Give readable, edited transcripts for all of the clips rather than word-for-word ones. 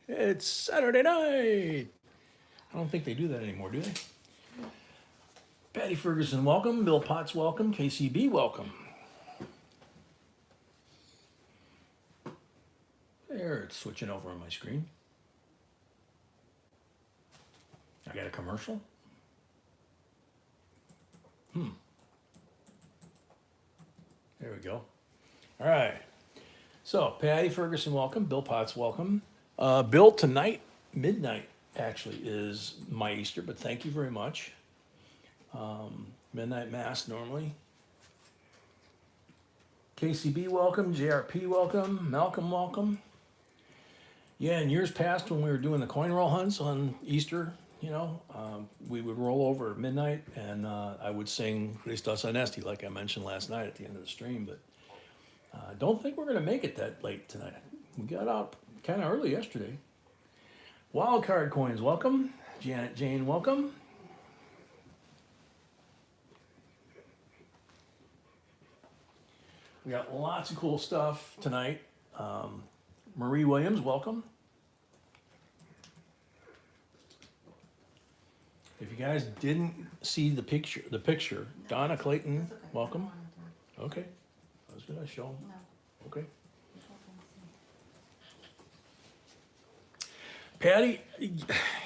It's Saturday night. I don't think they do that anymore, do they? Patty Ferguson, welcome. Bill Potts, welcome. KCB, welcome. There, it's switching over on my screen. I got a commercial. There we go. All right. So, Patty Ferguson, welcome. Bill Potts, welcome. Bill, tonight, midnight, actually, is my Easter, but thank you very much. Midnight Mass, normally. KCB, welcome. JRP, welcome. Malcolm, welcome. Yeah, in years past, when we were doing the coin roll hunts on Easter, we would roll over at midnight, and I would sing Christos Anesti, like I mentioned last night at the end of the stream, but I don't think we're going to make it that late tonight. We got out kind of early yesterday. Wildcard coins, welcome. Janet Jane, welcome. We got lots of cool stuff tonight. Marie Williams, welcome. If you guys didn't see the picture, Donna Clayton, welcome. Okay, I was gonna show them. Okay. Patty,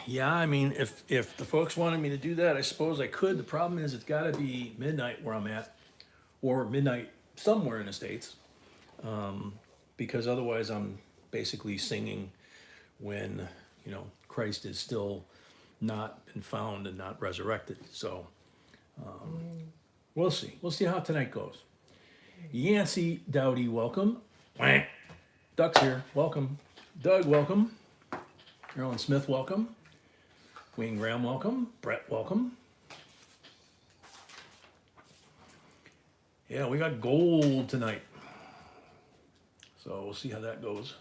yeah, I mean, if the folks wanted me to do that, I suppose I could. The problem is it's gotta be midnight where I'm at, or midnight somewhere in the States, because otherwise I'm basically singing when, Christ is still not been found and not resurrected. So we'll see. We'll see how tonight goes. Yancey Dowdy, welcome. Duck's here, welcome. Doug, welcome. Marilyn Smith, welcome. Wayne Graham, welcome. Brett, welcome. Yeah, we got gold tonight. So we'll see how that goes.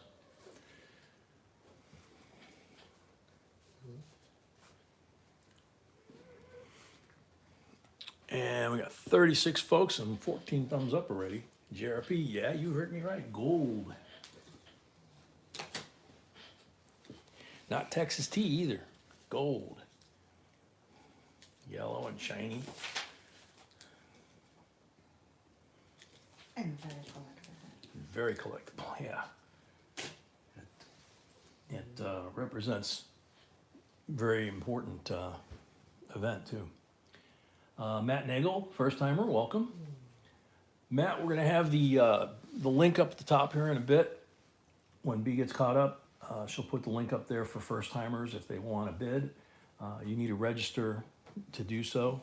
And we got 36 folks and 14 thumbs up already. JRP, yeah, you heard me right. Gold. Not Texas tea either. Gold. Yellow and shiny. And very collectible. Very collectible, yeah. It represents very important event too. Matt Nagel, first timer, welcome. Matt, we're gonna have the link up at the top here in a bit. When B gets caught up, she'll put the link up there for first timers if they want to bid. You need to register to do so.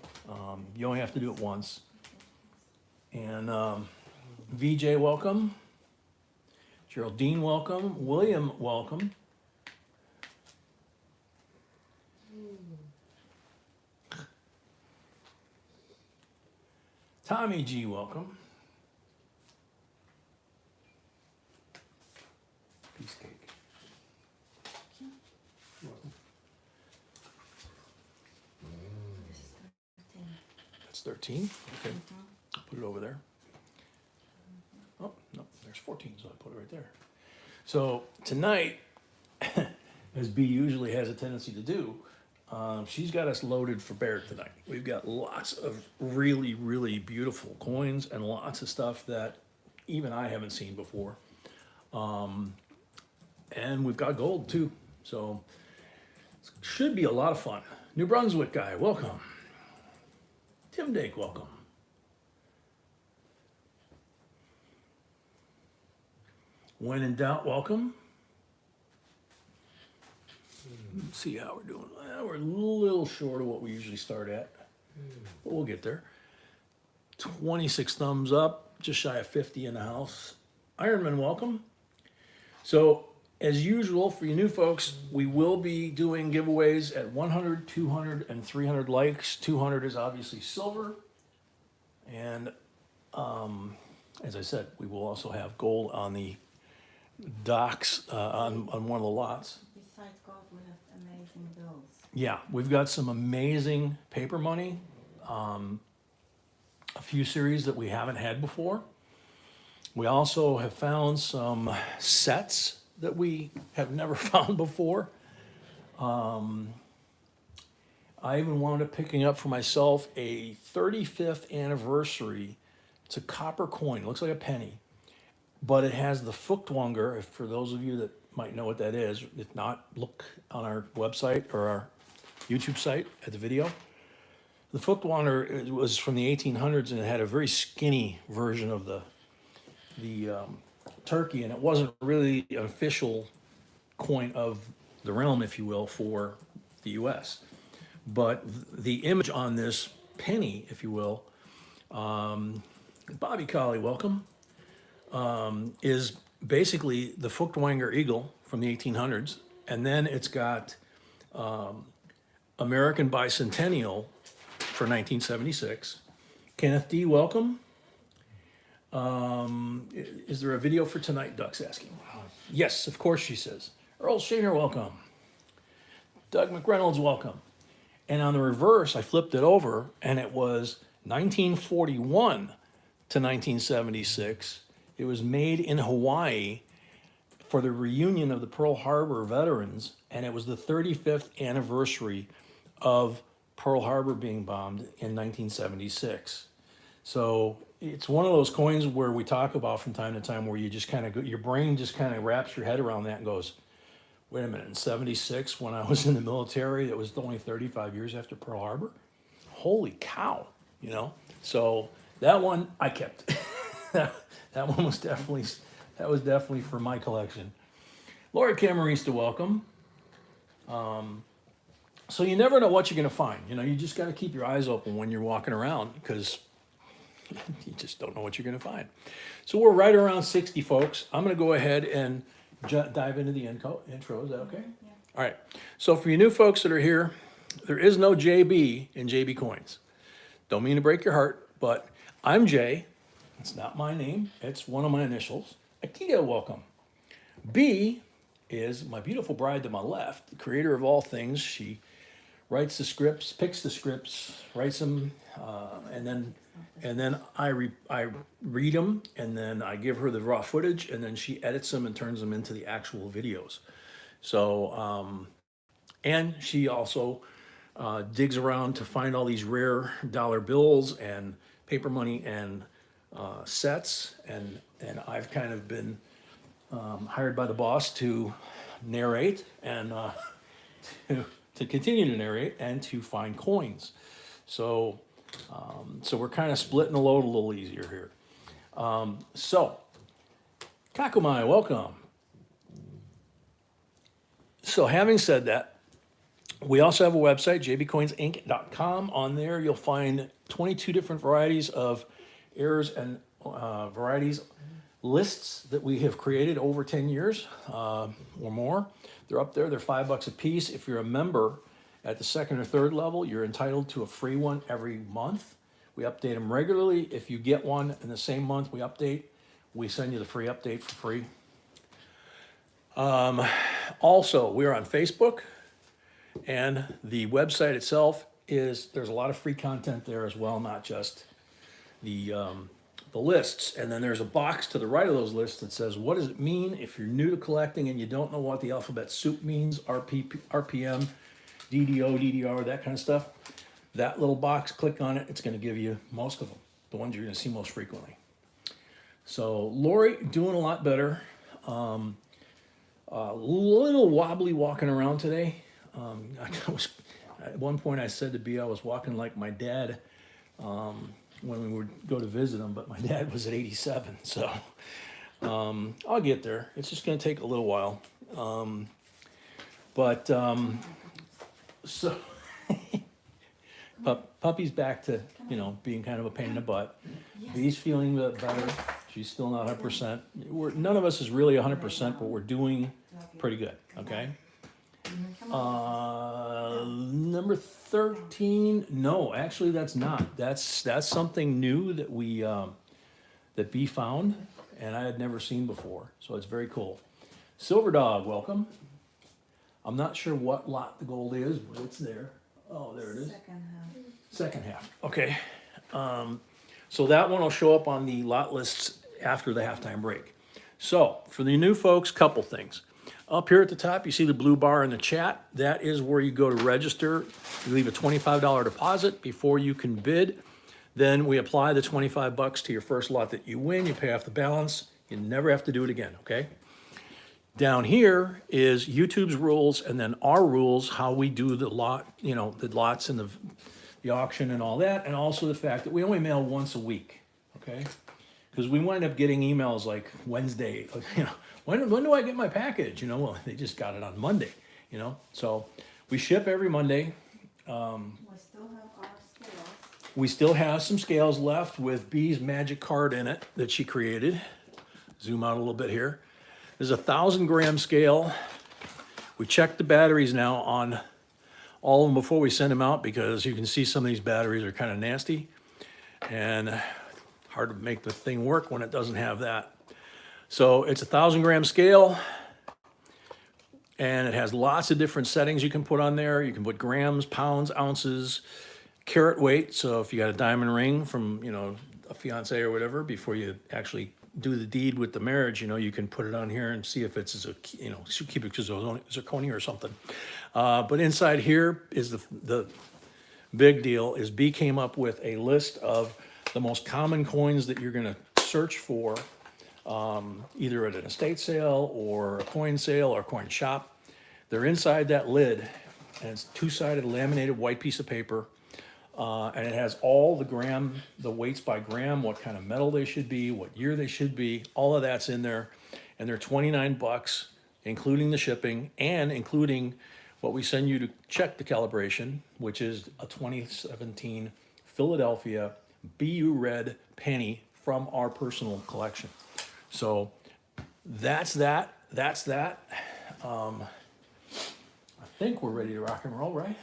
You only have to do it once. And VJ, welcome. Geraldine, welcome. William, welcome. Tommy G, welcome. Piece cake. Welcome. This is 13. That's 13. Okay. I'll put it over there. Oh, no, there's 14, so I put it right there. So tonight, as B usually has a tendency to do, she's got us loaded for bear tonight. We've got lots of really, really beautiful coins and lots of stuff that even I haven't seen before. And we've got gold too. So it should be a lot of fun. New Brunswick guy, welcome. Tim Dake, welcome. When in doubt, welcome. Let's see how we're doing. Well, we're a little short of what we usually start at, but we'll get there. 26 thumbs up, just shy of 50 in the house. Ironman, welcome. So, as usual, for you new folks, we will be doing giveaways at 100, 200, and 300 likes. 200 is obviously silver. And as I said, we will also have gold on the docks on one of the lots. Besides gold, we have amazing bills. Yeah, we've got some amazing paper money, a few series that we haven't had before. We also have found some sets that we have never found before. I even wound up picking up for myself a 35th anniversary. It's a copper coin, looks like a penny, but it has the Feuchtwanger. For those of you that might know what that is, if not, look on our website or our YouTube site at the video. The Feuchtwanger was from the 1800s, and it had a very skinny version of the turkey, and it wasn't really an official coin of the realm, if you will, for the U.S. But the image on this penny, if you will, Bobby Colley, welcome, is basically the Feuchtwanger eagle from the 1800s, and then it's got American Bicentennial for 1976. Kenneth D, welcome. Is there a video for tonight? Duck's asking. Yes, of course, she says. Earl Shaner, welcome. Doug McReynolds, welcome. And on the reverse, I flipped it over, and it was 1941 to 1976. It was made in Hawaii for the reunion of the Pearl Harbor veterans, and it was the 35th anniversary of Pearl Harbor being bombed in 1976. So it's one of those coins where we talk about from time to time where you just kind of, your brain just kind of wraps your head around that and goes, wait a minute, in 76, when I was in the military, it was only 35 years after Pearl Harbor? Holy cow, you know? So that one I kept. That one was definitely for my collection. Lori Camarista, welcome. So you never know what you're gonna find. You know, you just gotta keep your eyes open when you're walking around because you just don't know what you're gonna find. So we're right around 60 folks. I'm gonna go ahead and dive into the intro. Is that okay? Yeah. All right. So for you new folks that are here, there is no JB in JB Coins. Don't mean to break your heart, but I'm Jay. It's not my name. It's one of my initials. Akita, welcome. B is my beautiful bride to my left, the creator of all things. She writes the scripts, picks the scripts, writes them, and then I read them, and then I give her the raw footage, and then she edits them and turns them into the actual videos. So, and she also digs around to find all these rare dollar bills and paper money and sets, and I've kind of been hired by the boss to narrate and to continue to narrate and to find coins. So we're kind of splitting the load a little easier here. So, Kakumai, welcome. So having said that, we also have a website, jbcoinsinc.com. On there, you'll find 22 different varieties of errors and varieties lists that we have created over 10 years or more. They're up there. They're $5 a piece. If you're a member at the second or third level, you're entitled to a free one every month. We update them regularly. If you get one in the same month we update, we send you the free update for free. Also, we're on Facebook, and the website itself there's a lot of free content there as well, not just the lists. And then there's a box to the right of those lists that says, what does it mean if you're new to collecting and you don't know what the alphabet soup means, RPM, DDO, DDR, that kind of stuff. That little box, click on it, it's gonna give you most of them, the ones you're gonna see most frequently. So Lori, doing a lot better. A little wobbly walking around today. At one point I said to B, I was walking like my dad when we would go to visit him, but my dad was at 87, so I'll get there. It's just gonna take a little while. So Puppy's back to, being kind of a pain in the butt. Yes. B's feeling better. She's still not 100%. None of us is really 100%, but we're doing pretty good, okay? Number 13, no, actually that's not. That's something new that that B found, and I had never seen before, so it's very cool. Silver Dog, welcome. I'm not sure what lot the gold is, but it's there. Oh, there it is. Second half, okay. So that one will show up on the lot lists after the halftime break. So for the new folks, couple things. Up here at the top, you see the blue bar in the chat. That is where you go to register. You leave a $25 deposit before you can bid. Then we apply the 25 bucks to your first lot that you win. You pay off the balance. You never have to do it again, okay? Down here is YouTube's rules and then our rules, how we do the lot, you know, the lots and the auction and all that. And also the fact that we only mail once a week, okay? Because we wind up getting emails like Wednesday, you know, when do I get my package? You know, well, they just got it on Monday, you know? So we ship every Monday. We still have our scales. We still have some scales left with B's magic card in it that she created. Zoom out a little bit here. There's a 1,000-gram scale. We check the batteries now on all of them before we send them out because you can see some of these batteries are kind of nasty and hard to make the thing work when it doesn't have that. So it's a 1,000-gram scale and it has lots of different settings you can put on there. You can put grams, pounds, ounces, carat weight. So if you got a diamond ring from, you know, a fiance or whatever, before you actually do the deed with the marriage, you know, you can put it on here and see if it's a, you know, cubic zirconia or something. But inside here is the big deal is B came up with a list of the most common coins that you're going to search for, either at an estate sale or a coin sale or a coin shop. They're inside that lid, and it's two-sided laminated white piece of paper. And it has all the weights by gram, what kind of metal they should be, what year they should be, all of that's in there. And they're 29 bucks, including the shipping and including what we send you to check the calibration, which is a 2017 Philadelphia BU Red penny from our personal collection. So that's that. I think we're ready to rock and roll, right?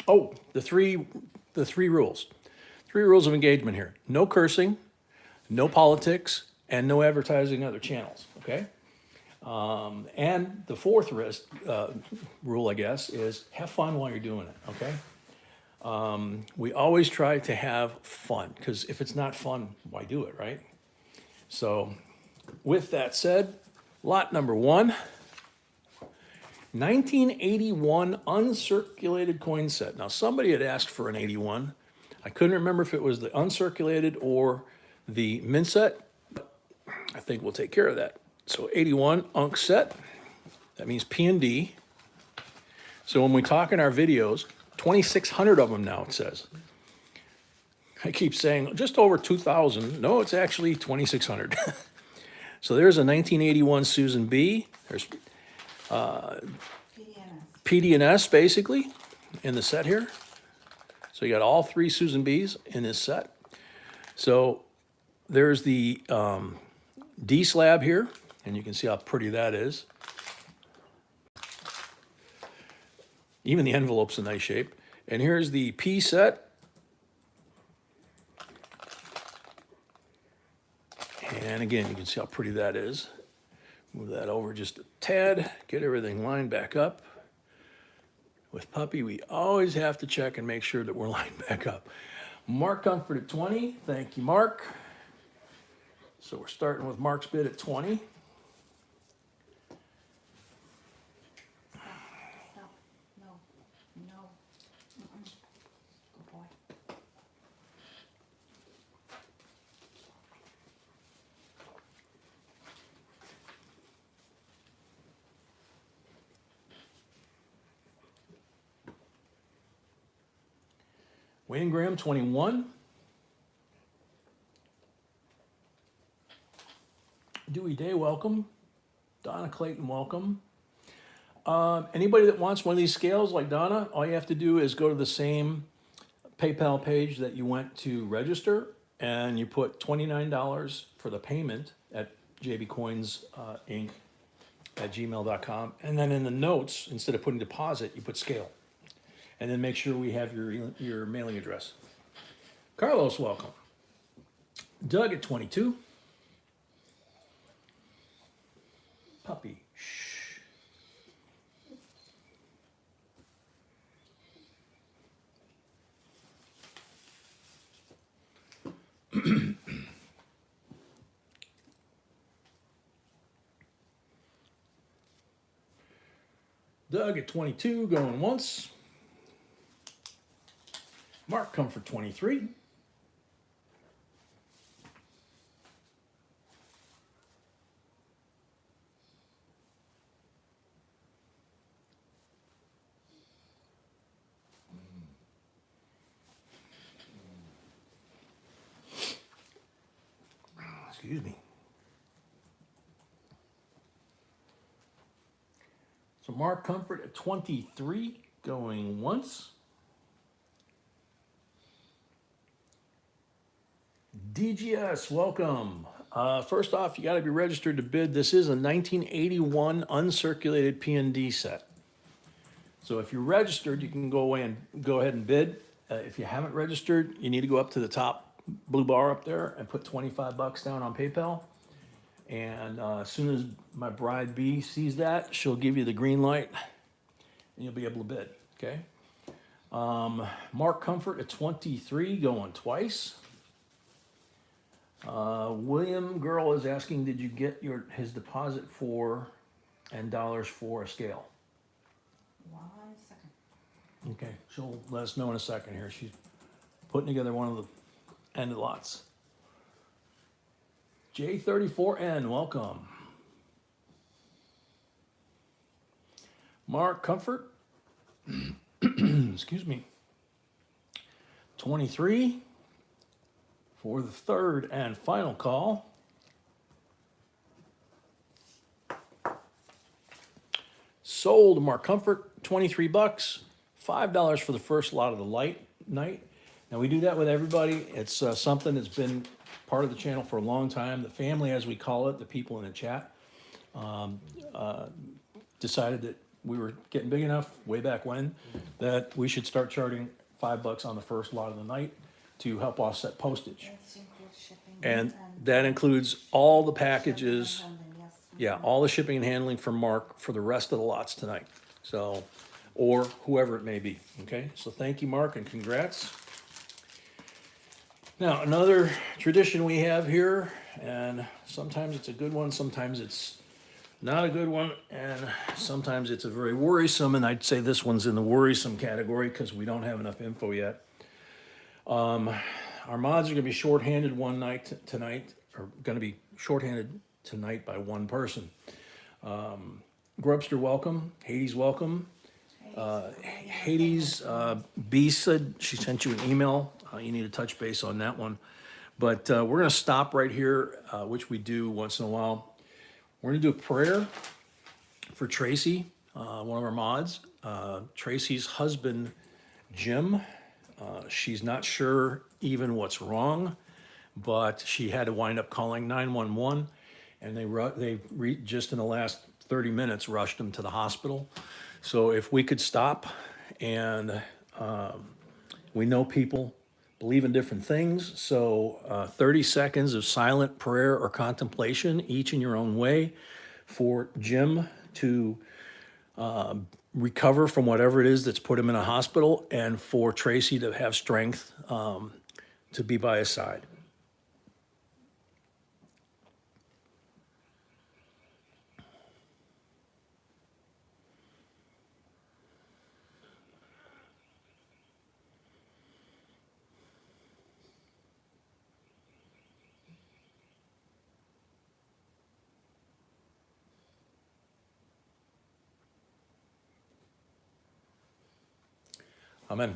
Oh, the three rules. 3 rules of engagement here. No cursing, no politics, and no advertising other channels, okay? And the fourth rule, I guess, is have fun while you're doing it, okay? We always try to have fun, because if it's not fun, why do it, right? So with that said, lot number 1, 1981 uncirculated coin set. Now, somebody had asked for an 81. I couldn't remember if it was the uncirculated or the mint set. I think we'll take care of that. So 81 unc set. That means P&D. So when we talk in our videos, 2,600 of them now, it says. I keep saying just over 2,000. No, it's actually 2,600. So there's a 1981 Susan B. There's PD&S basically in the set here. So you got all 3 Susan B's in this set. So there's the D slab here, and you can see how pretty that is. Even the envelope's in nice shape. And here's the P set. And again, you can see how pretty that is. Move that over just a tad, get everything lined back up. With Puppy, we always have to check and make sure that we're lined back up. Mark Comfort at 20. Thank you, Mark. So we're starting with Mark's bid at 20. Stop. No. Good boy. Wayne Graham, 21. Dewey Day, welcome. Donna Clayton, welcome. Anybody that wants one of these scales like Donna, all you have to do is go to the same PayPal page that you went to register, and you put $29 for the payment at jbcoinsinc@gmail.com. And then in the notes, instead of putting deposit, you put scale. And then make sure we have your mailing address. Carlos, welcome. Doug at 22. Puppy, shh. Doug at 22 going once. Mark Comfort 23. Excuse me. So Mark Comfort at 23 going once. DGS, welcome. First off, you got to be registered to bid. This is a 1981 uncirculated P&D set. So if you're registered, you can go ahead and bid. If you haven't registered, you need to go up to the top blue bar up there and put 25 bucks down on PayPal. And as soon as my bride B sees that, she'll give you the green light and you'll be able to bid, okay? Mark Comfort at 23 going twice. William Girl is asking, did you get his deposit for and dollars for a scale? 1 second. Okay, she'll let us know in a second here. She's putting together one of the end lots. J34N, welcome. Mark Comfort, excuse me, 23 for the third and final call. Sold Mark Comfort, 23 bucks, $5 for the first lot of the night. Now we do that with everybody. It's something that's been part of the channel for a long time. The family, as we call it, the people in the chat, decided that we were getting big enough way back when that we should start charging $5 on the first lot of the night to help offset postage. That includes shipping. And that includes all the packages, Shipping and handling, yes. yeah, all the shipping and handling from Mark for the rest of the lots tonight. So, or whoever it may be, okay? So thank you, Mark, and congrats. Now, another tradition we have here, and sometimes it's a good one, sometimes it's not a good one, and sometimes it's a very worrisome, and I'd say this one's in the worrisome category because we don't have enough info yet. Our mods are gonna be shorthanded one night tonight, or gonna be shorthanded tonight by one person. Grubster, welcome. Hades, welcome. Hades, B said she sent you an email. You need to touch base on that one. But we're gonna stop right here, which we do once in a while. We're gonna do a prayer for Tracy, one of our mods. Tracy's husband, Jim. She's not sure even what's wrong, but she had to wind up calling 911, and they just in the last 30 minutes rushed him to the hospital. So if we could stop, and we know people believe in different things, so 30 seconds of silent prayer or contemplation, each in your own way, for Jim to recover from whatever it is that's put him in a hospital, and for Tracy to have strength to be by his side. Amen.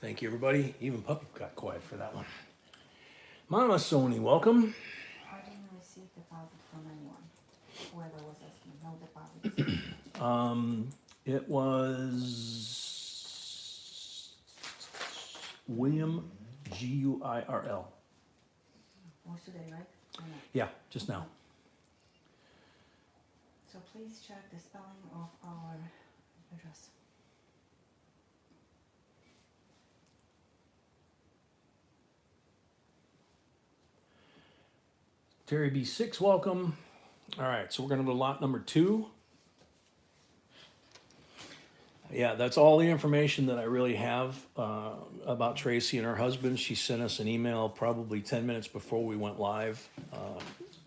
Thank you, everybody. Even Puppy got quiet for that one. Mama Sony, welcome. I didn't receive deposit from anyone. Whoever was asking, no deposit. It was William, G-U-I-R-L. Was today, right? Or no? Yeah, just now. So please check the spelling of our address. Terry B6, welcome. All right, so we're gonna go to lot number 2. Yeah, that's all the information that I really have about Tracy and her husband. She sent us an email probably 10 minutes before we went live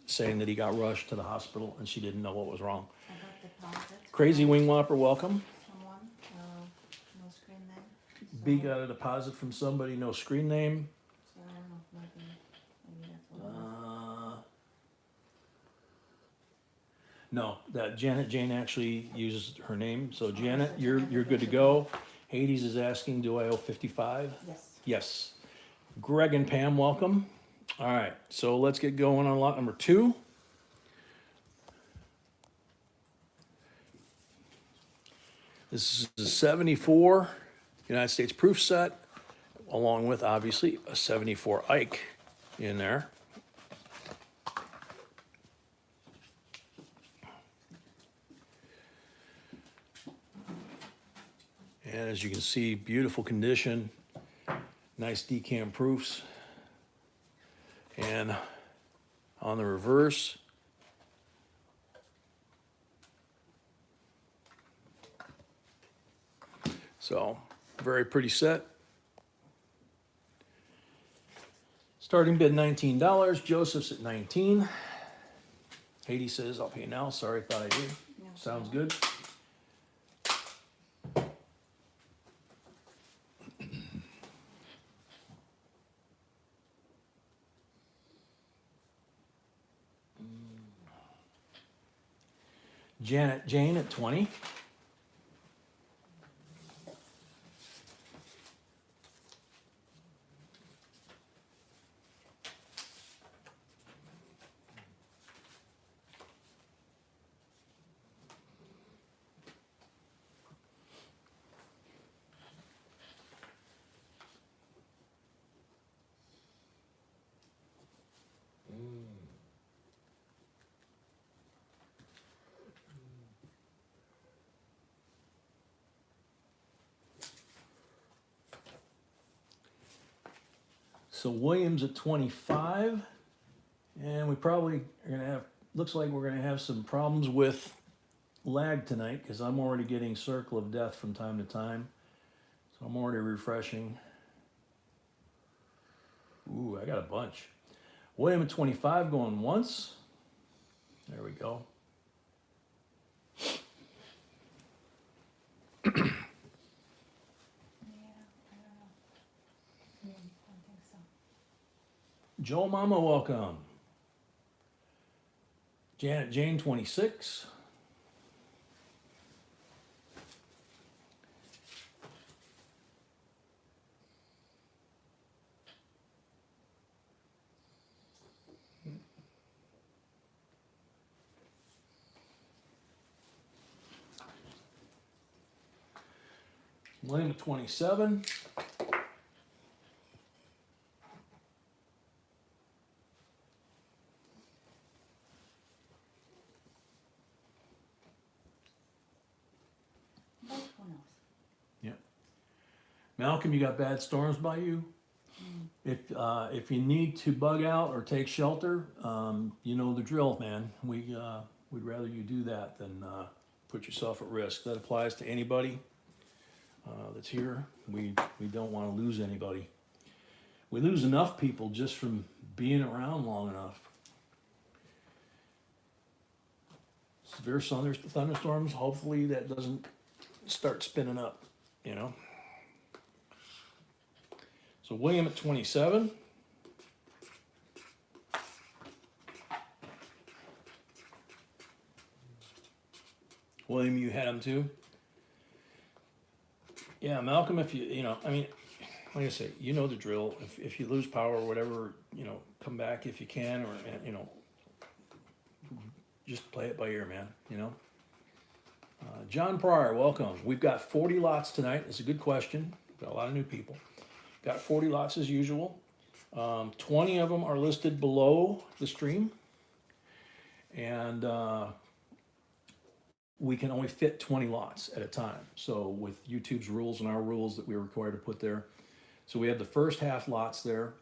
saying that he got rushed to the hospital and she didn't know what was wrong. About deposit. Crazy Wing Whopper, welcome. Someone, no screen name. B So- got a deposit from somebody, no screen name. So I don't know, maybe that's what it is. No, that Janet Jane actually uses her name, so Oh, Janet, so you're Janet good to should go. Hades is asking, do I owe 55? Yes. Yes. Greg and Pam, welcome. All right, so let's get going on lot number 2. This is a 74 United States proof set, along with obviously a 74 Ike in there. And as you can see, beautiful condition, nice decam proofs. And on the reverse, so very pretty set. Starting bid $19, Joseph's at 19. Haiti says, I'll pay now, sorry, thought I did. No. Sounds good. Janet Jane at 20. So Williams at 25, and we probably are gonna have, looks like we're gonna have some problems with lag tonight, because I'm already getting Circle of Death from time to time. So I'm already refreshing. Ooh, I got a bunch. William at 25 going once. There we go. Yeah, I don't know. I don't think so. Joel Mama, welcome. Janet Jane, 26. William at 27. But who knows? Malcolm, you got bad storms by you? If you need to bug out or take shelter, you know the drill, man. We'd rather you do that than put yourself at risk. That applies to anybody that's here. We don't want to lose anybody. We lose enough people just from being around long enough. Severe thunderstorms, hopefully that doesn't start spinning up, you know. So William at 27. William, you had him too? Yeah, Malcolm, if you know, I mean, like I say, you know the drill. If you lose power or whatever, you know, come back if you can, or, you know, just play it by ear, man, you know. John Pryor, welcome. We've got 40 lots tonight. It's a good question. Got a lot of new people. Got 40 lots as usual. 20 of them are listed below the stream. And we can only fit 20 lots at a time. So with YouTube's rules and our rules that we were required to put there. So we have the first half lots there.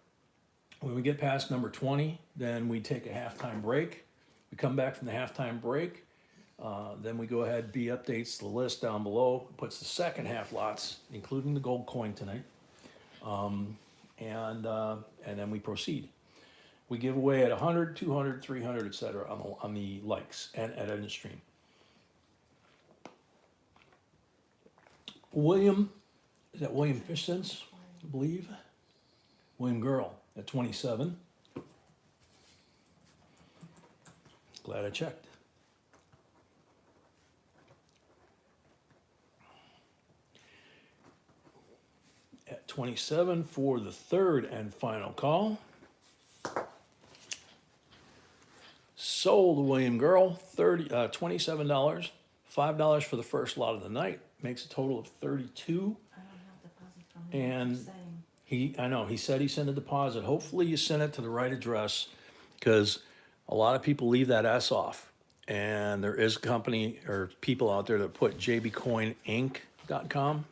When we get past number 20, then we take a halftime break. We come back from the halftime break. Then we go ahead, B updates the list down below, puts the second half lots, including the gold coin tonight. And then we proceed. We give away at 100, 200, 300, etc. on the likes and at end of stream. William, is that William Fishsense, I believe? William Girl at 27. Glad I checked. At 27 for the third and final call. Sold William Girl, $27, $5 for the first lot of the night, makes a total of 32. I don't have deposit from him. And Same. I know, he said he sent a deposit. Hopefully you sent it to the right address, because a lot of people leave that S off. And there is a company or people out there that put jbcoininc.com,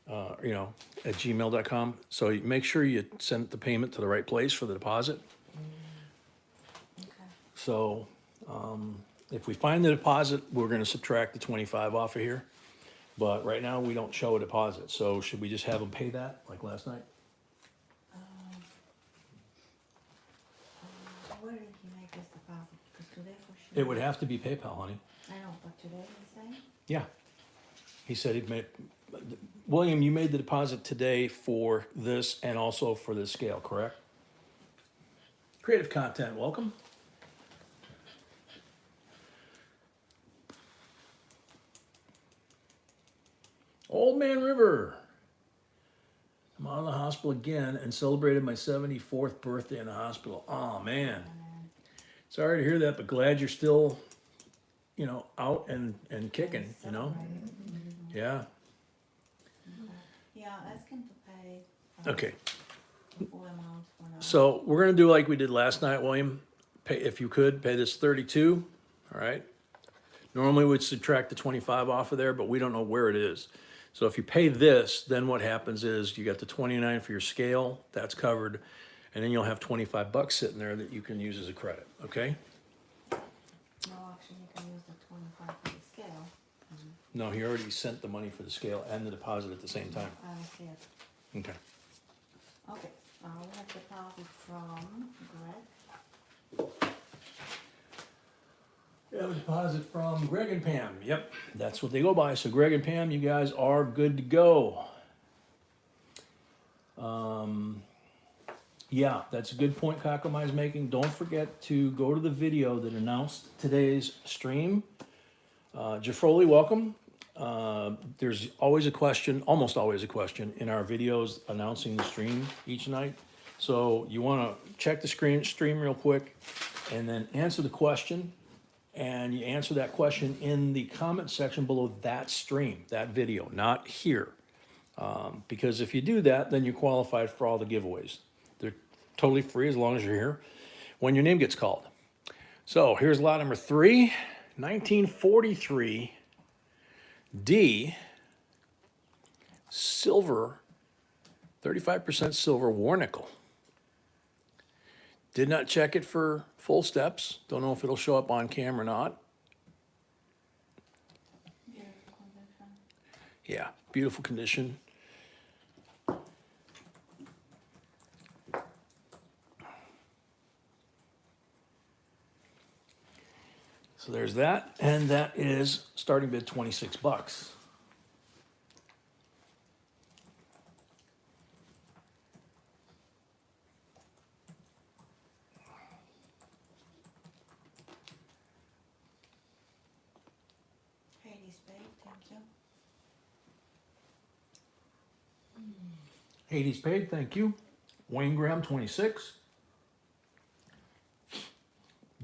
at gmail.com. So you make sure you send the payment to the right place for the deposit. Okay. So, if we find the deposit, we're gonna subtract the 25 off of here. But right now, we don't show a deposit, so should we just have them pay that, like last night? Where did he make this deposit? Because today for sure. It would have to be PayPal, honey. I know, but today he's saying? Yeah. He said he'd made, William, you made the deposit today for this and also for this scale, correct? Creative content, welcome. Old Man River. I'm out of the hospital again and celebrated my 74th birthday in the hospital. Oh, man. Sorry to hear that, but glad you're still, out and kicking, Yeah. Yeah, ask him to pay. Okay. The full amount for now. So we're gonna do like we did last night, William. Pay, if you could, pay this 32, all right? Normally we'd subtract the 25 off of there, but we don't know where it is. So if you pay this, then what happens is you got the 29 for your scale, that's covered, and then you'll have 25 bucks sitting there that you can use as a credit, okay? No, actually, you can use the 25 for the scale. No, he already sent the money for the scale and the deposit at the same time. I see it. Okay. Okay, we have deposit from Greg. We have a deposit from Greg and Pam. Yep, that's what they go by. So Greg and Pam, you guys are good to go. Yeah, that's a good point Kakamai's making. Don't forget to go to the video that announced today's stream. Jafroli, welcome. There's always a question, almost always a question in our videos announcing the stream each night. So you want to check the stream real quick and then answer the question. And you answer that question in the comment section below that stream, that video, not here. Because if you do that, then you're qualified for all the giveaways. They're totally free as long as you're here when your name gets called. So here's lot number 3, 1943 D, silver, 35% silver war nickel. Did not check it for full steps. Don't know if it'll show up on camera or not. Beautiful condition. Yeah, beautiful condition. So there's that, and that is starting bid 26 bucks. Hades paid, thank you. Hades paid, thank you. Wayne Graham, 26.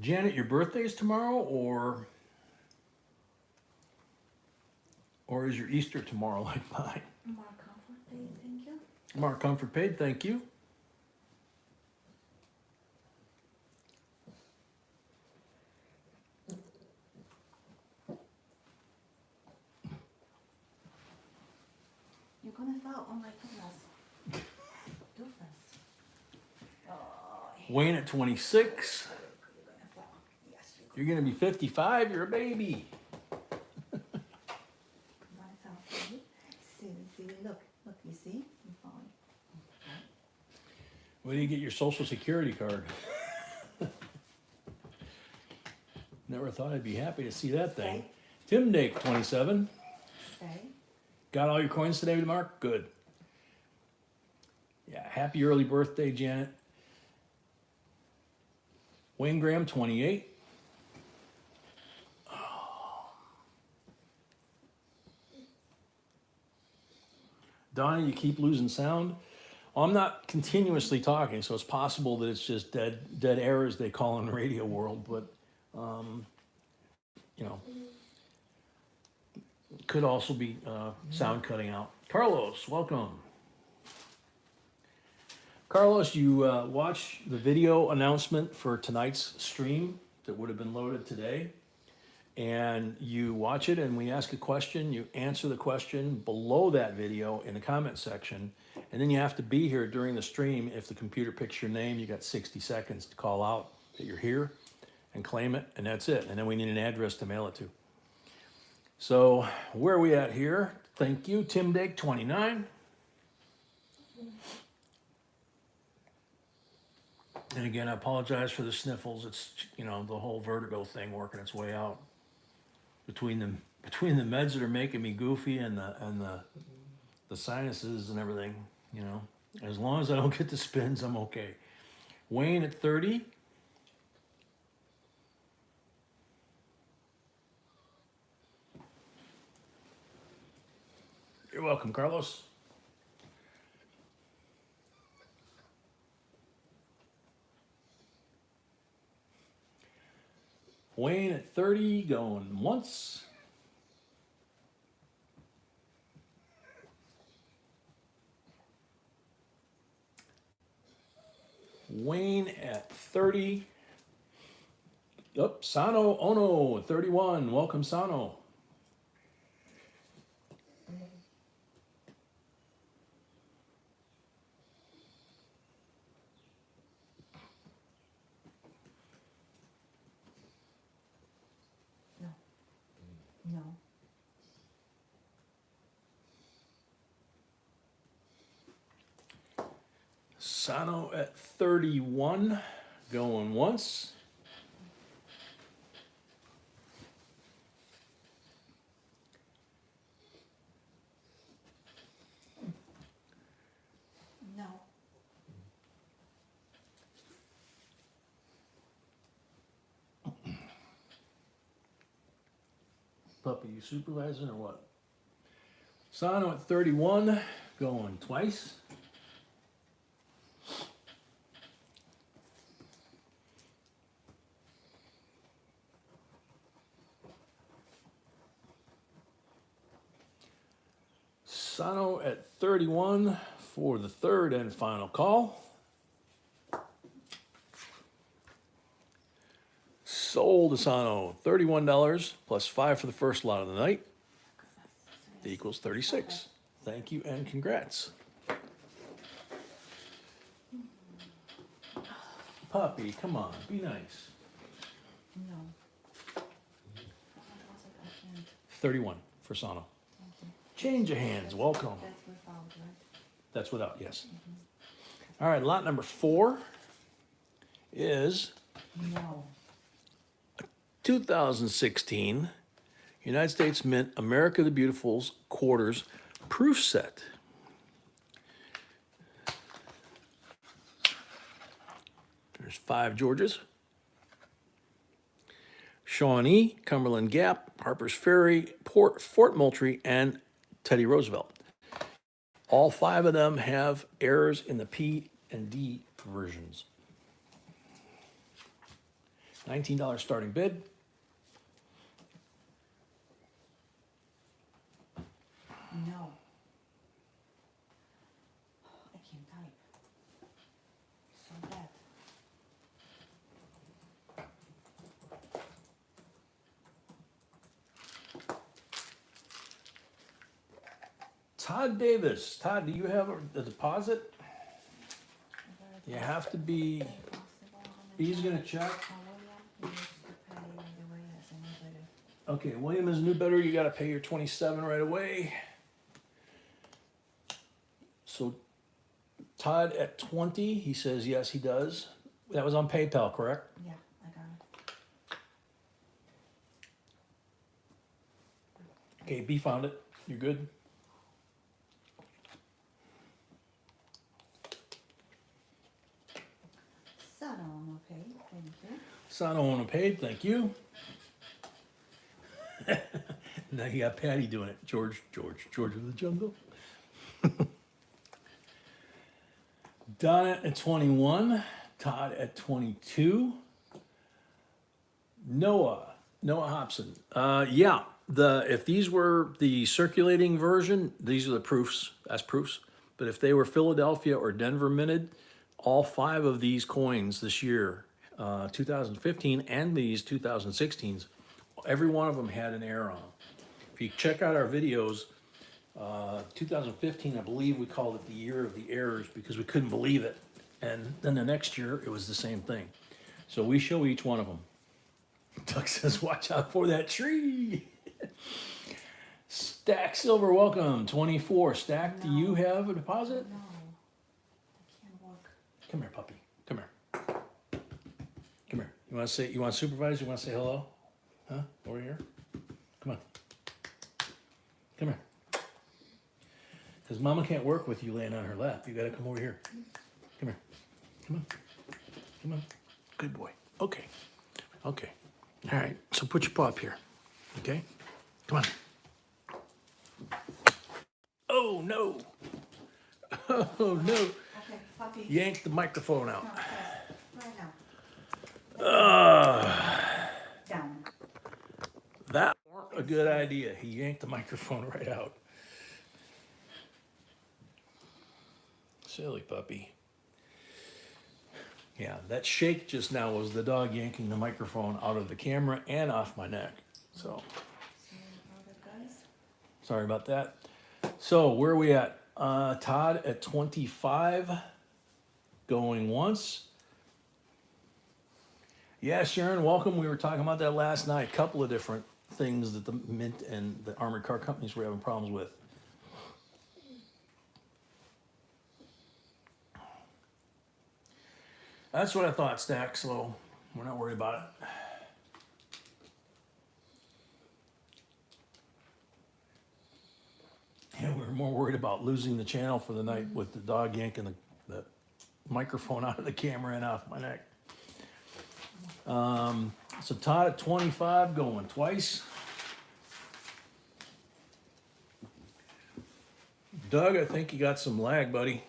Janet, your birthday's tomorrow, or is your Easter tomorrow like mine? Mark Comfort paid, thank you. Mark Comfort paid, thank you. You're gonna fall, oh my goodness. Doofus. Oh, Wayne at 26. you're gonna fall. Yes, you're You're gonna be 55, you're a baby. gonna fall. See, look, you see? You're falling. Where do you get your social security card? Never thought I'd be happy to see that thing. Stay, Tim Dake, 27. stay. Got all your coins today, Mark? Good. Yeah, happy early birthday, Janet. Wayne Graham, 28. Donna, you keep losing sound. Well, I'm not continuously talking, so it's possible that it's just dead air, as they call in the radio world. But you know, it could also be sound cutting out. Carlos, welcome. Carlos, you watch the video announcement for tonight's stream that would have been loaded today, and you watch it, and we ask a question. You answer the question below that video in the comment section, and then you have to be here during the stream. If the computer picks your name, you got 60 seconds to call out that you're here and claim it, and that's it. And then we need an address to mail it to. So where are we at here? Thank you, Tim Dake, 29. And again, I apologize for the sniffles. It's, you know, the whole vertigo thing working its way out between the meds that are making me goofy and the sinuses and everything. You know, as long as I don't get the spins, I'm okay. Wayne at 30. You're welcome, Carlos. Wayne at 30, going once. Wayne at 30. Oh, Sano Ono, 31. Welcome, Sano. No. Sano at 31, going once. No. Puppy, you supervising or what? Sano at 31, going twice. Sano at 31 for the third and final call. Sold to Sano, $31 plus 5 for the first lot of the night. That equals 36. Thank you and congrats. Puppy, come on, be nice. No. What was it? I can't. 31 for Sano. Thank you. Change of hands, welcome. That's without, right? That's without, yes. All right, lot number 4 is No. 2016 United States Mint America the Beautiful's quarters proof set. There's 5 Georges. Shawnee, Cumberland Gap, Harper's Ferry, Fort Moultrie, and Teddy Roosevelt. All 5 of them have errors in the P and D versions. $19 starting bid. No. I can't type. So bad. Todd Davis. Todd, do you have a deposit? You have to be, he's gonna check. William, he used to pay the way as anybody. Okay, William is new better, you gotta pay your 27 right away. So Todd at 20, he says yes, he does. That was on PayPal, correct? Yeah, I got it. Okay, B found it, you're good. Son of Unpaid, thank you. Now you got Patty doing it. George of the Jungle. Donna at 21. Todd at 22. Noah Hobson. Yeah, if these were the circulating version, these are the proofs. That's proofs. But if they were Philadelphia or Denver minted, all 5 of these coins this year, 2015 and these 2016s, every one of them had an error on them. If you check out our videos, 2015, I believe we called it the year of the errors because we couldn't believe it. And then the next year, it was the same thing. So we show each one of them. Doug says, watch out for that tree. Stack Silver, welcome. 24. Stack, do you have a deposit? No, I can't work. Come here, puppy. Come here. Come here. You want to supervise? You want to say hello? Huh? Over here? Come on. Come here. Because Mama can't work with you laying on her lap. You got to come over here. Come here. Come on. Come on. Good boy. Okay. Okay. All right. So put your paw up here. Okay? Come on. Oh, no. Oh, no. Okay, puppy. Yank the microphone out. No, right now. Down. That weren't a good idea. He yanked the microphone right out. Silly puppy. Yeah, that shake just now was the dog yanking the microphone out of the camera and off my neck. So, sorry about that. So, where are we at? Todd at 25, going once. Yeah, Sharon, welcome. We were talking about that last night. A couple of different things that the Mint and the armored car companies were having problems with. That's what I thought, Stack, so we're not worried about it. Yeah, we were more worried about losing the channel for the night with the dog yanking the microphone out of the camera and off my neck. So Todd at 25, going twice. Doug, I think you got some lag, buddy.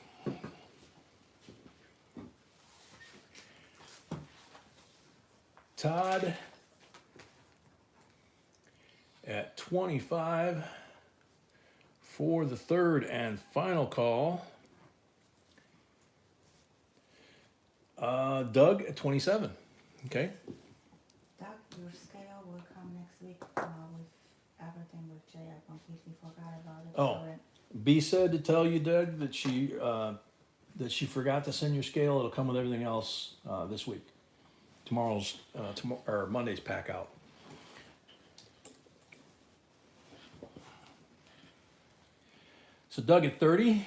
Todd at 25 for the third and final call. Doug at 27. Okay. Doug, your scale will come next week with everything with Jay. I completely forgot about it. Oh. Sorry. B said to tell you, Doug, that she forgot to send your scale. It'll come with everything else this week. Or Monday's pack out. So Doug at 30.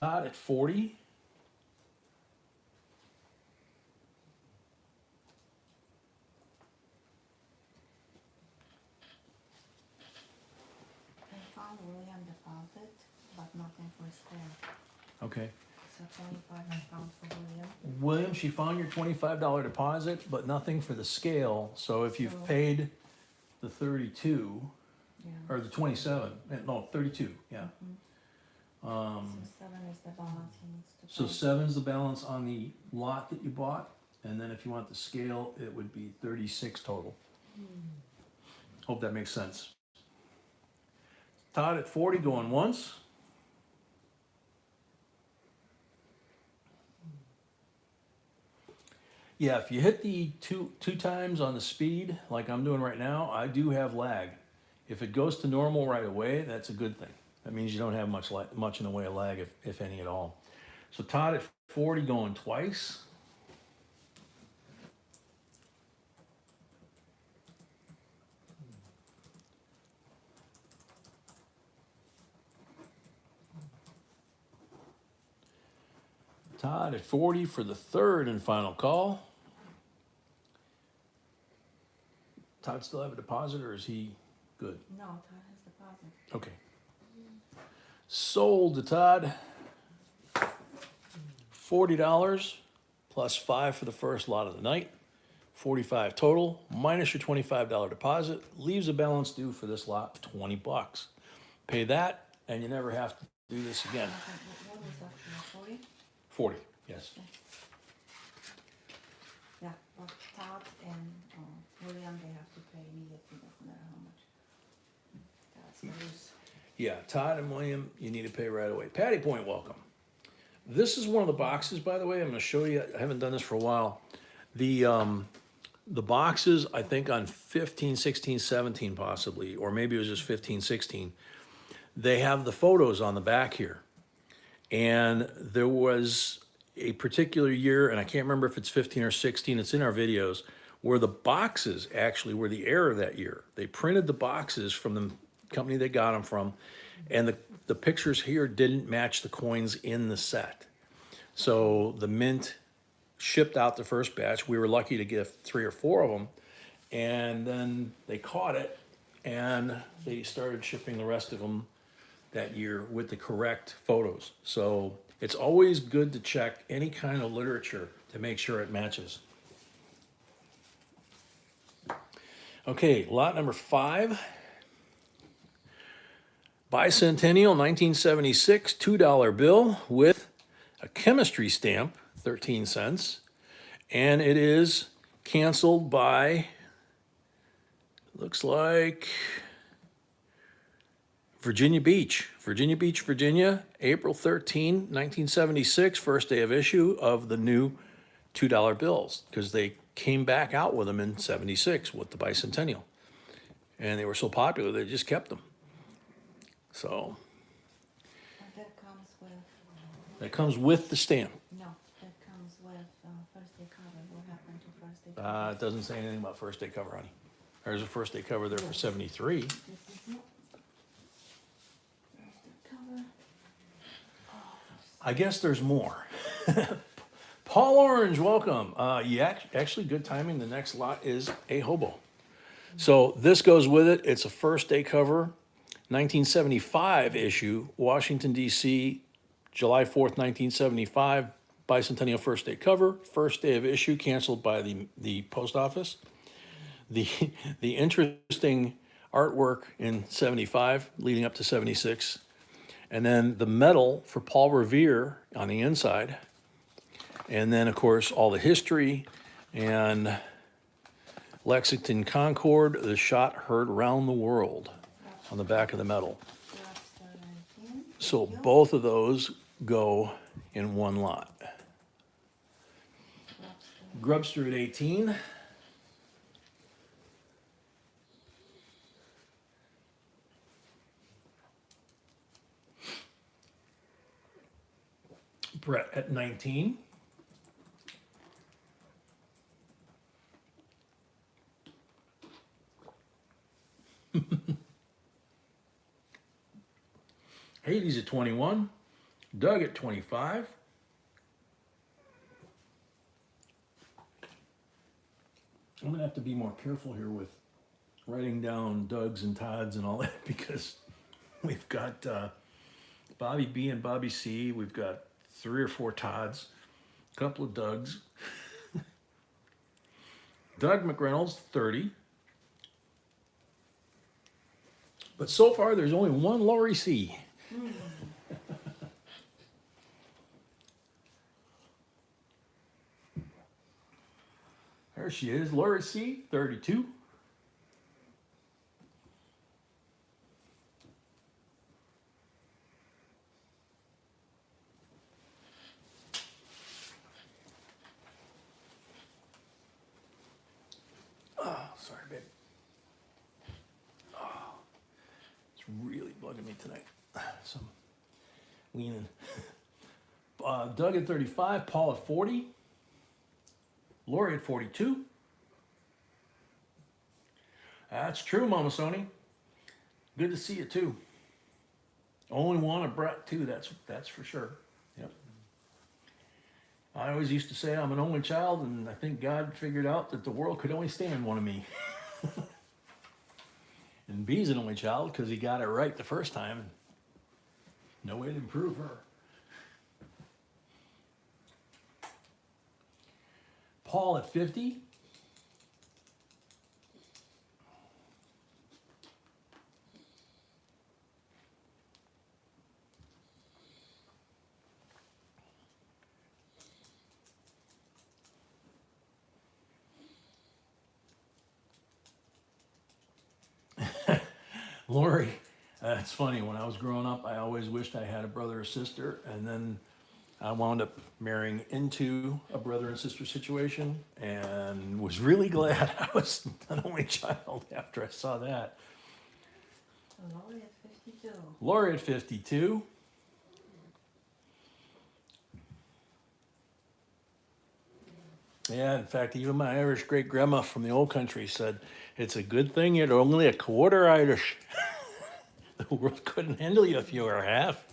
Todd at 40. I found William deposit, but nothing for scale. Okay. So 25 I found for William. William, she found your $25 deposit, but nothing for the scale. So if you've So- paid the 32, Yeah. or the 27, no, 32, yeah. So 7 is the balance he needs to So pay. 7's the balance on the lot that you bought, and then if you want the scale, it would be 36 total. Hope that makes sense. Todd at 40, going once. Yeah, if you hit the two times on the speed, like I'm doing right now, I do have lag. If it goes to normal right away, that's a good thing. That means you don't have much in the way of lag, if any at all. So Todd at 40, going twice. Todd at 40 for the third and final call. Todd still have a deposit, or is he Good. No, Todd has deposit. Okay. Sold to Todd. $40 plus 5 for the first lot of the night. 45 total, minus your $25 deposit, leaves a balance due for this lot of $20. Pay that, and you never have to do this again. What was actually 40? 40, yes. Yeah, but Todd and William, they have to pay immediately, doesn't matter how much. That's the rules. Yeah, Todd and William, you need to pay right away. Patty Point, welcome. This is one of the boxes, by the way. I'm going to show you. I haven't done this for a while. The boxes, I think on 15, 16, 17 possibly, or maybe it was just 15, 16, they have the photos on the back here. And there was a particular year, and I can't remember if it's 15 or 16, it's in our videos, where the boxes actually were the error that year. They printed the boxes from the company they got them from, and the pictures here didn't match the coins in the set. So the mint shipped out the first batch. We were lucky to get 3 or 4 of them, and then they caught it, and they started shipping the rest of them that year with the correct photos. So it's always good to check any kind of literature to make sure it matches. Okay, lot number 5. Bicentennial 1976 $2 bill with a chemistry stamp, 13 cents, and it is canceled by, looks like, Virginia Beach, Virginia, April 13, 1976, first day of issue of the new $2 bills, because they came back out with them in 76 with the bicentennial. And they were so popular, they just kept them. So And that comes with, that comes with the stamp. no, that comes with first day cover. What happened to first day cover? It doesn't say anything about first day cover, honey. There's a first day cover there for 73. This is it. First day cover. I guess there's more. Paul Orange, welcome. Actually, good timing. The next lot is a hobo. So this goes with it. It's a first day cover, 1975 issue, Washington, D.C., July 4th, 1975, bicentennial first day cover, first day of issue, canceled by the post office. The interesting artwork in 75 leading up to 76. And then the medal for Paul Revere on the inside. And then, of course, all the history and Lexington Concord, the shot heard around the world on the back of the medal. Lobster 19. So both of those go in one lot. Lobster. Grubster at 18. Brett at 19. Hades at 21. Doug at 25. I'm gonna have to be more careful here with writing down Doug's and Todd's and all that because we've got Bobby B and Bobby C. We've got 3 or 4 Todds, a couple of Dougs. Doug McReynolds, 30. But so far, there's only one Lori C. There she is, Lori C, 32. Oh, sorry, babe. Oh, it's really bugging me tonight. So I'm leaning. Doug at 35, Paul at 40. Lori at 42. That's true, Mama Sony. Good to see you too. Only one of Brett too, that's for sure. Yep. I always used to say I'm an only child, and I think God figured out that the world could only stand one of me. And And B's an only child because he got it right the first time. No way to improve her. Paul at 50. Lori, it's funny, when I was growing up, I always wished I had a brother or sister, and then I wound up marrying into a brother and sister situation and was really glad I was an only child after I saw that. So Lori at 52. Lori at 52. Yeah, in fact, even my Irish great grandma from the old country said, it's a good thing you're only a quarter Irish. The world couldn't handle you if you were half.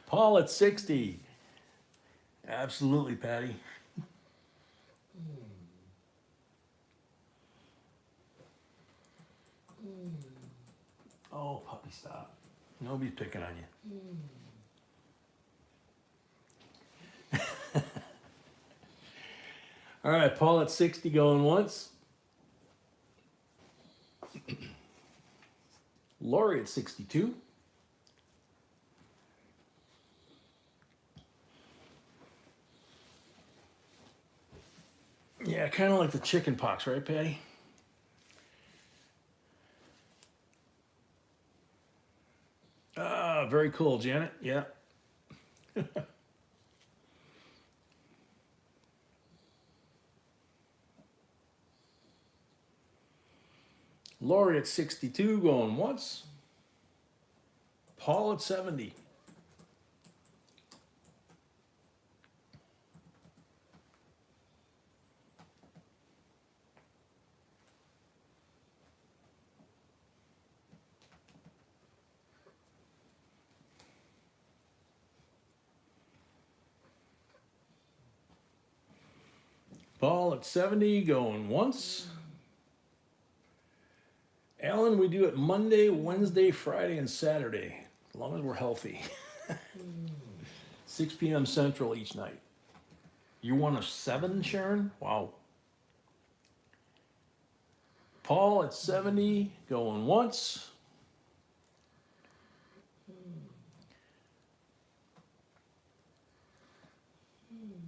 Paul at 60. Absolutely, Patty. Oh, puppy, stop. Nobody's picking on you. All right, Paul at 60 going once. Lori at 62. Yeah, kind of like the chicken pox, right, Patty? Ah, very cool, Janet. Yeah. Lori at 62 going once. Paul at 70. Paul at 70 going once. Alan, we do it Monday, Wednesday, Friday, and Saturday, as long as we're healthy. 6 p.m. Central each night. You're one of 7, Sharon? Wow. Paul at 70 going once.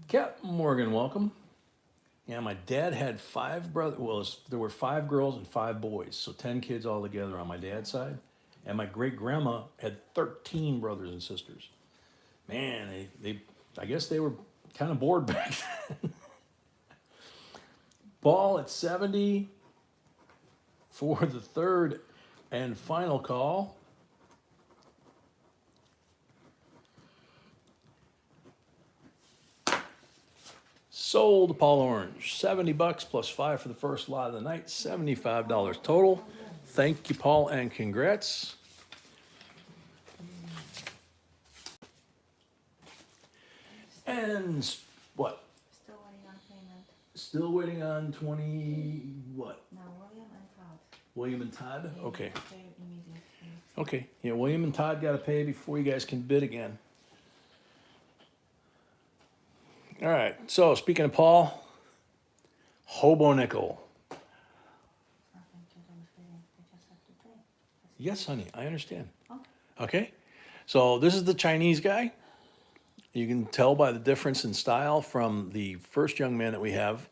Captain Morgan, welcome. Yeah, my dad had 5 brothers. Well, there were 5 girls and 5 boys, so 10 kids altogether on my dad's side. And my great grandma had 13 brothers and sisters. Man, I guess they were kind of bored back then. Paul at 70 for the third and final call. Sold Paul Orange. $70 plus 5 for the first lot of the night. $75 total. Thank you, Paul, and congrats. And what? Still waiting on payment. Still waiting on 20 what? Now William and Todd. William and Todd? They Okay. need to pay immediately. Okay. Yeah, William and Todd got to pay before you guys can bid again. All right. So speaking of Paul, Hobo Nickel. Nothing to do with bidding. They just have to pay. That's Yes, honey, I understand. Okay. Okay. So this is the Chinese guy. You can tell by the difference in style from the first young man that we have,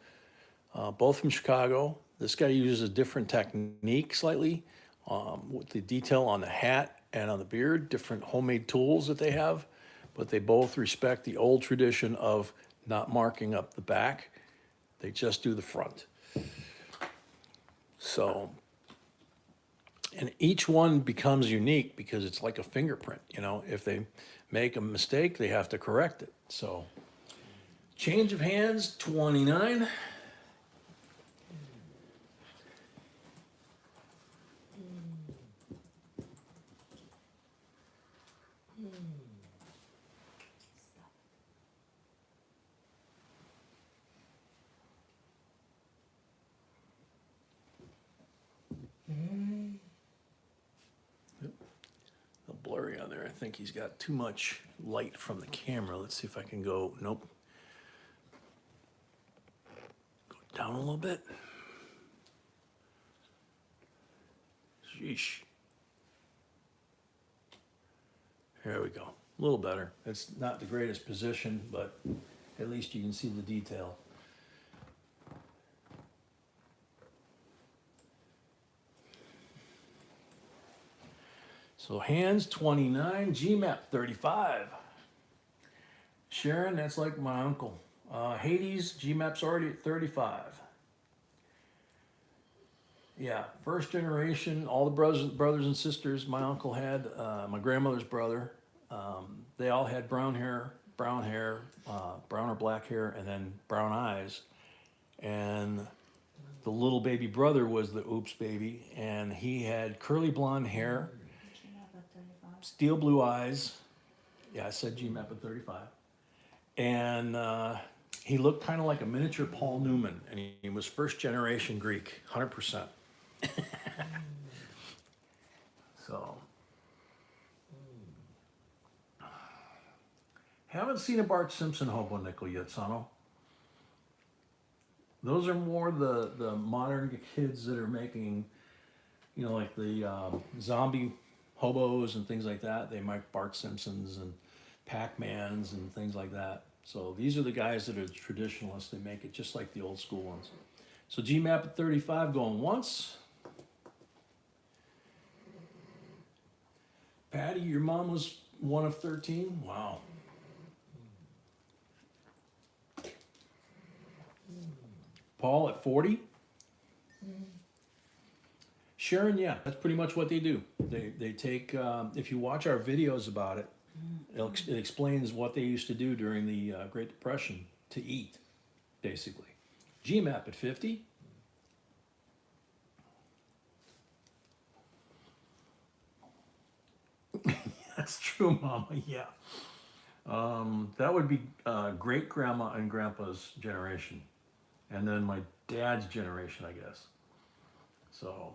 both from Chicago. This guy uses a different technique slightly with the detail on the hat and on the beard, different homemade tools that they have, but they both respect the old tradition of not marking up the back. They just do the front. So, and each one becomes unique because it's like a fingerprint, you know, if they make a mistake, they have to correct it. So, change of hands, 29. think he's got too much light from the camera. Let's see if I can go, nope. Go down a little bit. Sheesh. There we go. A little better. It's not the greatest position, but at least you can see the detail. So hands 29, GMAP 35. Sharon, that's like my uncle. Hades, GMAP's already at 35. Yeah, first generation, all the brothers and sisters my uncle had, my grandmother's brother, they all had brown or black hair, and then brown eyes. And the little baby brother was the oops baby, and he had curly blonde hair, steel blue eyes. Yeah, I said GMAP at 35. And he looked kind of like a miniature Paul Newman, and he was first generation Greek, 100%. So, haven't seen a Bart Simpson hobo nickel yet, Sano. Those are more the modern kids that are making, you know, like the zombie hobos and things like that. They make Bart Simpsons and Pac-Mans and things like that. So these are the guys that are traditionalists. They make it just like the old school ones. So GMAP at 35 going once. Patty, your mom was one of 13? Wow. Paul at 40? Sharon, yeah, that's pretty much what they do. They take, if you watch our videos about it, it explains what they used to do during the Great Depression to eat, basically. GMAP at 50. That's true, Mama, yeah. That would be great grandma and grandpa's generation. And then my dad's generation, I guess. So,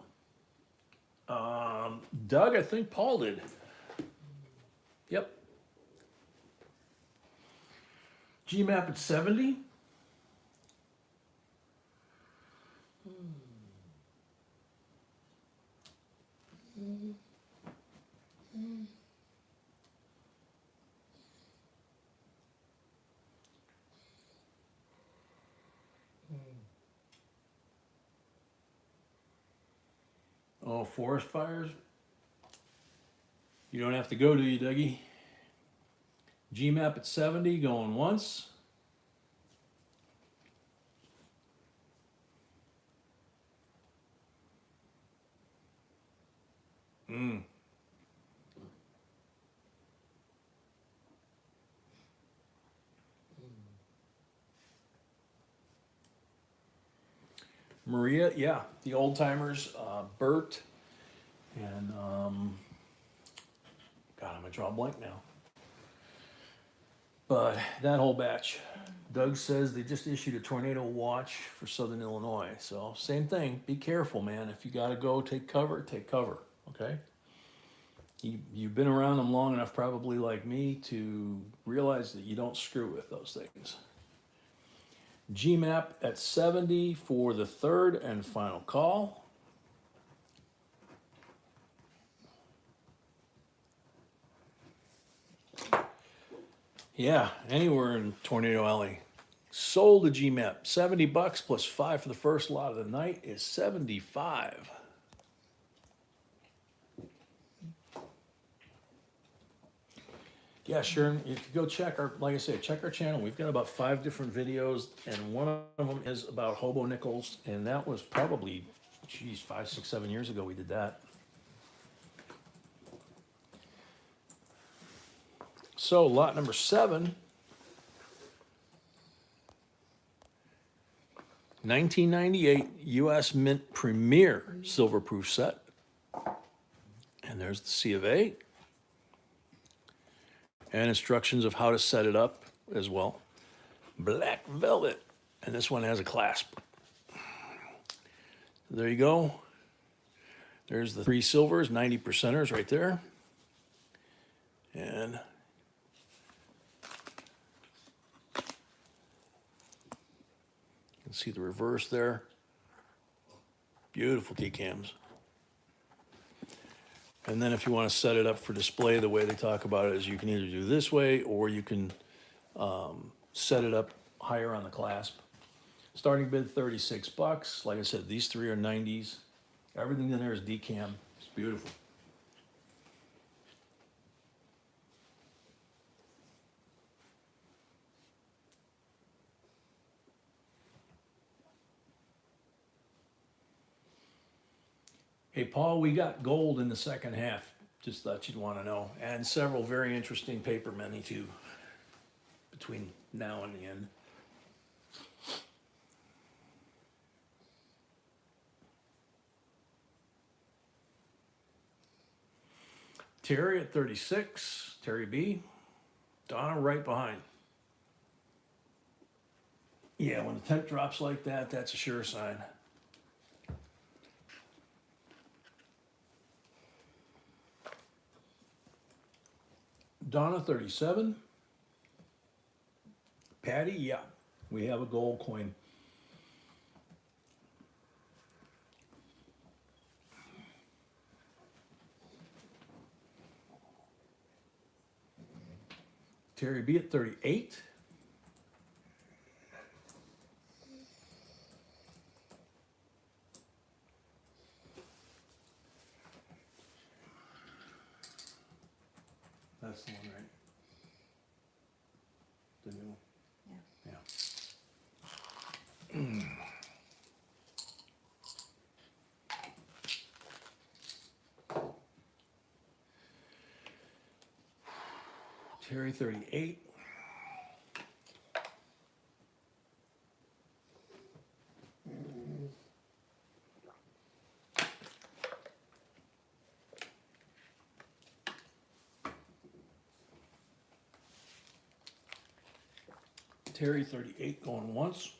Doug, I think Paul did. Yep. GMAP at 70. Oh, forest fires? You don't have to go, do you, Dougie? GMAP at 70, going once. Maria, yeah, the old timers, Bert, and God, I'm gonna draw a blank now. But that whole batch. Doug says they just issued a tornado watch for Southern Illinois. So same thing. Be careful, man. If you gotta go take cover, okay? You've been around them long enough, probably like me, to realize that you don't screw with those things. GMAP at 70 for the third and final call. Yeah, anywhere in Tornado Alley. Sold the GMAP, $70 plus 5 for the first lot of the night is 75. Yeah, Sharon, if you go check our, like I say, check our channel. We've got about 5 different videos, and one of them is about hobo nickels, and that was probably, geez, 5, 6, 7 years ago we did that. So lot number 7, 1998 U.S. Mint Premier Silver Proof Set. And there's the C of A. And instructions of how to set it up as well. Black velvet. And this one has a clasp. There you go. There's the 3 silvers, 90%ers right there. And you can see the reverse there. Beautiful decams. And then if you want to set it up for display, the way they talk about it is you can either do this way or you can set it up higher on the clasp. Starting bid $36. Like I said, these three are 90s. Everything in there is decam. It's beautiful. Hey, Paul, we got gold in the second half. Just thought you'd want to know. And several very interesting paper many too, between now and the end. Terry at 36, Terry B. Donna right behind. Yeah, when the temp drops like that, that's a sure sign. Donna 37. Patty, yeah, we have a gold coin. Terry B at 38. That's the one, right? The new. Yeah. Yeah. Terry 38. Terry 38 going once.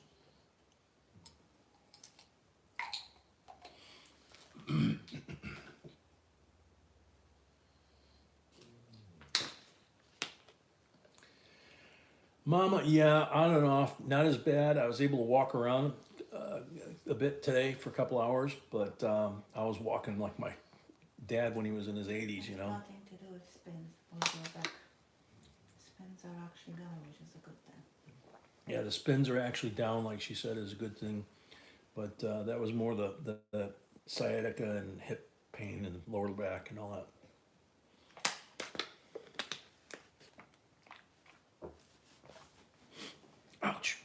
Mama, yeah, on and off, not as bad. I was able to walk around a bit today for a couple hours, but I was walking like my dad when he was in his 80s, you know. Nothing to do with spins or your back. Spins are actually down, which is a good thing. Yeah, the spins are actually down, like she said, is a good thing. But that was more the sciatica and hip pain and lower back and all that. Ouch.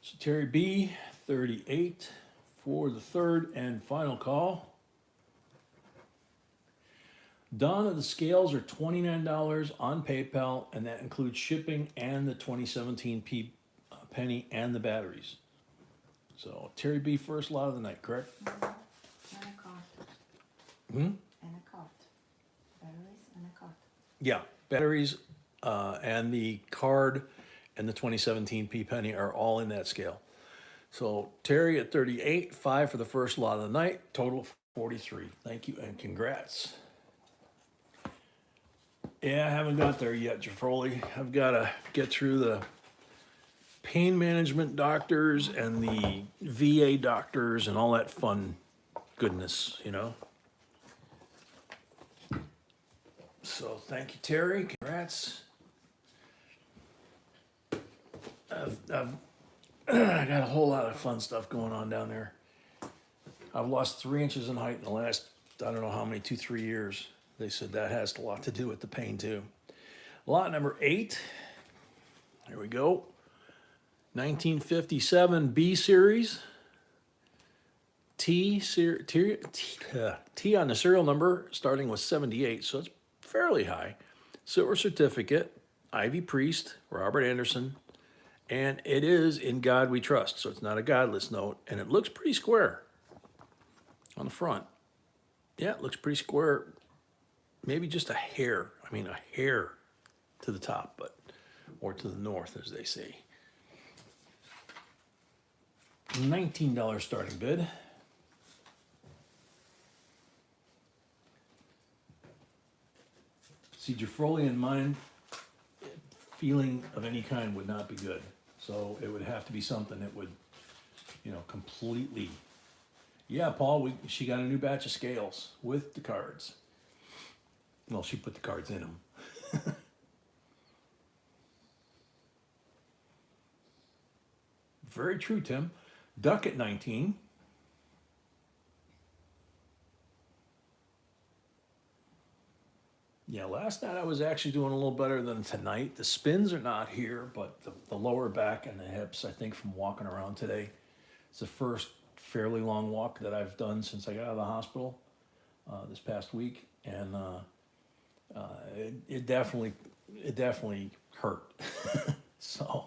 So Terry B, 38 for the third and final call. Donna, the scales are $29 on PayPal, and that includes shipping and the 2017 penny and the batteries. So Terry B, first lot of the night, correct? And a cart. Hmm? And a cart. Batteries and a cart. Yeah, batteries and the card and the 2017 penny are all in that scale. So Terry at 38, 5 for the first lot of the night, total 43. Thank you and congrats. Yeah, I haven't got there yet, Jafroli. I've got to get through the pain management doctors and the VA doctors and all that fun goodness, you know. So thank you, Terry. Congrats. I got a whole lot of fun stuff going on down there. I've lost 3 inches in height in the last, I don't know how many, 2-3 years. They said that has a lot to do with the pain too. Lot number 8. Here we go. 1957 B series. T on the serial number starting with 78, so it's fairly high. Silver certificate, Ivy Priest, Robert Anderson, and it is In God We Trust, so it's not a godless note, and it looks pretty square on the front. Yeah, it looks pretty square, maybe just a hair, a hair to the top, but or to the north, as they say. $19 starting bid. See, Jafrolian mind feeling of any kind would not be good. So it would have to be something that would, completely. Yeah, Paul, she got a new batch of scales with the cards. Well, she put the cards in them. Very true, Tim. Duck at 19. Yeah, last night I was actually doing a little better than tonight. The spins are not here, but the lower back and the hips, I think, from walking around today. It's the first fairly long walk that I've done since I got out of the hospital this past week, and it definitely hurt. So,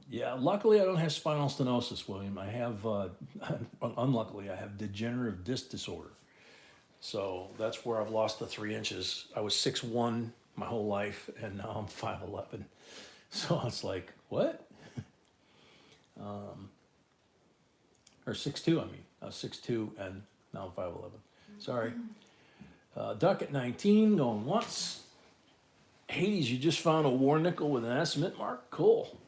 yeah, luckily I don't have spinal stenosis, William. I have, unluckily, I have degenerative disc disorder. So that's where I've lost the 3 inches. I was 6'1" my whole life, and now I'm 5'11". So it's like, what? Or 6'2", I mean. I was 6'2", and now I'm 5'11". Sorry. Duck at 19, going once. Hades, you just found a war nickel with an estimate mark? Cool.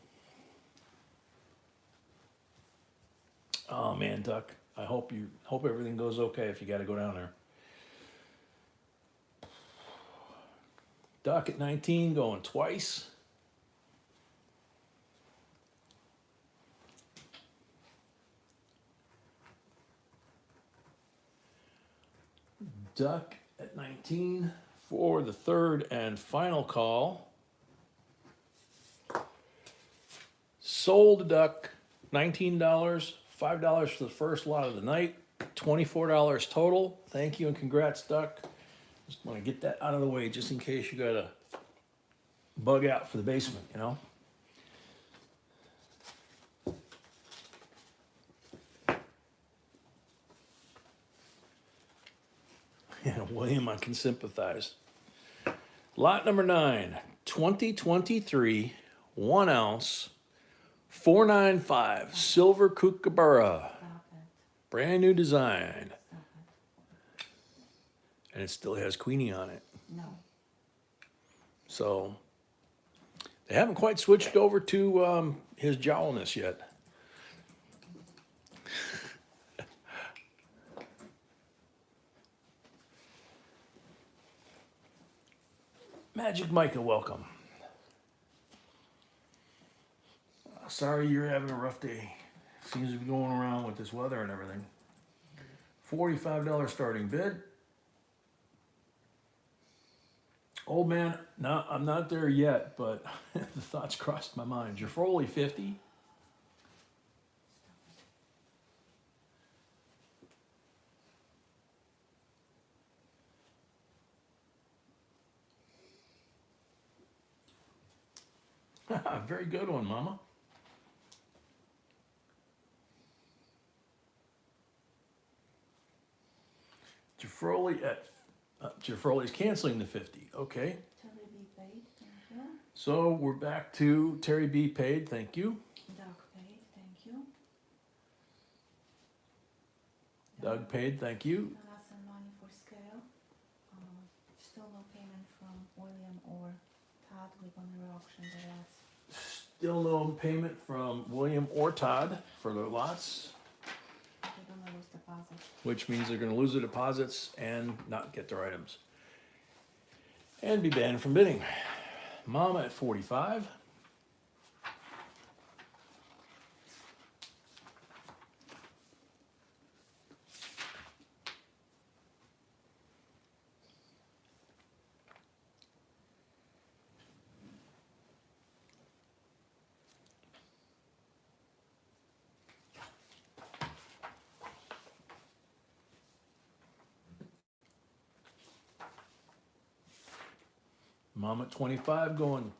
Oh man, Duck, I hope everything goes okay if you got to go down there. Duck at 19, going twice. Duck at 19 for the third and final call. Sold a duck, $19, $5 for the first lot of the night, $24 total. Thank you and congrats, Duck. Just want to get that out of the way just in case you got to bug out for the basement, Yeah, William, I can sympathize. Lot number 9, 2023, 1 ounce, 495, silver kookaburra. Stop it. Brand new design. Stop it. And it still has Queenie on it. No. So they haven't quite switched over to his jowlness yet. Magic Micah, welcome. Sorry you're having a rough day. Seems to be going around with this weather and everything. $45 starting bid. Old man, no, I'm not there yet, but the thoughts crossed my mind. Jafroli 50. Very good one, Mama. Jafroli's canceling the 50. Okay. Terry B paid, thank you. So we're back to Terry B paid. Thank you. Doug paid, thank you. Doug paid. Thank you. I got some money for scale. Still no payment from William or Todd. We're gonna reauction the lots. Still no payment from William or Todd for their lots, They're gonna lose deposit. which means they're going to lose their deposits and not get their items. And be banned from bidding. Mama at 45. Mom at 25 going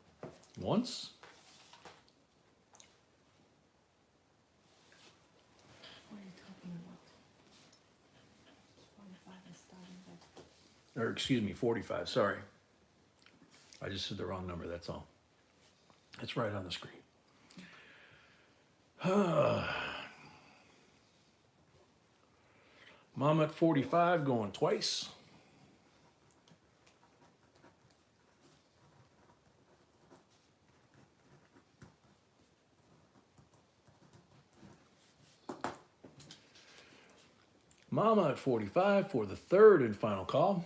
once. What are you talking about? 45 is starting bid. Or excuse me, 45, sorry. I just said the wrong number, that's all. It's right on the screen. Mom at 45 going twice. Mama at 45 for the third and final call.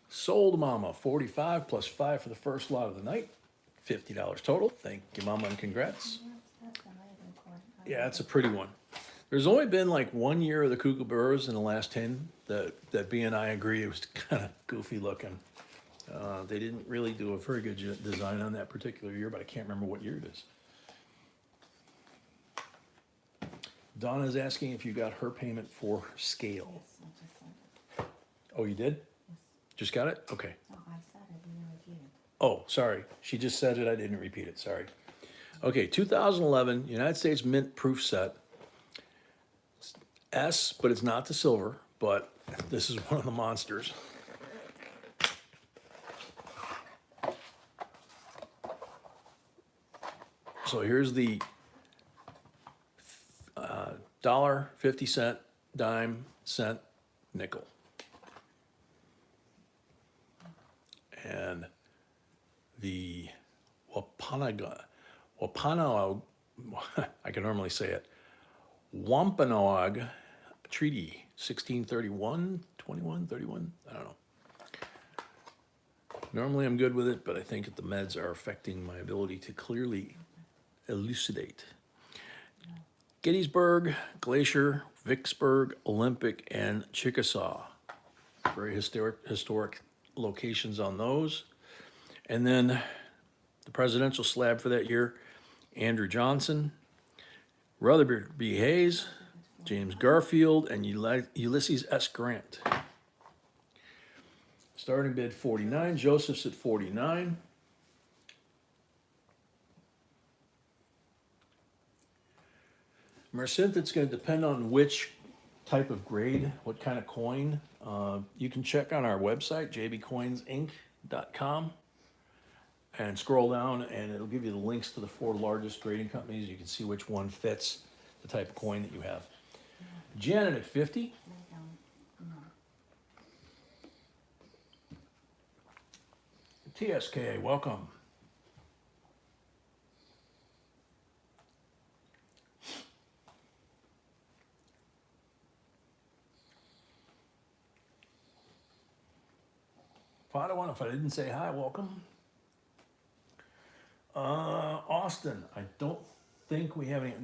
Sold Mama, 45 plus 5 for the first lot of the night. $50 total. Thank you, Mama, and congrats. That's amazing coin. Yeah, it's a pretty one. There's only been like 1 year of the kookaburras in the last 10 that B and I agree it was kind of goofy looking. They didn't really do a very good design on that particular year, but I can't remember what year it is. Donna's asking if you got her payment for scale. Yes, I just said it. Oh, you did? Yes. Just got it? Okay. No, I said it, you didn't repeat it. Oh, sorry. She just said it. I didn't repeat it. Sorry. Okay, 2011 United States Mint proof set. S, but it's not the silver, but this is one of the monsters. So here's the dollar, 50 cent, dime, cent, nickel. And the Wampanoag, I can normally say it, Wampanoag Treaty, 1631, 21, 31, I don't know. Normally I'm good with it, but I think that the meds are affecting my ability to clearly elucidate. Gettysburg, Glacier, Vicksburg, Olympic, and Chickasaw. Very historic locations on those. And then the presidential slab for that year, Andrew Johnson, Rutherford B. Hayes, James Garfield, and Ulysses S. Grant. Starting bid 49, Joseph's at 49. Mercint, it's going to depend on which type of grade, what kind of coin. You can check on our website, jbcoinsinc.com, and scroll down and it'll give you the links to the 4 largest grading companies. You can see which one fits the type of coin that you have. Janet at 50. Lay down. No. TSK, welcome. Padawan, if I didn't say hi, welcome. Austin, I don't think we have any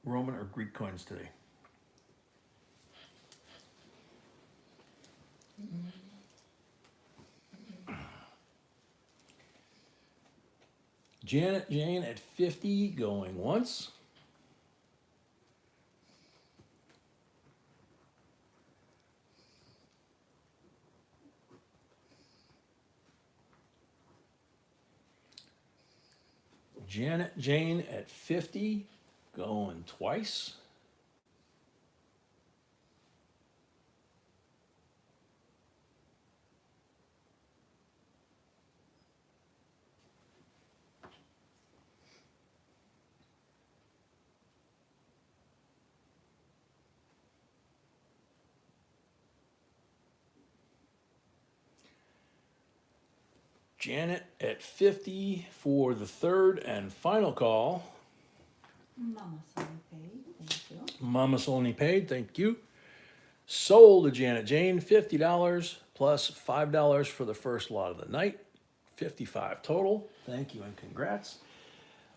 Roman or Greek coins today. Janet Jane at 50, going once. Janet Jane at 50, going twice. Janet at 50 for the third and final call. Mama's only paid, thank you. Mama's only paid, thank you. Sold to Janet Jane, $50 plus $5 for the first lot of the night. 55 total. Thank you and congrats.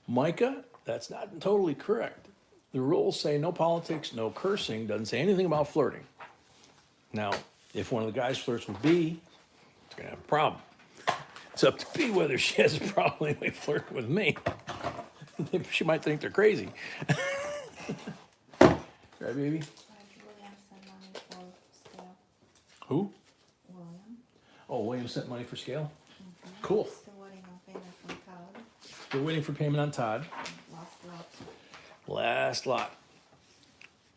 Micah, that's not totally correct. The rules say no politics, no cursing, doesn't say anything about flirting. Now, if one of the guys flirts with B, it's gonna have a problem. It's up to B whether she has a problem anyway flirting with me. She might think they're crazy. Right, baby? William sent money for scale. Who? William. Oh, William sent money for scale? Cool. Still waiting on payment from Todd. Still waiting for payment on Todd. Last lot. Last lot.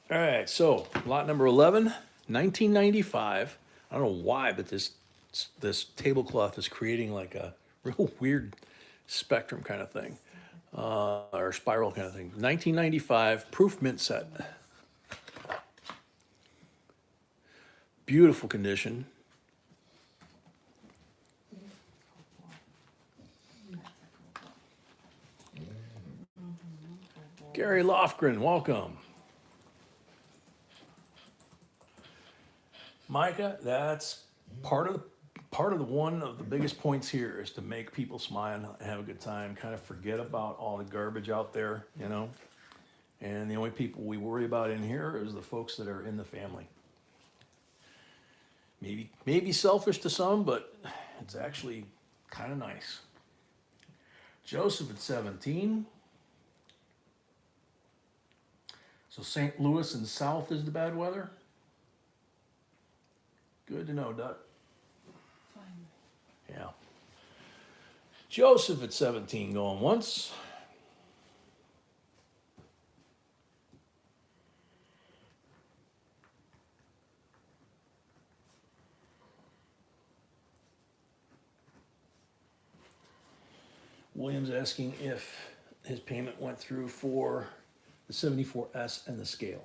All right, so lot number 11, 1995. I don't know why, but this tablecloth is creating like a real weird spectrum kind of thing, or spiral kind of thing. 1995 proof mint set. Beautiful condition. Gary Lofgren, welcome. Micah, that's part of the one of the biggest points here is to make people smile and have a good time, kind of forget about all the garbage out there, you know? And the only people we worry about in here is the folks that are in the family. Maybe selfish to some, but it's actually kind of nice. Joseph at 17. So St. Louis and south is the bad weather? Good to know, Doug. Fine. Yeah. Joseph at 17 going once. William's asking if his payment went through for the 74S and the scale.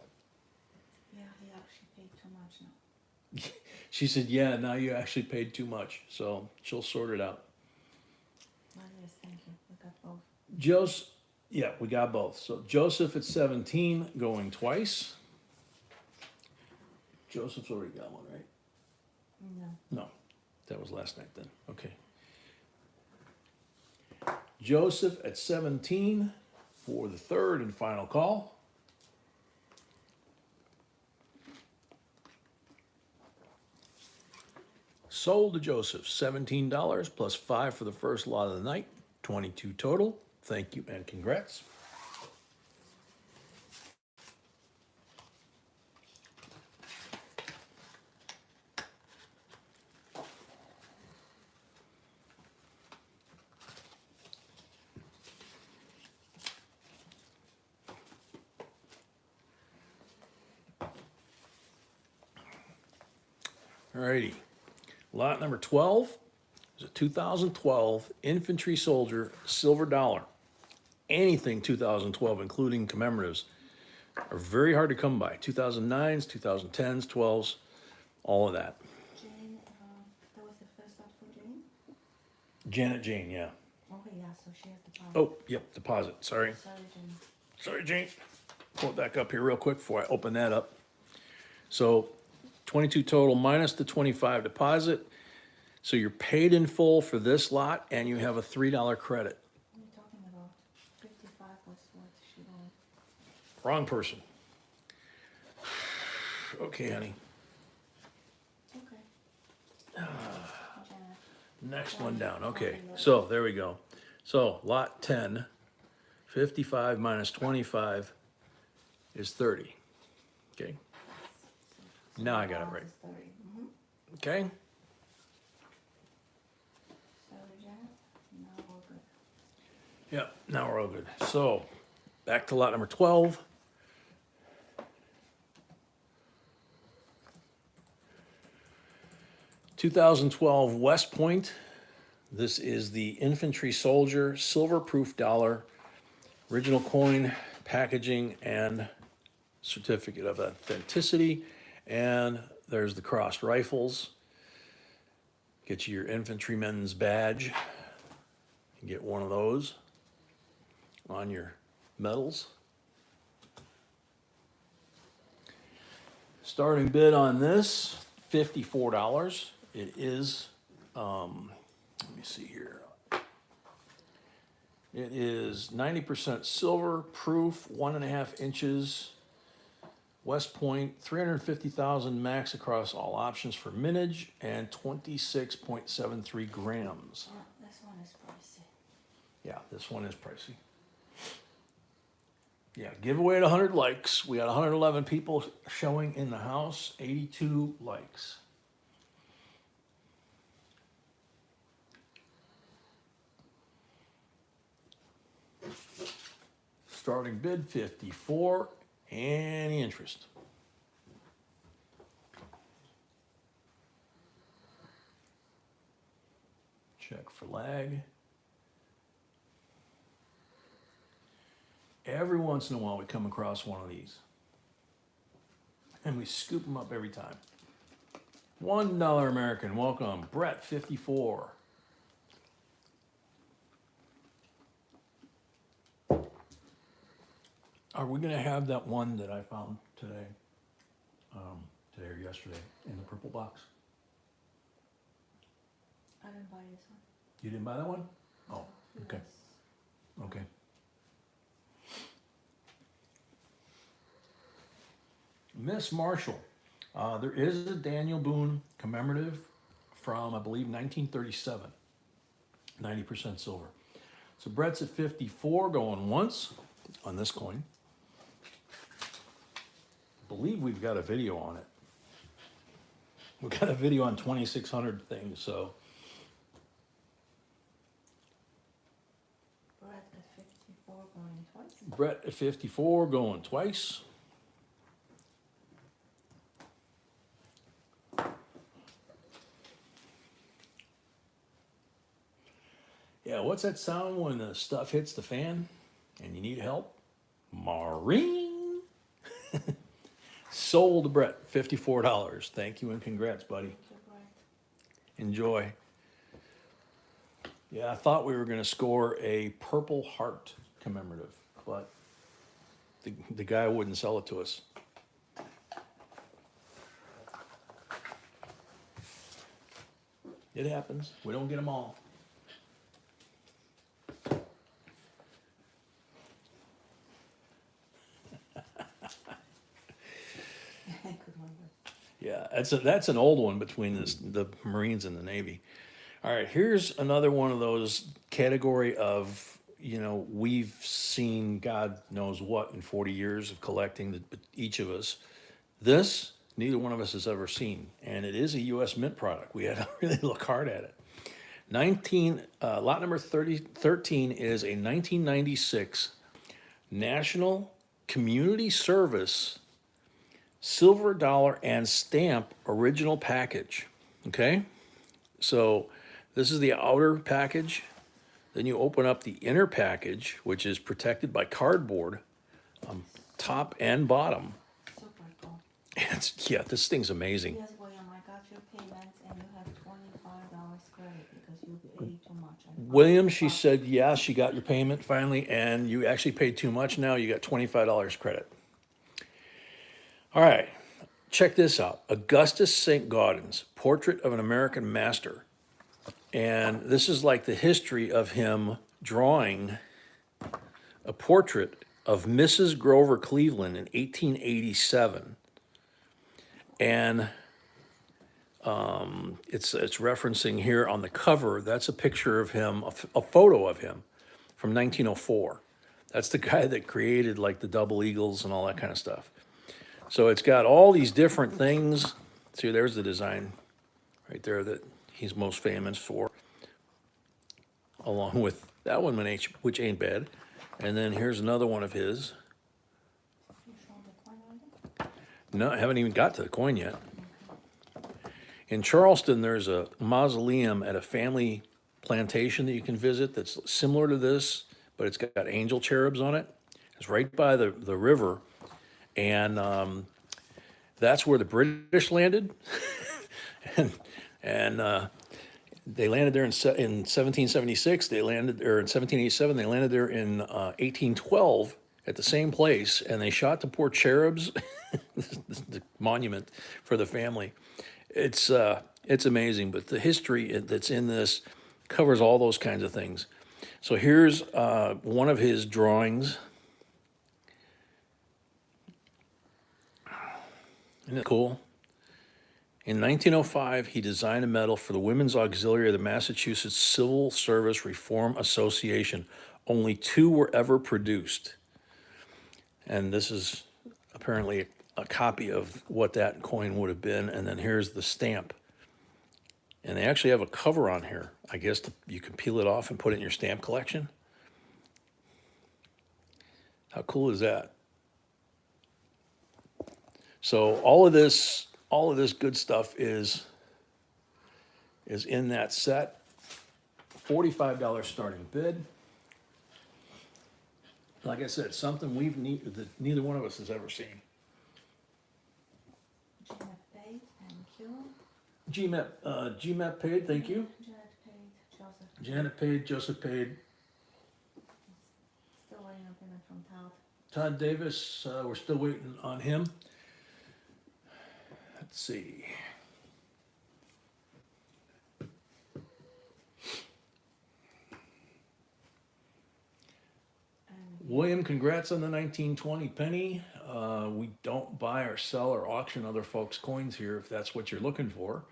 Yeah, he actually paid too much now. She said, yeah, now you actually paid too much. So she'll sort it out. Well, yes, thank you. We got both. Yeah, we got both. So Joseph at 17 going twice. Joseph's already got one, right? No. No, that was last night then. Okay. Joseph at 17 for the third and final call. Sold to Joseph, $17 plus 5 for the first lot of the night, 22 total. Thank you and congrats. Alrighty, lot number 12 is a 2012 infantry soldier silver dollar. Anything 2012, including commemoratives, are very hard to come by. 2009s, 2010s, 12s, all of that. Jane, that was the first lot for Jane? Janet Jane, yeah. Okay, yeah, so she has the power. Oh, yep, deposit, sorry. Sorry, Jane. Sorry, Jane. Pull it back up here real quick before I open that up. So 22 total minus the 25 deposit. So you're paid in full for this lot and you have a $3 credit. What are you talking about? 55 was what she wanted. Wrong person. Okay, honey. Okay. Janet. Next one down. Okay, so there we go. So lot 10, 55 minus 25 is 30. Okay, now I got it right. Is 30. Mm-hmm. Okay, Sorry, Janet. Now we're good. yep, now we're all good. So back to lot number 12. $2012 West Point. This is the infantry soldier silver proof dollar, original coin, packaging, and certificate of authenticity. And there's the crossed rifles. Get you your infantryman's badge. You get one of those on your medals. Starting bid on this, $54. It is, let me see here. It is 90% silver, proof, 1.5 inches. West Point, 350,000 max across all options for mintage and 26.73 grams. Yeah, this one is pricey. Yeah, this one is pricey. Yeah, giveaway at 100 likes. We got 111 people showing in the house, 82 likes. Starting bid 54. Any interest? Check for lag. Every once in a while we come across one of these. And we scoop them up every time. $1 American, welcome. Brett, 54. Are we gonna have that one that I found today? Today or yesterday in the purple box. I didn't buy this one. You didn't buy that one? Oh, okay. Yes. Okay. Miss Marshall. There is a Daniel Boone commemorative from, I believe, 1937. 90% silver. So Brett's at 54 going once on this coin. I believe we've got a video on it. We've got a video on 2600 things, so. Brett at 54 going twice. Brett at 54 going twice. Yeah, what's that sound when the stuff hits the fan and you need help? Maureen. Sold Brett, $54. Thank you and congrats, buddy. Thank you, Brett. Enjoy. Yeah, I thought we were going to score a Purple Heart commemorative, but the guy wouldn't sell it to us. It happens. We don't get them all. Good one, Brett. Yeah, that's an old one between the Marines and the Navy. All right, here's another one of those category of, we've seen God knows what in 40 years of collecting, each of us. This, neither one of us has ever seen, and it is a U.S. Mint product. We had to really look hard at it. Lot number 13 is a 1996 National Community Service silver dollar and stamp original package. Okay, so this is the outer package. Then you open up the inner package, which is protected by cardboard, top and bottom. Super cool. Yeah, this thing's amazing. Yes, William, I got your payments and you have $25 credit because you paid too much. William, she said, yeah, she got your payment finally, and you actually paid too much now. You got $25 credit. All right, check this out. Augustus St. Gaudens, Portrait of an American Master. And this is like the history of him drawing a portrait of Mrs. Grover Cleveland in 1887. And it's referencing here on the cover, that's a picture of him, a photo of him from 1904. That's the guy that created like the double eagles and all that kind of stuff. So it's got all these different things. See, there's the design right there that he's most famous for, along with that one, which ain't bad. And then here's another one of his. You showed the coin already? No, I haven't even got to the coin yet. In Charleston, there's a mausoleum at a family plantation that you can visit that's similar to this, but it's got angel cherubs on it. It's right by the river. And that's where the British landed. and they landed there in 1776. They landed there in 1787. They landed there in 1812 at the same place. And they shot the poor cherubs, the monument for the family. It's amazing. But the history that's in this covers all those kinds of things. So here's one of his drawings. Isn't it cool? In 1905, he designed a medal for the Women's Auxiliary of the Massachusetts Civil Service Reform Association. Only 2 were ever produced. And this is apparently a copy of what that coin would have been. And then here's the stamp. And they actually have a cover on here. I guess you can peel it off and put it in your stamp collection. How cool is that? So all of this good stuff is in that set. $45 starting bid. Like I said, something that neither one of us has ever seen. Janet paid, thank you. GMAP paid, thank you. Janet paid, Joseph paid. Janet paid, Joseph paid. Still waiting on payment from Todd. Todd Davis, we're still waiting on him. Let's see. And William, congrats on the 1920 penny. We don't buy or sell or auction other folks' coins here if that's what you're looking for.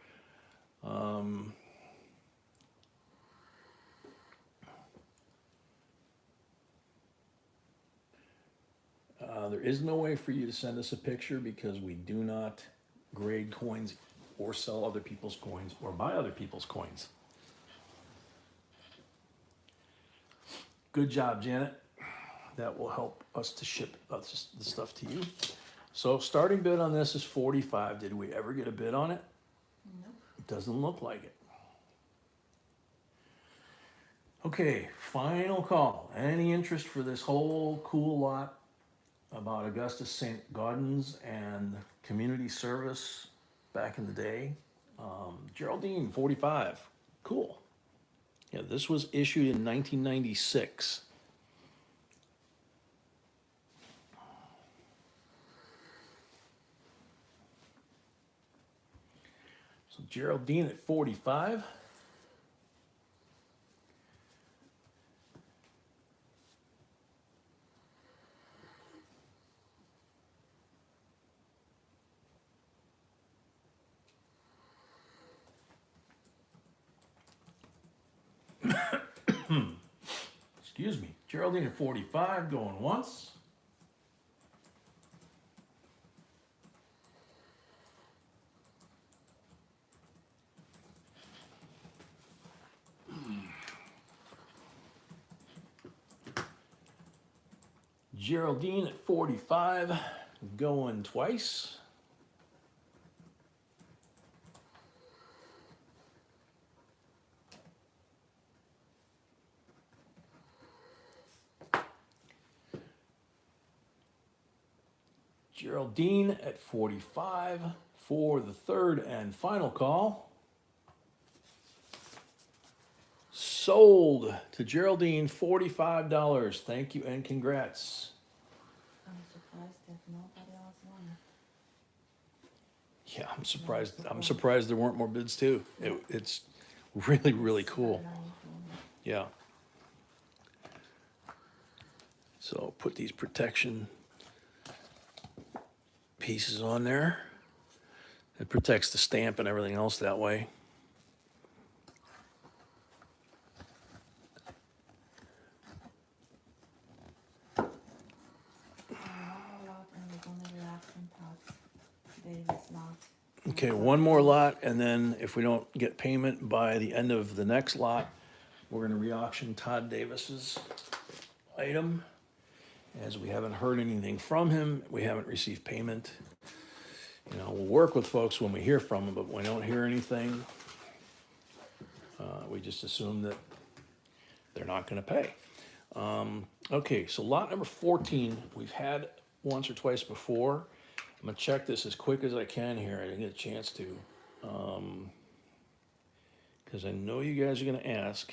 There is no way for you to send us a picture because we do not grade coins or sell other people's coins or buy other people's coins. Good job, Janet. That will help us to ship the stuff to you. So starting bid on this is 45. Did we ever get a bid on it? nope. It doesn't look like it. Okay, final call. Any interest for this whole cool lot about Augustus St. Gaudens and community service back in the day? Geraldine, 45. Cool. Yeah, this was issued in 1996. So Geraldine at 45. Excuse me. Geraldine at 45 going once. Geraldine at 45 going twice. Geraldine at 45 for the third and final call. Sold to Geraldine, $45. Thank you and congrats. I'm surprised if nobody else won. Yeah, I'm surprised there weren't more bids too. It's really, really cool. Yeah. So put these protection pieces on there. It protects the stamp and everything else that way. Okay, one more lot, and then if we don't get payment by the end of the next lot, we're gonna re-auction Todd Davis's item. As we haven't heard anything from him, we haven't received payment. You know, we'll work with folks when we hear from them, but when we don't hear anything, we just assume that they're not gonna pay. Okay, so lot number 14, we've had once or twice before. I'm gonna check this as quick as I can here. I didn't get a chance to. Because I know you guys are gonna ask.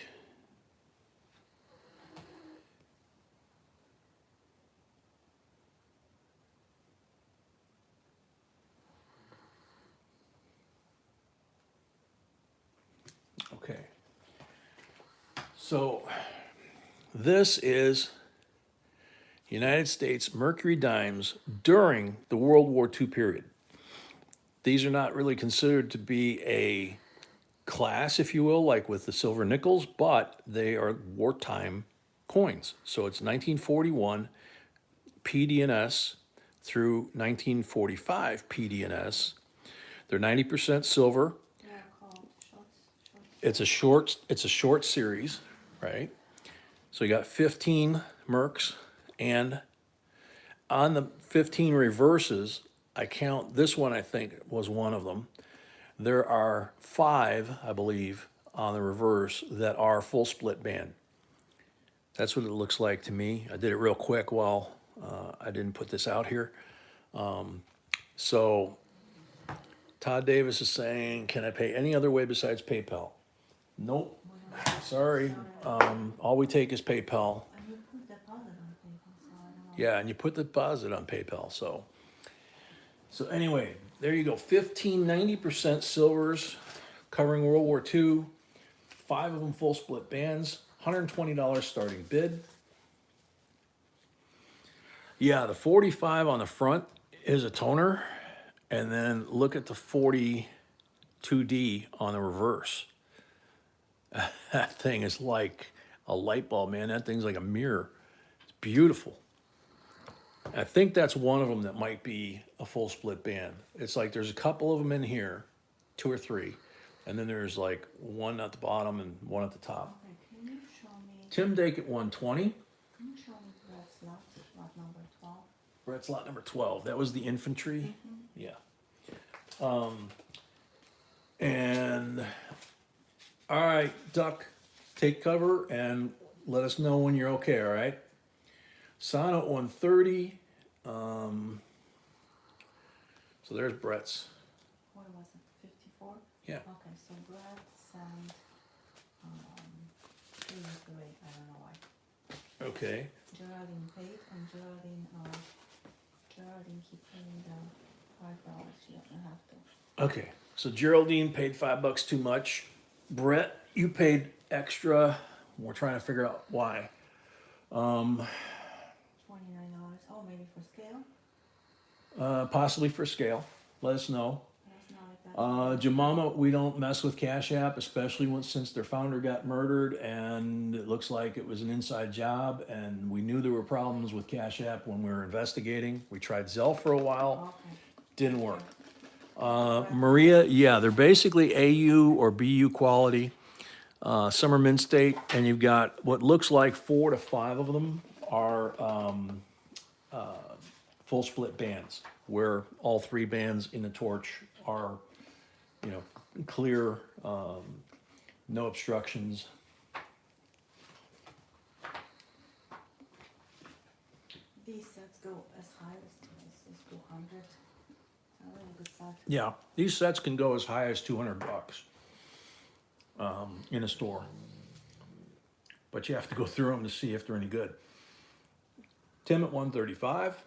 Okay. So this is United States Mercury dimes during the World War II period. These are not really considered to be a class, if you will, like with the silver nickels, but they are wartime coins. So it's 1941 PDNS through 1945 PDNS. They're 90% silver. They're called shots. It's a short series, right? So you got 15 Mercs, and on the 15 reverses, I count this one, I think was one of them. There are 5, I believe, on the reverse that are full split band. That's what it looks like to me. I did it real quick while I didn't put this out here. So Todd Davis is saying, can I pay any other way besides PayPal? Nope, sorry. All we take is PayPal. And you put deposit on PayPal, so I don't know. Yeah, and you put the deposit on PayPal, so anyway, there you go. 15 90% silvers covering World War II. 5 of them full split bands. $120 starting bid. Yeah, the 45 on the front is a toner. And then look at the 42D on the reverse. That thing is like a light bulb, man. That thing's like a mirror. It's beautiful. I think that's one of them that might be a full split band. It's like there's a couple of them in here, 2 or 3, and then there's like one at the bottom and one at the top. Okay, can you show me, Tim Dake at 120. can you show me Brett's lot number 12? Brett's lot number 12. That was the infantry. Yeah. And all right, Duck, take cover and let us know when you're okay. All right. Sano at 130. So there's Brett's. What was it, 54? Yeah. Okay, so Brett sent, 83, I don't know why. Okay. Geraldine paid, and Geraldine keep paying the $5, she doesn't have to. Okay. So Geraldine paid $5 too much. Brett, you paid extra. We're trying to figure out why. $29, oh, maybe for scale? Possibly for scale. Let us know. That's not like that. Jamama, we don't mess with Cash App, especially since their founder got murdered, and it looks like it was an inside job. And we knew there were problems with Cash App when we were investigating. We tried Zelle for a while, Okay. didn't work. Maria, yeah, they're basically AU or BU quality. Some are Mint State, and you've got what looks like 4 to 5 of them are full split bands, where all 3 bands in the torch are, clear, no obstructions. These sets go as high as 200. A really good set. Yeah, these sets can go as high as $200 in a store, but you have to go through them to see if they're any good. Tim at 135.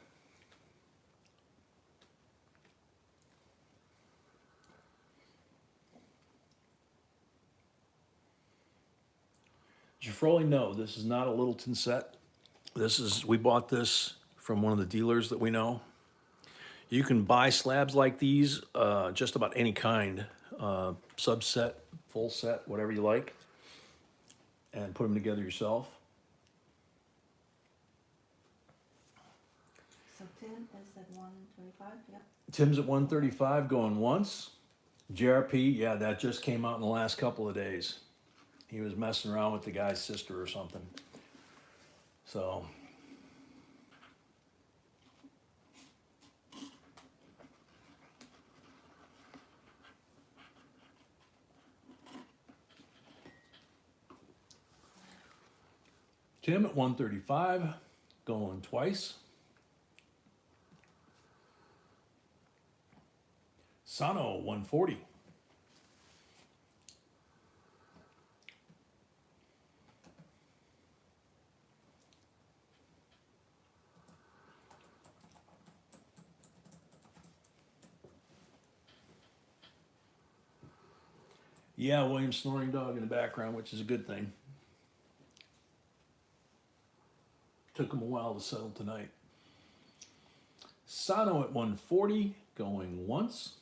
Jafroli, no, this is not a Littleton set. We bought this from one of the dealers that we know. You can buy slabs like these, just about any kind, subset, full set, whatever you like, and put them together yourself. So Tim is at 125, yep. Tim's at 135 going once. JRP, yeah, that just came out in the last couple of days. He was messing around with the guy's sister or something. So. Tim at 135, going twice. Sano 140. Yeah, William snoring dog in the background, which is a good thing. Took him a while to settle tonight. Sano at 140, going once.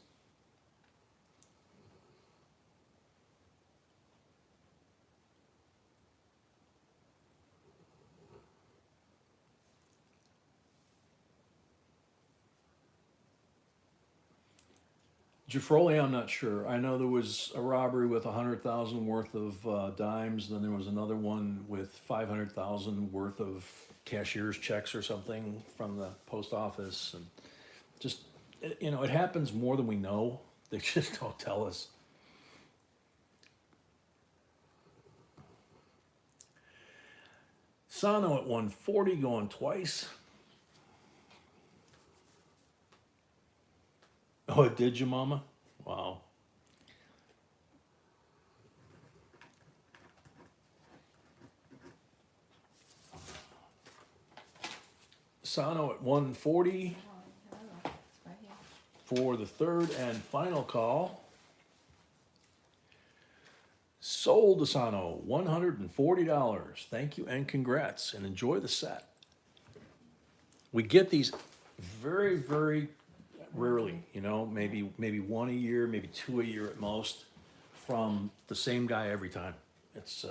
Jafroli, I'm not sure. I know there was a robbery with 100,000 worth of dimes. Then there was another one with 500,000 worth of cashier's checks or something from the post office, and just it happens more than we know. They just don't tell us. Sano at 140, going twice. Oh, it did you, Mama? Wow. Sano at 140. Oh, hello, it's right here. for the third and final call. Sold Asano, $140. Thank you and congrats, and enjoy the set. We get these very, very rarely, you know, maybe one a year, maybe two a year at most, from the same guy every time. It's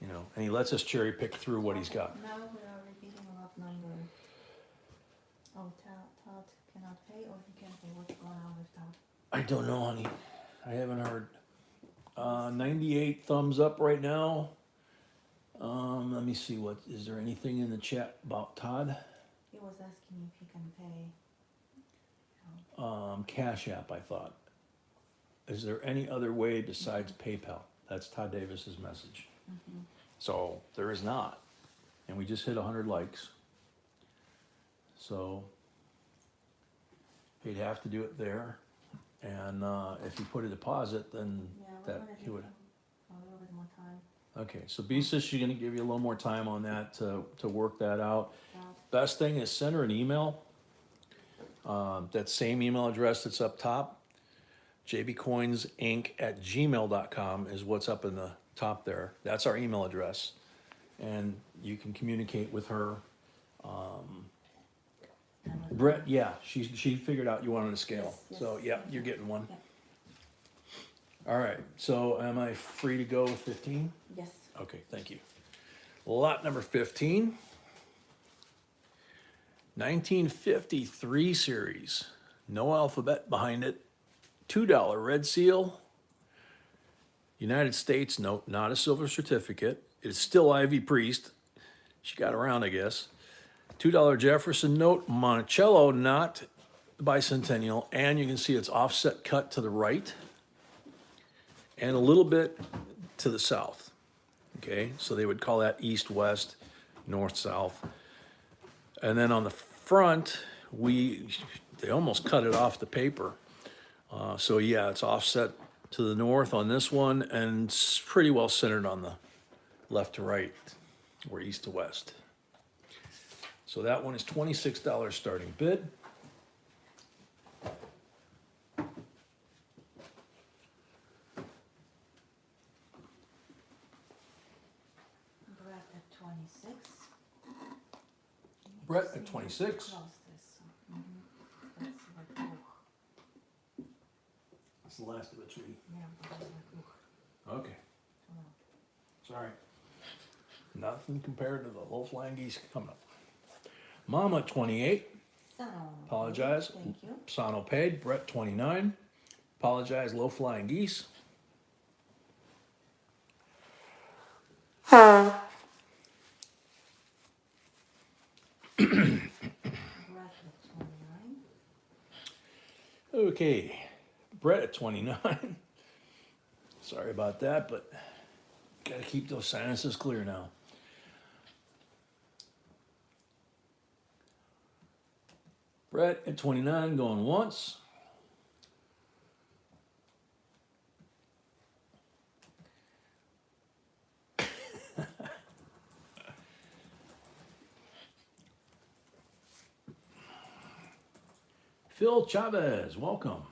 you know, and he lets us cherry pick through what he's got. Now we are repeating lot number. Oh, Todd cannot pay, or he can pay. What's going on with Todd? I don't know, honey. I haven't heard. 98 thumbs up right now. Let me see, what is there anything in the chat about Todd? He was asking if he can pay. Cash App, I thought. Is there any other way besides PayPal? That's Todd Davis's message. So there is not. And we just hit 100 likes. So he'd have to do it there. And if he put a deposit, then Yeah, we're that gonna he give would. him a little bit more time. Okay, so Bisa, she's gonna give you a little more time on that to work that out. Todd. Best thing is send her an email. That same email address that's up top, jbcoinsinc@gmail.com is what's up in the top there. That's our email address. And you can communicate with her. And with Brett, yeah, she figured out you wanted a scale. Yes, So, yes. yeah, you're getting one. Yeah. All right, so am I free to go with 15? Yes. Okay, thank you. Lot number 15. 1953 series. No alphabet behind it. $2 red seal. United States note, not a silver certificate. It's still Ivy Priest. She got around, I guess. $2 Jefferson note, Monticello, not bicentennial. And you can see it's offset cut to the right and a little bit to the south. Okay, so they would call that east-west, north-south. And then on the front, they almost cut it off the paper. So yeah, it's offset to the north on this one, and it's pretty well centered on the left to right, or east to west. So that one is $26 starting bid. Brett at 26. Brett at 26. Close this. That's like, That's the last of it, sweetie. yeah, but that's like, Okay, oh. sorry. Nothing compared to the low flying geese coming up. Mama at 28. Sano. Apologize. Thank you. Sano paid. Brett 29. Apologize. Low flying geese. Brett at 29. Okay, Brett at 29. Sorry about that, but gotta keep those sinuses clear now. Brett at 29 going once. Phil Chavez, welcome.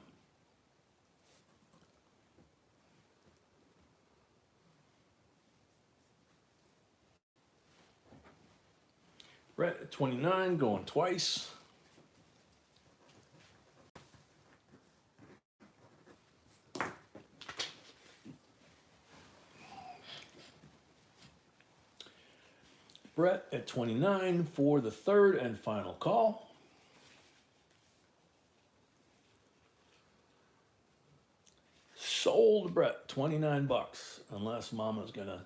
Brett at 29 going twice. Brett at 29 for the third and final call. Sold Brett, $29, unless Mama's gonna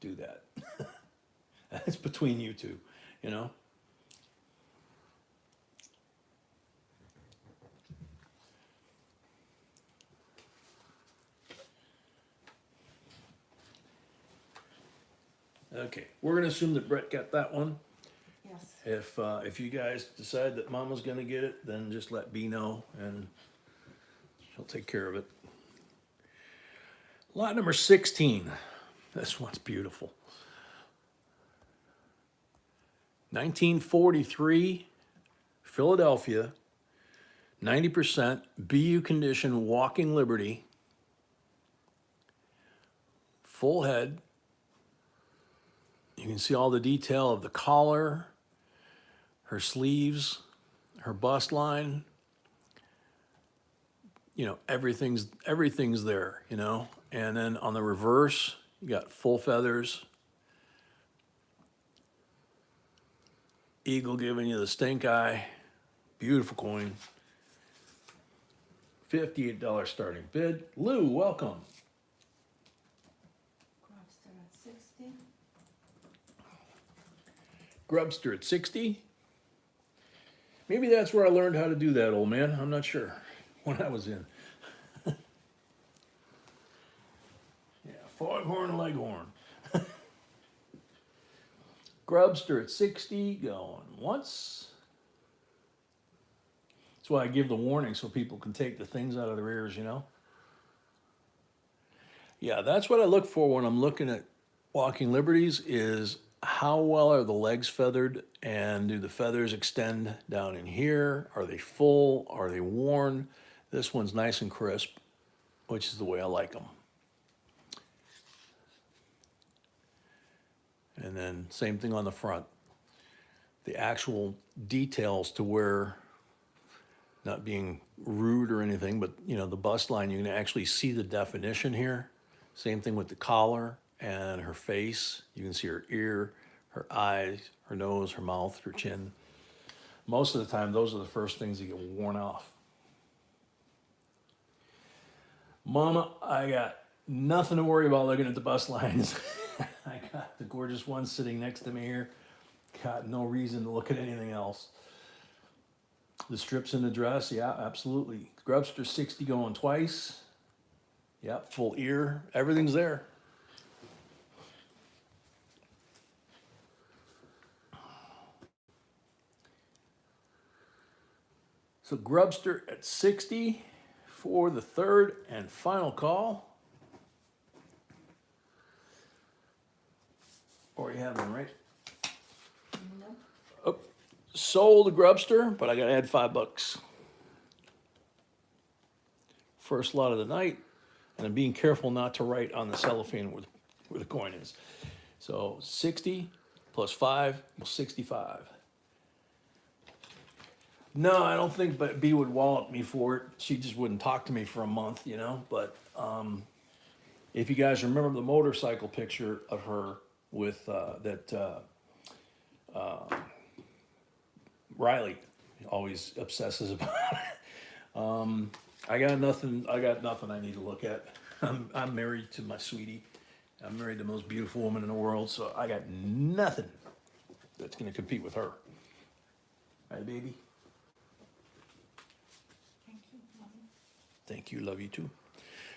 do that. That's between you two, you know? Okay, we're gonna assume that Brett got that one. Yes. If you guys decide that Mama's gonna get it, then just let B know and she'll take care of it. Lot number 16. This one's beautiful. 1943 Philadelphia, 90%, BU condition, walking liberty, full head. You can see all the detail of the collar, her sleeves, her bust line. You know, everything's there, you know. And then on the reverse, you got full feathers. Eagle giving you the stink eye. Beautiful coin. $58 starting bid. Lou, welcome. Grubster at 60. Grubster at 60. Maybe that's where I learned how to do that, old man. I'm not sure. When I was in. Yeah, foghorn, leghorn. Grubster at 60, going once. That's why I give the warning so people can take the things out of their ears, you know? Yeah, that's what I look for when I'm looking at walking liberties is how well are the legs feathered and do the feathers extend down in here? Are they full? Are they worn? This one's nice and crisp, which is the way I like them. And then same thing on the front. The actual details to where, not being rude or anything, but you know, the bust line, you can actually see the definition here. Same thing with the collar and her face. You can see her ear, her eyes, her nose, her mouth, her chin. Most of the time, those are the first things that get worn off. Mama, I got nothing to worry about looking at the bust lines. I got the gorgeous one sitting next to me here. Got no reason to look at anything else. The strips in the dress, yeah, absolutely. Grubster 60 going twice. Yep, full ear. Everything's there. So Grubster at 60 for the third and final call. Already have one, right? Nope. Oh, sold the Grubster, but I gotta add $5. First lot of the night, and I'm being careful not to write on the cellophane where the coin is. So 60 plus 5 equals 65. No, I don't think but B would wallop me for it. She just wouldn't talk to me for a month, you know. But if you guys remember the motorcycle picture of her with Riley always obsesses about it. I got nothing I need to look at. I'm married to my sweetie. I'm married to the most beautiful woman in the world, so I got nothing that's gonna compete with her. Right, baby? Thank you, mommy. Thank you, love you too.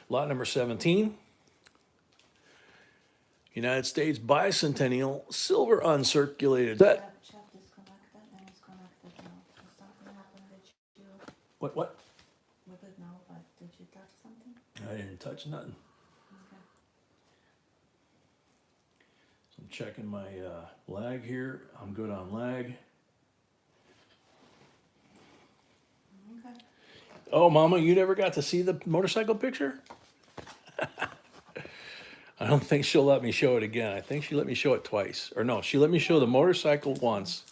Lot number 17. United States Bicentennial Silver Uncirculated. That, Chat disconnected and it's connected now. So something happened that you what? with it now, but did you touch something? I didn't touch nothing. Okay. So I'm checking my lag here. I'm good on lag. Okay. Oh, Mama, you never got to see the motorcycle picture? I don't think she'll let me show it again. I think she let me show it twice. Or no, she let me show the motorcycle once,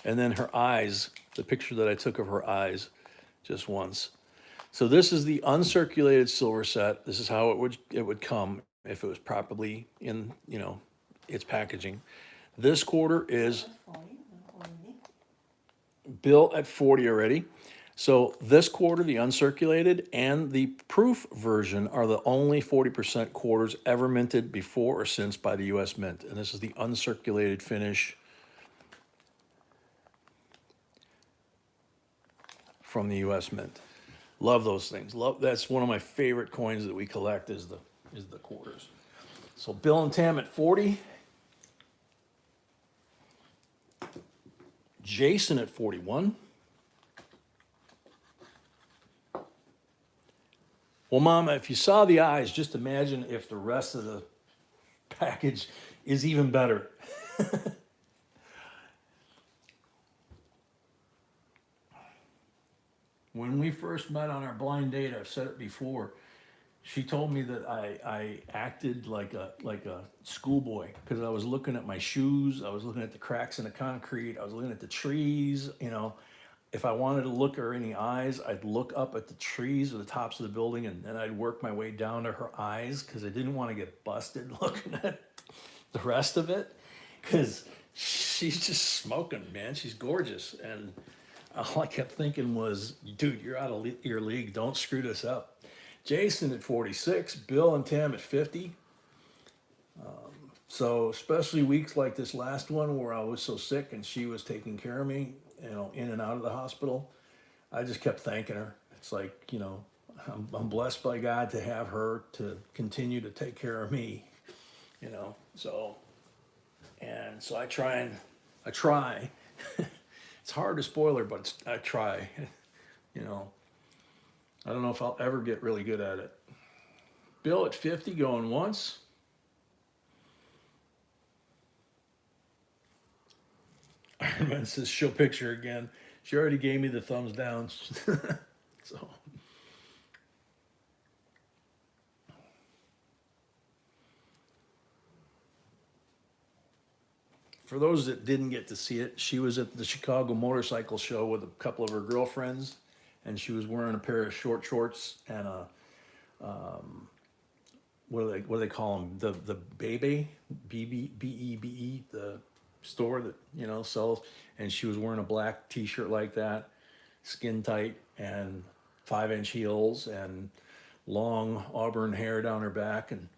and then her eyes, the picture that I took of her eyes, just once. So this is the uncirculated silver set. This is how it would come if it was properly in, you know, its packaging. This quarter is At 40 already. built at 40 already. So this quarter, the uncirculated and the proof version are the only 40% quarters ever minted before or since by the US Mint. And this is the uncirculated finish from the US Mint. Love those things. That's one of my favorite coins that we collect is the quarters. So Bill and Tam at 40. Jason at 41. Well, Mama, if you saw the eyes, just imagine if the rest of the package is even better. when we first met on our blind date, I've said it before, she told me that I acted like a schoolboy because I was looking at my shoes, I was looking at the cracks in the concrete, I was looking at the trees, you know. If I wanted to look her in the eyes, I'd look up at the trees or the tops of the building, and then I'd work my way down to her eyes because I didn't want to get busted looking at the rest of it because she's just smoking, man. She's gorgeous. And all I kept thinking was, dude, you're out of your league. Don't screw this up. Jason at 46, Bill and Tam at 50. So especially weeks like this last one where I was so sick and she was taking care of me, you know, in and out of the hospital, I just kept thanking her. It's like, you know, I'm blessed by God to have her to continue to take care of me, you know. So, and so I try. It's hard to spoil her, but I try, you know. I don't know if I'll ever get really good at it. Bill at 50 going once. Iron Man says she'll picture again. She already gave me the thumbs down. So. For those that didn't get to see it, she was at the Chicago Motorcycle Show with a couple of her girlfriends, and she was wearing a pair of short shorts and a what do they call them? The Bebe, BEBE, the store that, you know, sells, and she was wearing a black T-shirt like that, skin tight, and 5-inch heels, and long auburn hair down her back, and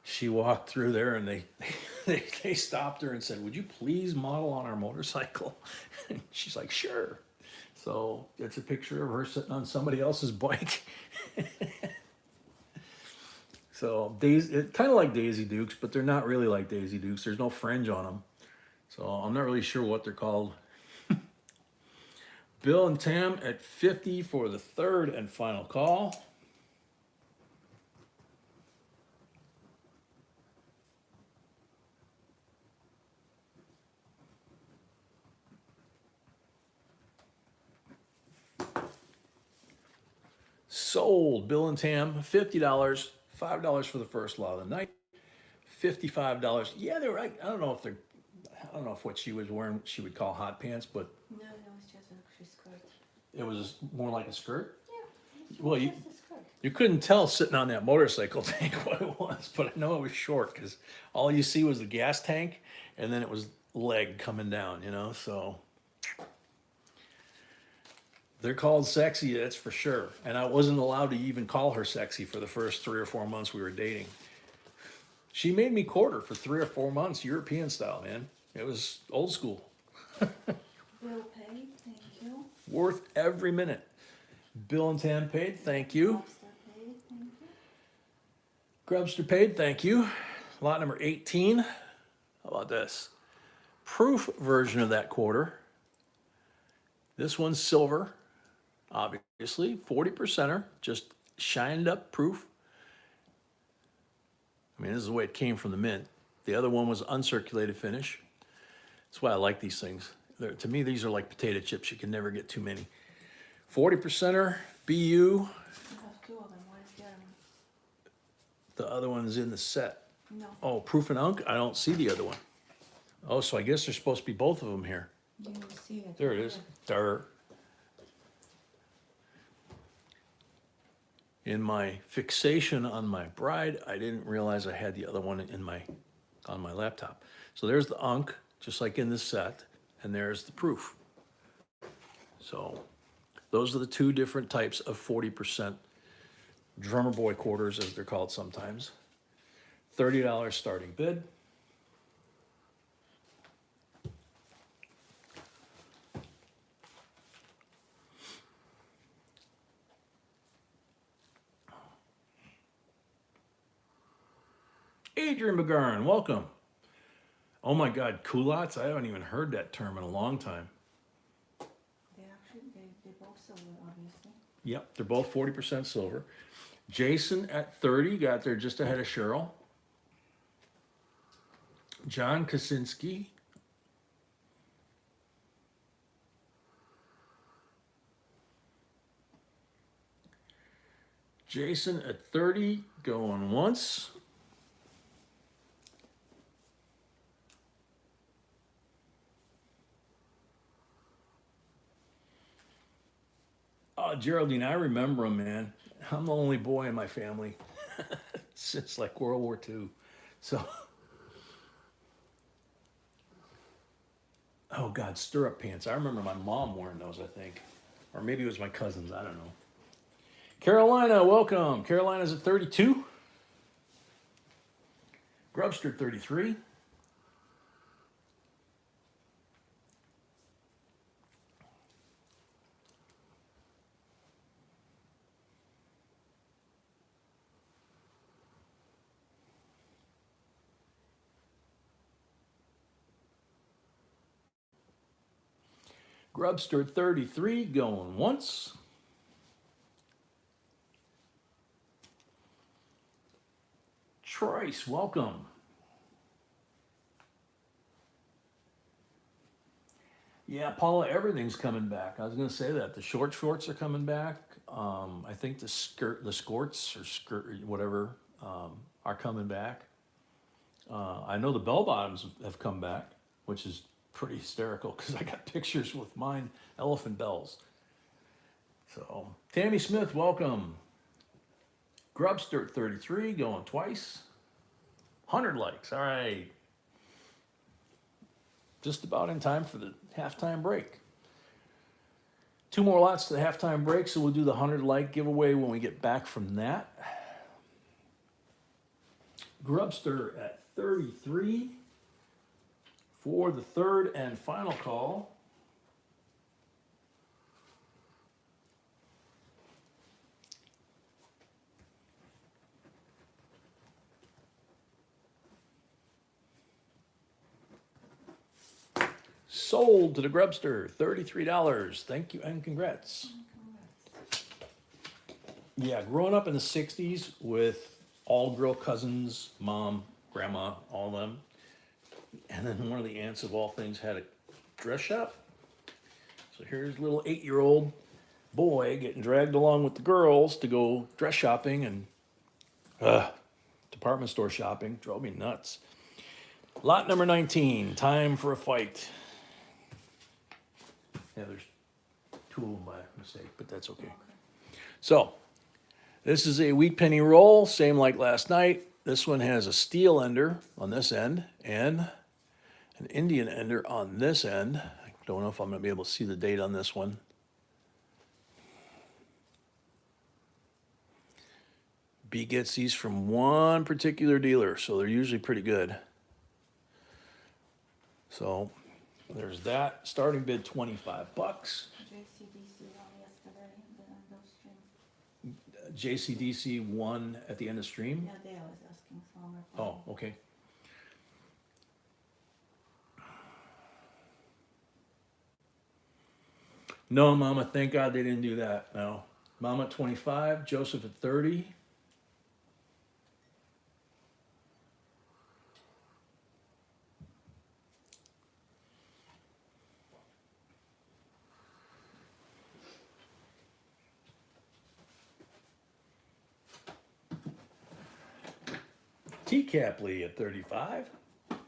she walked through there, and they stopped her and said, "Would you please model on our motorcycle?" And she's like, "Sure." So it's a picture of her sitting on somebody else's bike. So it's kind of like Daisy Dukes, but they're not really like Daisy Dukes. There's no fringe on them. So I'm not really sure what they're called. Bill and Tam at 50 for the third and final call. Sold. Bill and Tam, $50, $5 for the first lot of the night, $55. Yeah, they're right. I don't know if what she was wearing she would call hot pants, but No, it's just a skirt. it was more like a skirt. Yeah. Well, Just a skirt. you couldn't tell sitting on that motorcycle tank what it was, but I know it was short because all you see was the gas tank, and then it was leg coming down, you know. So they're called sexy, that's for sure. And I wasn't allowed to even call her sexy for the first 3 or 4 months we were dating. She made me quarter for 3 or 4 months, European style, man. It was old school. Bill paid, thank you. Worth every minute. Bill and Tam paid, thank you. Lobster paid, thank you. Grubster paid, thank you. Lot number 18. How about this? Proof version of that quarter. This one's silver, obviously. 40%er, just shined up proof. I mean, this is the way it came from the mint. The other one was uncirculated finish. That's why I like these things. To me, these are like potato chips. You can never get too many. 40%er, BU. You have 2 of them, what is the other one? The other one's in the set. No, Oh, proof and unk? I don't see the other one. Oh, so I guess there's supposed to be both of them here. you will see it. There it is. There. In my fixation on my bride, I didn't realize I had the other one on my laptop. So there's the unk, just like in this set, and there's the proof. So those are the 2 different types of 40% drummer boy quarters, as they're called sometimes. $30 starting bid. Adrian McGarn, welcome. Oh my God, culottes? I haven't even heard that term in a long time. They both silver, obviously. Yep, they're both 40% silver. Jason at 30 got there just ahead of Cheryl. John Kaczynski. Jason at 30, going once. Geraldine, I remember him, man. I'm the only boy in my family since like World War II. So, oh God, stirrup pants. I remember my mom wearing those, I think. Or maybe it was my cousins, I don't know. Carolina, welcome. Carolina's at 32. Grubster, 33. Grubster, 33, going once. Trice, welcome. Yeah, Paula, everything's coming back. I was going to say that the short shorts are coming back. I think the skirts or skirt, or whatever, are coming back. I know the bell bottoms have come back, which is pretty hysterical because I got pictures with mine elephant bells. So Tammy Smith, welcome. Grubster 33, going twice. 100 likes. All right. Just about in time for the halftime break. 2 more lots to the halftime break, so we'll do the 100 like giveaway when we get back from that. Grubster at 33 for the third and final call. Sold to the Grubster, $33. Thank you and congrats. Yeah, growing up in the 60s with all girl cousins, mom, grandma, all of them. And then one of the aunts of all things had a dress shop. So here's a little 8-year-old boy getting dragged along with the girls to go dress shopping and department store shopping. Drove me nuts. Lot number 19, time for a fight. Yeah, there's 2 of them by mistake, but that's okay. So, this is a wheat penny roll, same like last night. This one has a steel ender on this end and an Indian ender on this end. I don't know if I'm going to be able to see the date on this one. B gets these from one particular dealer, so they're usually pretty good. So there's that. Starting bid $25. JCDC won yesterday, those streams. JCDC won at the end of stream. Yeah, they always asking for more. Oh, okay. No, Mama, thank God they didn't do that. No. Mama at 25, Joseph at 30. T. Capley at 35. If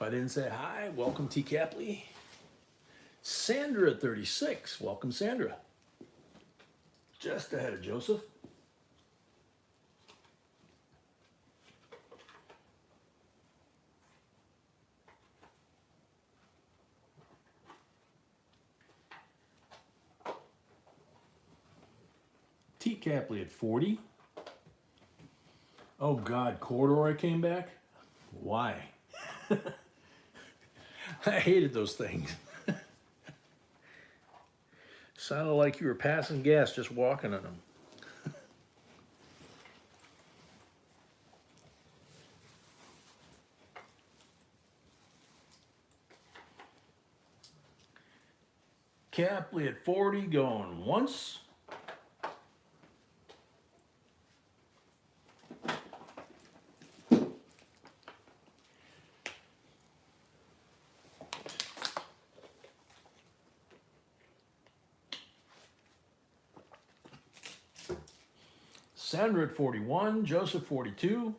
I didn't say hi, welcome T. Capley. Sandra at 36. Welcome, Sandra. Just ahead of Joseph. T. Capley at 40. Oh God, corduroy came back? Why? I hated those things. Sounded like you were passing gas just walking on them. Capley at 40, going once. Sandra at 41, Joseph 42.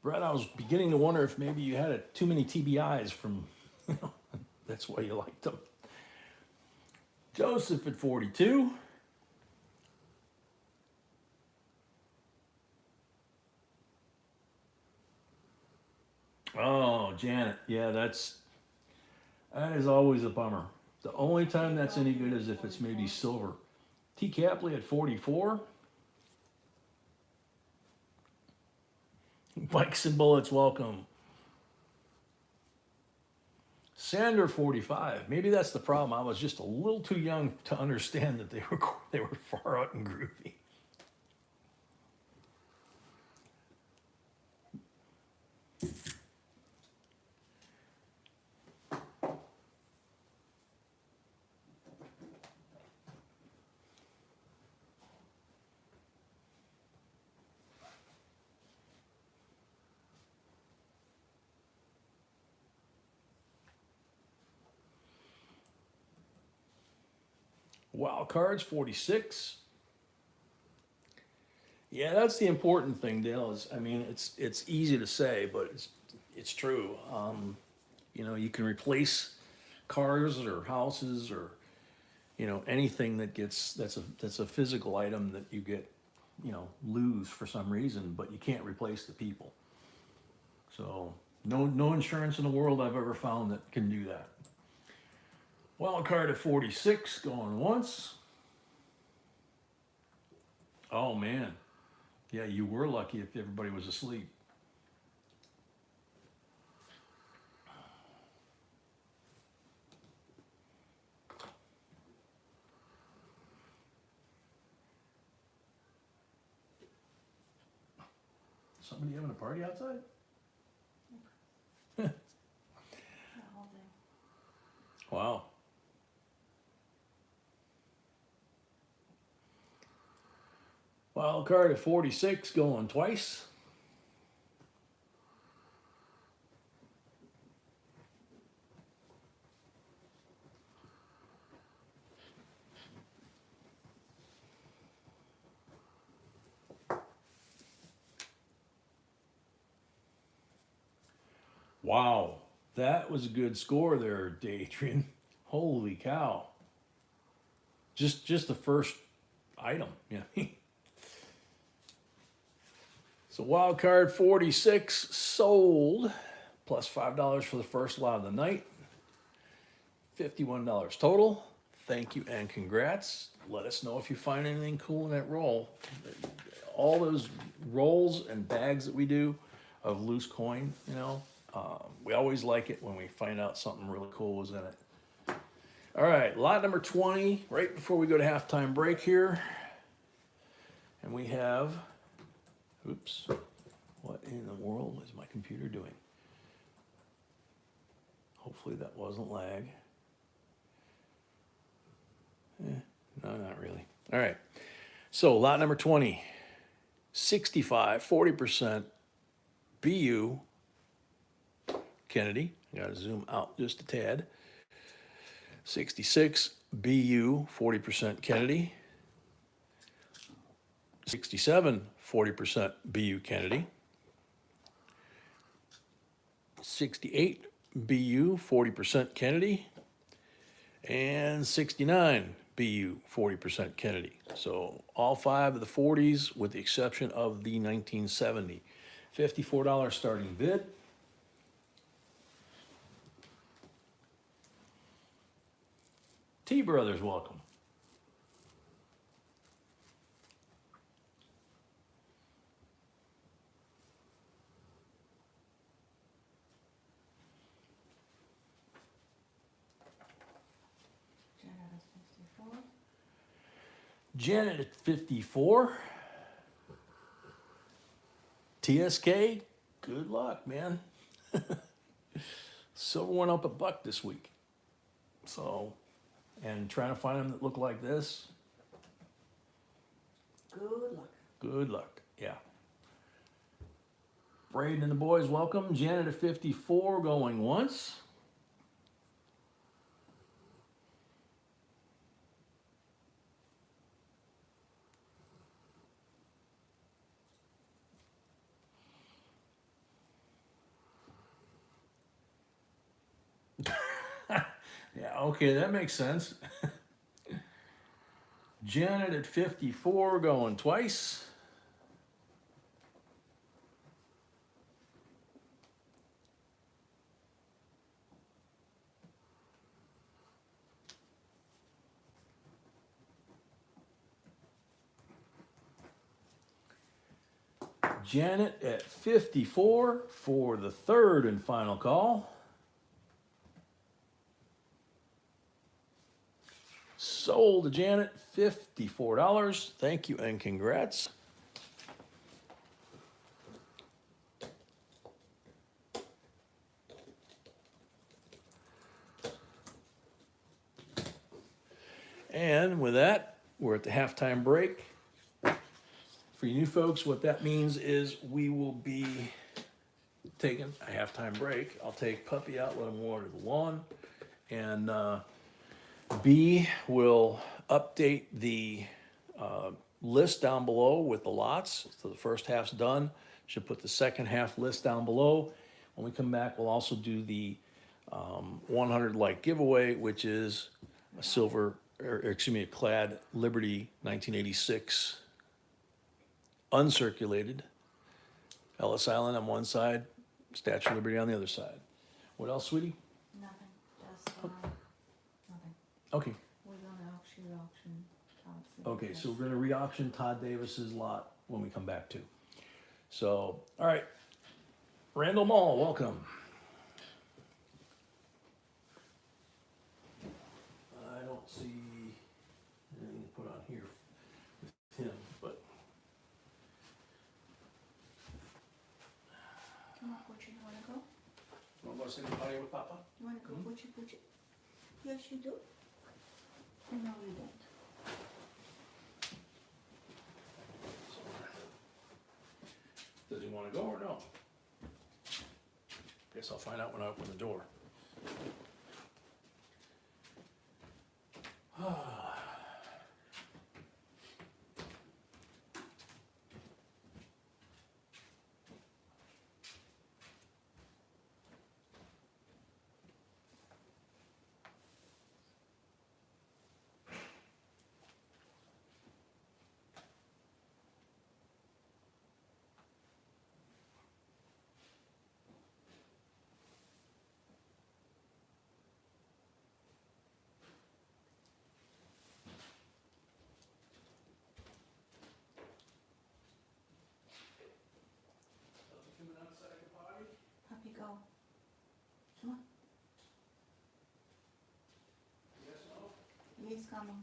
Brett, I was beginning to wonder if maybe you had too many TBIs from, that's why you liked them. Joseph at 42. Oh, Janet. Yeah, that is always a bummer. The only time that's any good is if it's maybe silver. T. Capley at 44. Bikes and Bullets, welcome. Sandra 45. Maybe that's the problem. I was just a little too young to understand that they were far out and groovy. Wild cards 46. Yeah, that's the important thing, Dale. Is I mean, it's easy to say, but it's true. You can replace cars or houses or anything that's a physical item that you get lose for some reason, but you can't replace the people. So no insurance in the world I've ever found that can do that. Wild card at 46 going once. Oh man. Yeah, you were lucky if everybody was asleep. Somebody having a party outside? The whole day. Wow. Wild card at 46 going twice. Wow, that was a good score there, Adrian. Holy cow. Just the first item, yeah. So wild card 46 sold, plus $5 for the first lot of the night. $51 total. Thank you and congrats. Let us know if you find anything cool in that roll. All those rolls and bags that we do of loose coin, we always like it when we find out something really cool was in it. All right, lot number 20, right before we go to halftime break here. And we have, oops, what in the world is my computer doing? Hopefully that wasn't lag. No, not really. All right, so lot number 20, 65, 40% BU Kennedy. Got to zoom out just a tad. 66 BU 40% Kennedy. 67 40% BU Kennedy. 68 BU 40% Kennedy. And 69 BU 40% Kennedy. So all five of the 40s with the exception of the 1970. $54 starting bid. T Brothers, welcome. Janet at 54. TSK, good luck, man. Silver went up $1 this week. So, and trying to find them that look like this. Good luck. Good luck, yeah. Braden and the boys, welcome. Janet at 54 going once. Yeah, okay, that makes sense. Janet at 54 going twice. Janet at 54 for the third and final call. Sold to Janet, $54. Thank you and congrats. And with that, we're at the halftime break. For you new folks, what that means is we will be taking a halftime break. I'll take Puppy out, let him water the lawn, and B will update the list down below with the lots. So the first half's done. Should put the second half list down below. When we come back, we'll also do the 100 like giveaway, which is a silver, or excuse me, a clad Liberty 1986 uncirculated Ellis Island on one side, Statue of Liberty on the other side. What else, sweetie? Nothing, just, nothing. Okay. We're gonna auction Todd's. Okay, so we're gonna re-auction Todd Davis's lot when we come back too. So, all right, Randall Mall, welcome. I don't see anything to put on here with him, but Come on, Poochie, you wanna go? you want to say goodbye with Papa? You wanna go, Poochie, Poochie? Yes, you do. No, you don't. Does he want to go or no? Guess I'll find out when I open the door. Puppy, go. Come on. He's coming.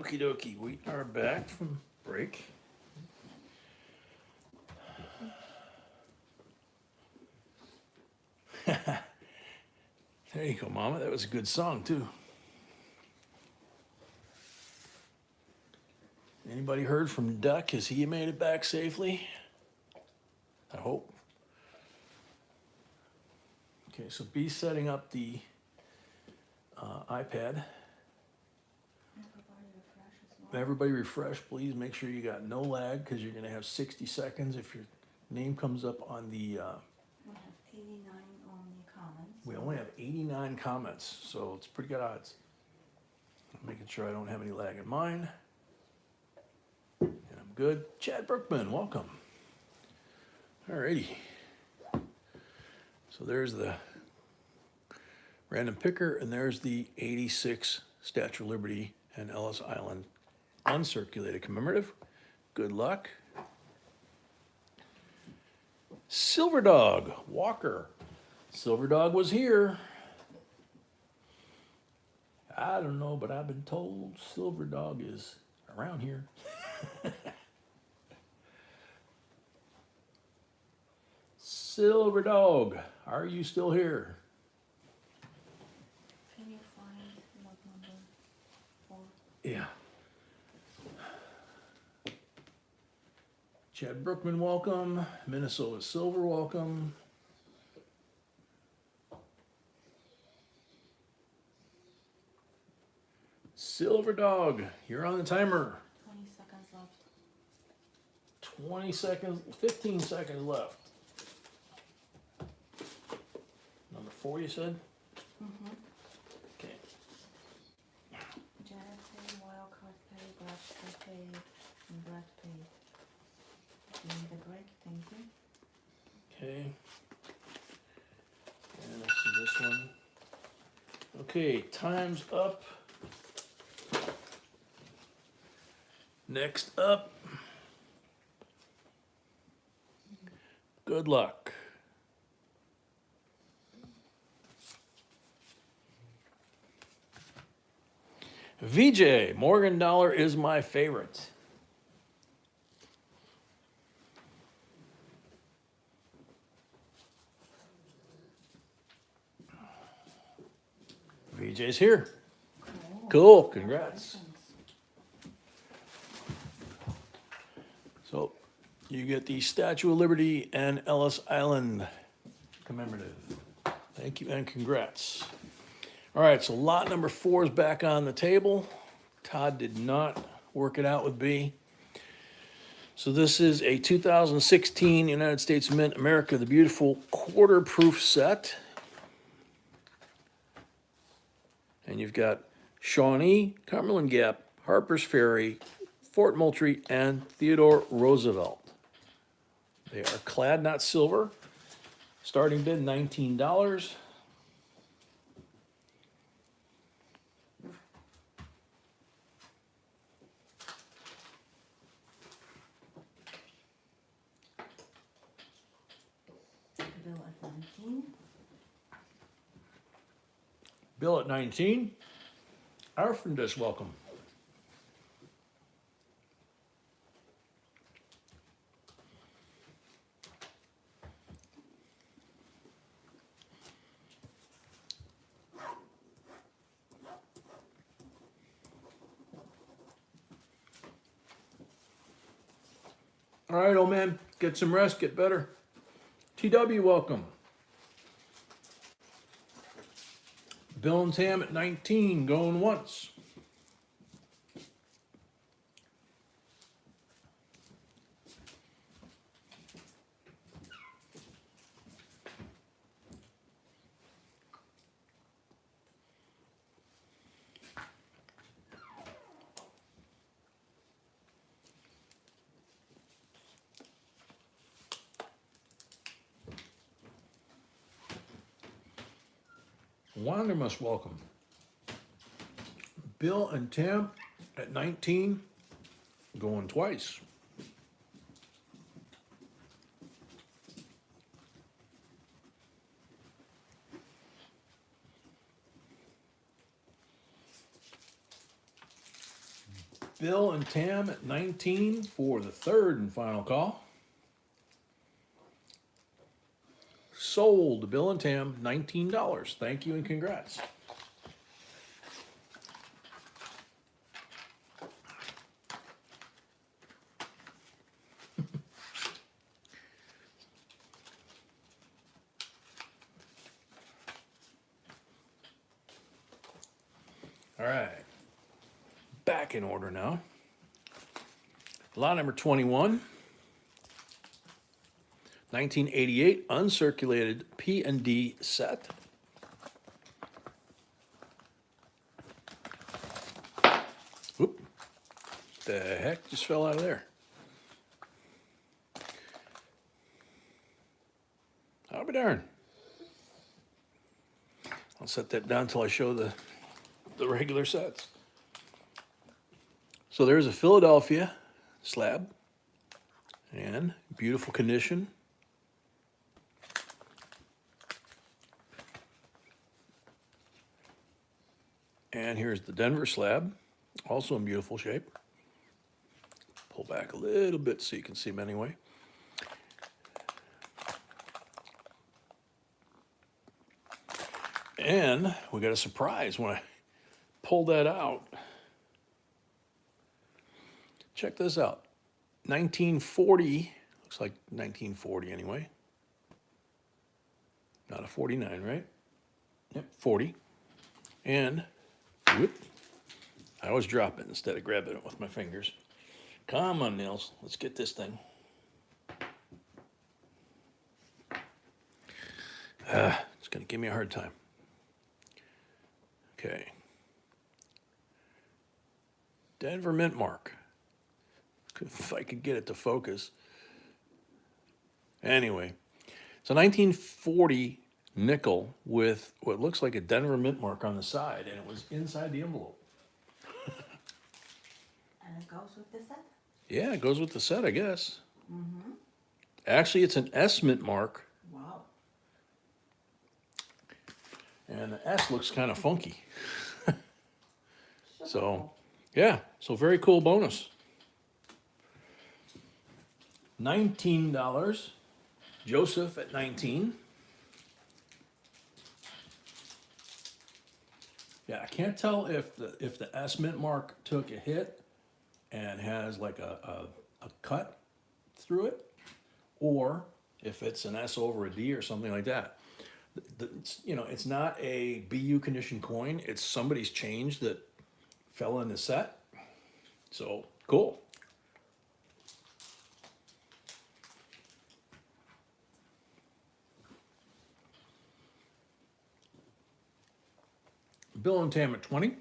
Okie dokie, we are back from break. There you go, Mama. That was a good song, too. Anybody heard from Duck? Has he made it back safely? I hope. Okay, so B's setting up the iPad. Everybody refresh, please. Make sure you got no lag because you're going to have 60 seconds. If your name comes up on the... We have 89 on the comments. we only have 89 comments, so it's pretty good odds. I'm making sure I don't have any lag in mine. And I'm good. Chad Brookman, welcome. Alrighty. So there's the random picker, and there's the 86 Statue of Liberty and Ellis Island uncirculated commemorative. Good luck. Silver Dog Walker. Silver Dog was here. I don't know, but I've been told Silver Dog is around here. Silver Dog, are you still here? Can you find log number 4? Yeah. Chad Brookman, welcome. Minnesota Silver, welcome. Silver Dog, you're on the timer. 20 seconds left. 20 seconds, 15 seconds left. Number 4, you said? Mm-hmm. Okay. Janet Pay, Wildcard Pay, Black Pay, and Black Pay. Give me the break, thank you. Okay. And let's see this one. Okay, time's up. Next up. Good luck. VJ, Morgan Dollar is my favorite. VJ's here. Cool, congrats. So you get the Statue of Liberty and Ellis Island commemorative. Thank you and congrats. All right, so lot number 4 is back on the table. Todd did not work it out with B. So this is a 2016 United States Mint America the Beautiful quarter proof set. And you've got Shawnee, Cumberland Gap, Harper's Ferry, Fort Moultrie, and Theodore Roosevelt. They are clad, not silver. Starting bid $19. Bill at 19. Bill at 19. Arfendus, welcome. All right, old man, get some rest, get better. TW, welcome. Bill and Tam at 19, going once. Wandermus, welcome. Bill and Tam at 19, going twice. Bill and Tam at 19 for the third and final call. Sold, Bill and Tam, $19. Thank you and congrats. All right, back in order now. Lot number 21, 1988 uncirculated P&D set. Whoop, the heck just fell out of there. I'll be darned. I'll set that down until I show the regular sets. So there's a Philadelphia slab and beautiful condition. And here's the Denver slab, also in beautiful shape. Pull back a little bit so you can see them anyway. And we got a surprise when I pulled that out. Check this out. 1940, looks like 1940 anyway. Not a 49, right? Yep, 40. And, whoop, I always drop it instead of grabbing it with my fingers. Come on, Nils, let's get this thing. It's gonna give me a hard time. Okay. Denver mint mark. If I could get it to focus. Anyway, it's a 1940 nickel with what looks like a Denver mint mark on the side, and it was inside the envelope. And it goes with the set? Yeah, it goes with the set, I guess. Mm-hmm. Actually, it's an S mint mark, Wow. and the S looks kind of funky. Super So, cool. yeah, so very cool bonus. $19. Joseph at 19. Yeah, I can't tell if the S mint mark took a hit and has like a cut through it, or if it's an S over a D or something like that. It's not a BU condition coin. It's somebody's change that fell in the set. So cool. Bill and Tam at 20.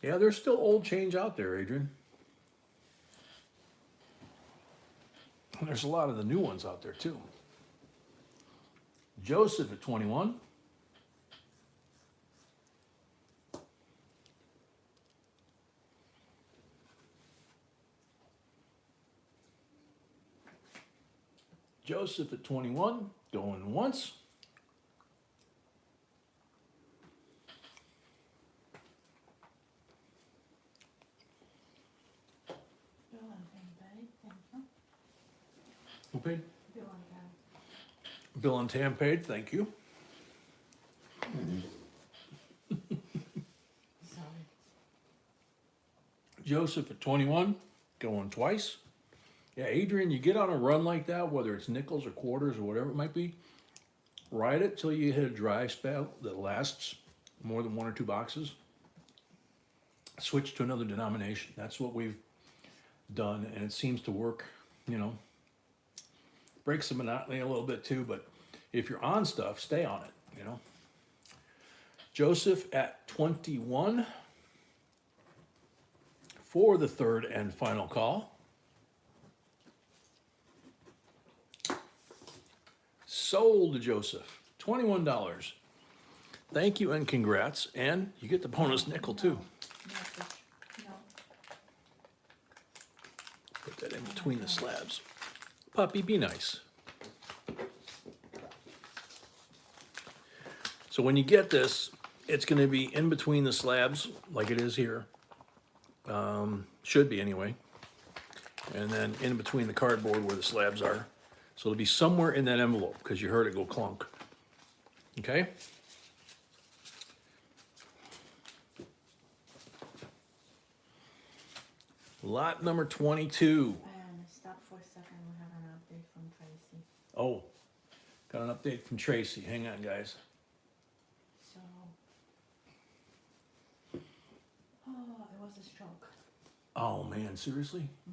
Yeah, there's still old change out there, Adrian. And there's a lot of the new ones out there too. Joseph at 21. Joseph at 21, going once. Bill and Tam paid, thank you. Who paid? Bill and Tam. Bill and Tam paid, thank you. Sorry. Joseph at 21, going twice. Yeah, Adrian, you get on a run like that, whether it's nickels or quarters or whatever it might be, ride it till you hit a dry spell that lasts more than 1 or 2 boxes. Switch to another denomination. That's what we've done, and it seems to work, breaks the monotony a little bit too, but if you're on stuff, stay on it, Joseph at 21 for the third and final call. Sold to Joseph, $21. thank you and congrats, and you get the bonus nickel too. No. Put that in between the slabs. Puppy, be nice. So when you get this, it's gonna be in between the slabs, like it is here. Should be anyway. And then in between the cardboard where the slabs are. So it'll be somewhere in that envelope, because you heard it go clunk. Okay? Lot number 22. And stop for a second, we have an update from Tracy. Oh, got an update from Tracy. Hang on, guys. So, oh, it was a stroke. Oh, man, seriously? It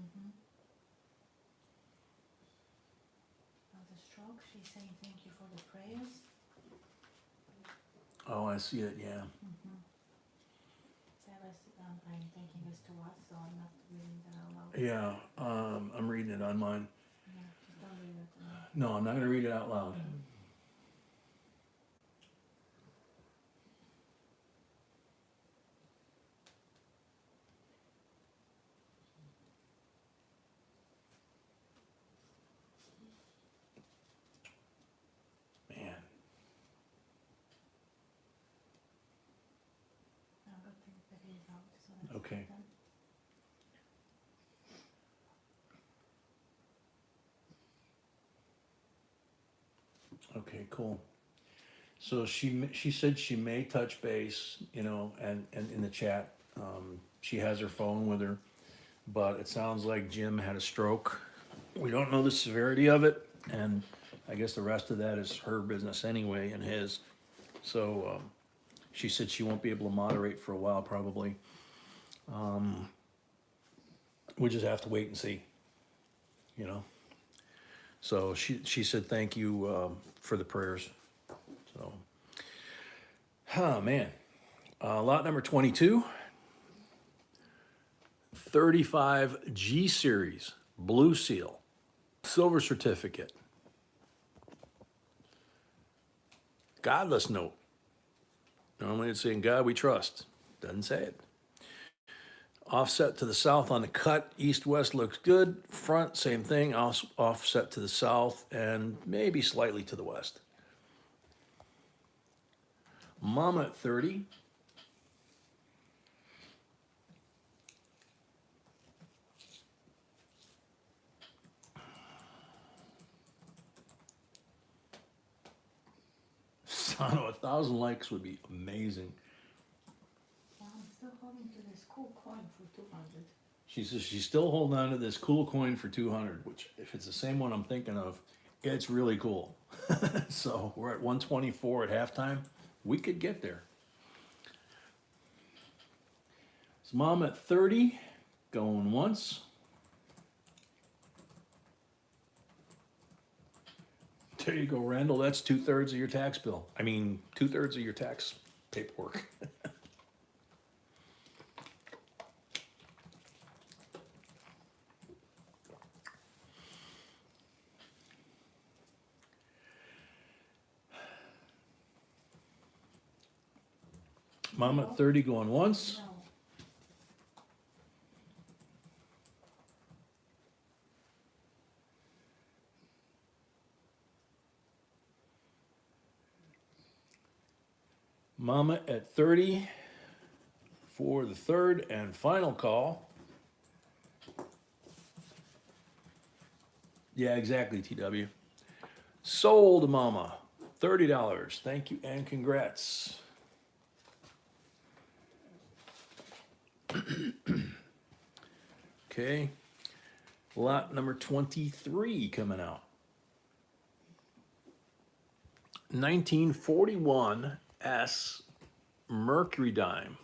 was a stroke. She's saying thank you for the prayers. Oh, I see it, yeah. Sarah's thanking us to us, so I'm not reading that out loud. Yeah, I'm reading it on mine. Yeah, just don't read it. No, I'm not gonna read it out loud. Man, I'm gonna take the days out, so that's Okay. done. okay, cool. So she said she may touch base, you know, and in the chat, she has her phone with her, but it sounds like Jim had a stroke. We don't know the severity of it, and I guess the rest of that is her business anyway and his. So she said she won't be able to moderate for a while probably. We just have to wait and see, you know. So she said thank you for the prayers. So, man. Lot number 22. 35 G Series, Blue Seal, Silver Certificate. Godless note. Normally it's saying God we trust. Doesn't say it. Offset to the south on the cut. East-west looks good. Front, same thing. Offset to the south and maybe slightly to the west. Mama at 30. Son of 1,000 likes would be amazing. Well, I'm still holding to this cool coin for 200. She says she's still holding on to this cool coin for 200, which if it's the same one I'm thinking of, it's really cool. So we're at 124 at halftime. We could get there. So Mom at 30, going once. There you go, Randall. That's 2/3 of your tax bill. I mean, 2/3 of your tax paperwork. Mom at 30 going once. No. Mama at 30 for the third and final call. Yeah, exactly, TW. Sold, Mama. $30. Thank you and congrats. Okay. Lot number 23 coming out. 1941 S Mercury Dime.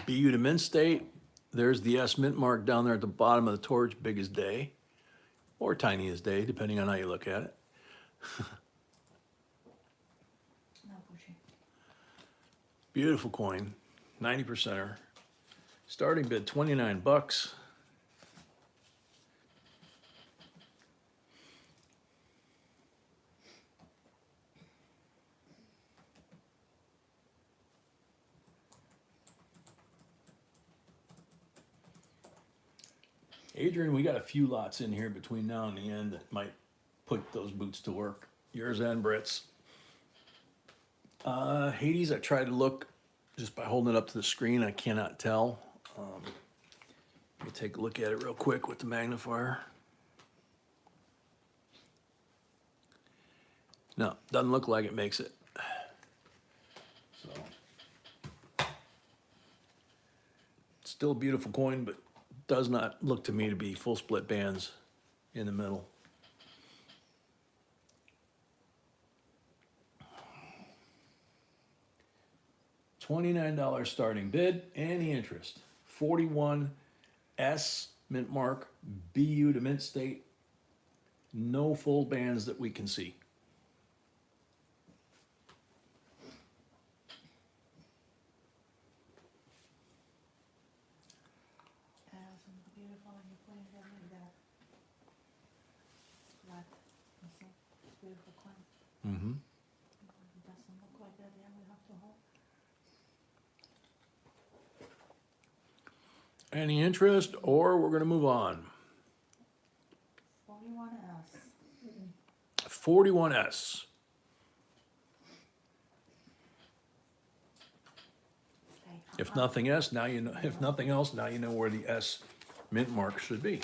BU to Mint State. There's the S mint mark down there at the bottom of the torch, big as day, or tiny as day, depending on how you look at it. Not pushing. Beautiful coin, 90%er. Starting bid $29. Adrian, we got a few lots in here between now and the end that might put those boots to work. Yours and Britt's. Hades, I tried to look just by holding it up to the screen. I cannot tell. Let me take a look at it real quick with the magnifier. No, doesn't look like it makes it. So, still a beautiful coin, but does not look to me to be full split bands in the middle. $29 starting bid. Any interest? 41 S mint mark, BU to mint state. No full bands that we can see. Some beautiful and you put it like that. Flat. You see? It's beautiful coin. Mm-hmm. It doesn't look like that, yeah, we have to hold. Any interest, or we're going to move on. 41S. 41S. Okay. If nothing else, now you know. If nothing else, now you know where the S mint mark should be.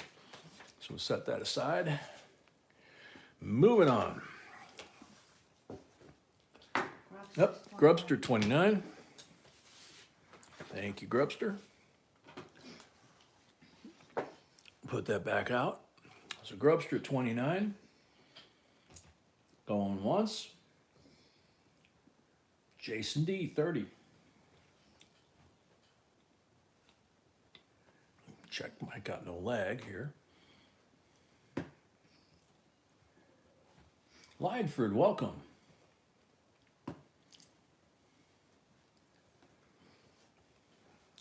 So we'll set that aside. Moving on. Yep, Grubster 29. Thank you, Grubster. Put that back out. So Grubster 29. Going once. Jason D 30. Check, I got no lag here. Lydford, welcome.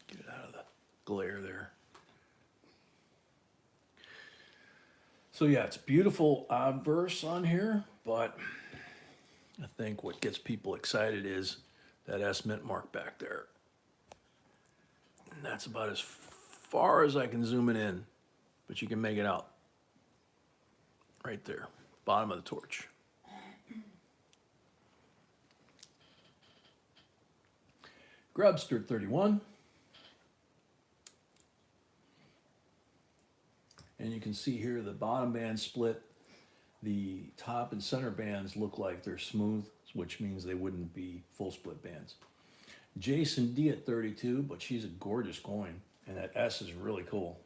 Get it out of the glare there. So yeah, it's beautiful obverse on here, but I think what gets people excited is that S mint mark back there. And that's about as far as I can zoom it in, but you can make it out. Right there, bottom of the torch. Grubster 31. And you can see here the bottom band split. The top and center bands look like they're smooth, which means they wouldn't be full split bands. Jason D at 32, but she's a gorgeous coin, and that S is really cool.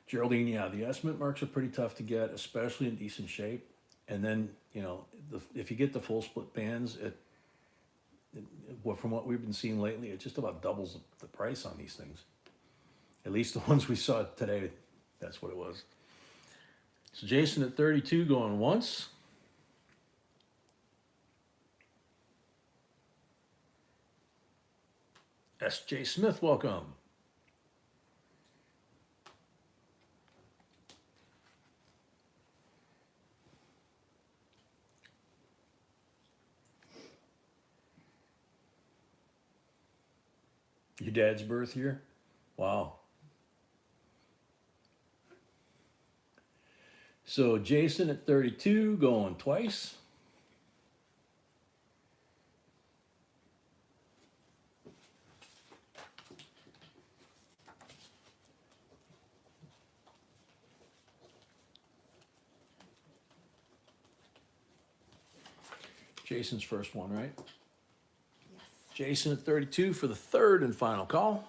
Geraldine, yeah, the S mint marks are pretty tough to get, especially in decent shape. And then, you know, if you get the full split bands, from what we've been seeing lately, it just about doubles the price on these things. At least the ones we saw today, that's what it was. So Jason at 32 going once. S.J. Smith, welcome. Your dad's birth year? Wow. So Jason at 32 going twice. Jason's first one, right? Yes. Jason at 32 for the third and final call.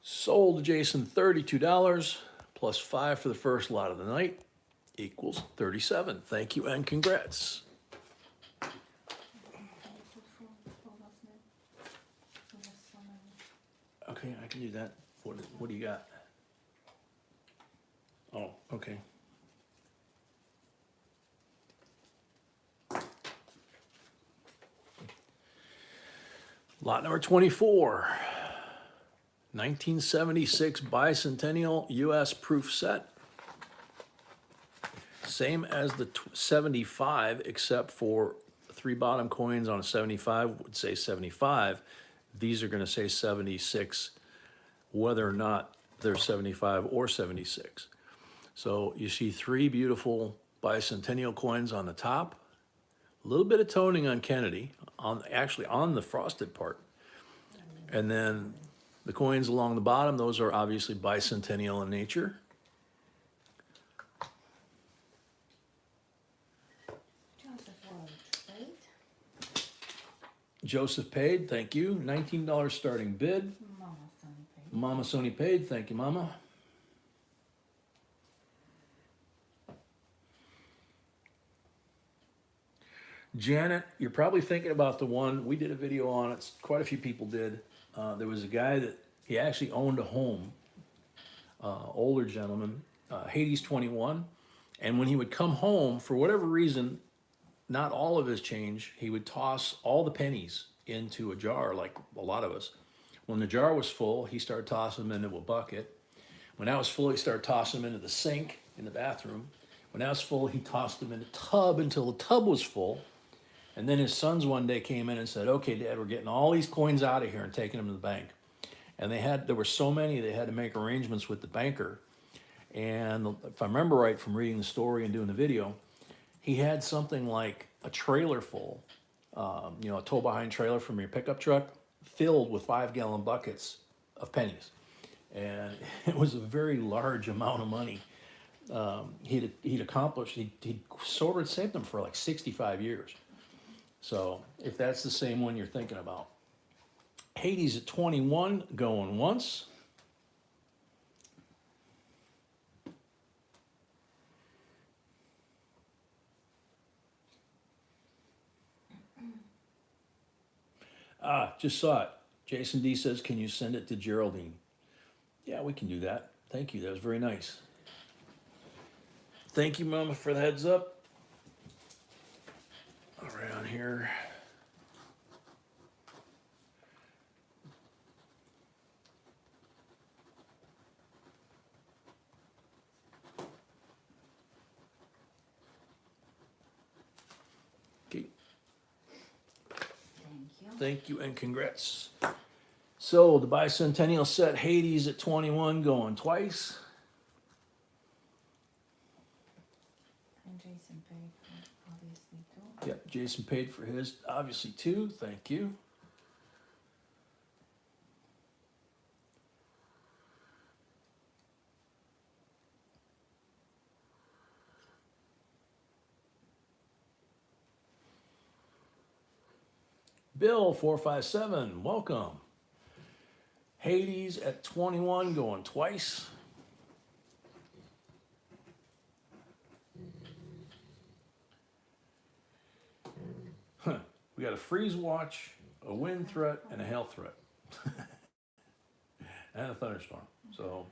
Sold to Jason $32 plus $5 for the first lot of the night equals 37. Thank you and congrats. Okay, I can do that. What do you got? Oh, okay. Lot number 24. 1976 bicentennial U.S. proof set. Same as the 75 except for three bottom coins on a 75 would say 75. These are gonna say 76, whether or not they're 75 or 76. So you see three beautiful bicentennial coins on the top, a little bit of toning on Kennedy, actually on the frosted part. And then the coins along the bottom, those are obviously bicentennial in nature. Joseph paid, thank you. $19 starting bid. Mama Sony paid, thank you, Mama. Janet, you're probably thinking about the one, we did a video on it, quite a few people did. There was a guy that, he actually owned a home, older gentleman, Hades 21. And when he would come home, for whatever reason, not all of his change, he would toss all the pennies into a jar, like a lot of us. When the jar was full, he started tossing them into a bucket. When that was full, he started tossing them into the sink in the bathroom. When that was full, he tossed them in a tub until the tub was full. And then his sons one day came in and said, okay, Dad, we're getting all these coins out of here and taking them to the bank. And there were so many, they had to make arrangements with the banker. And if I remember right from reading the story and doing the video, he had something like a trailer full, a tow behind trailer from your pickup truck, filled with 5-gallon buckets of pennies. And it was a very large amount of money. He'd accomplished, he'd sort of saved them for like 65 years. So if that's the same one you're thinking about. Hades at 21, going once. Just saw it. Jason D says, can you send it to Geraldine? Yeah, we can do that. Thank you, that was very nice. Thank you, Mama, for the heads up. All right, on here. Okay. Thank you and congrats. So the bicentennial set, Hades at 21, going twice. And Jason paid for obviously too. Yep, Jason paid for his, obviously too. Thank you. Bill 457, welcome. Hades at 21, going twice. We got a freeze watch, a wind threat, and a hail threat. And a thunderstorm. So,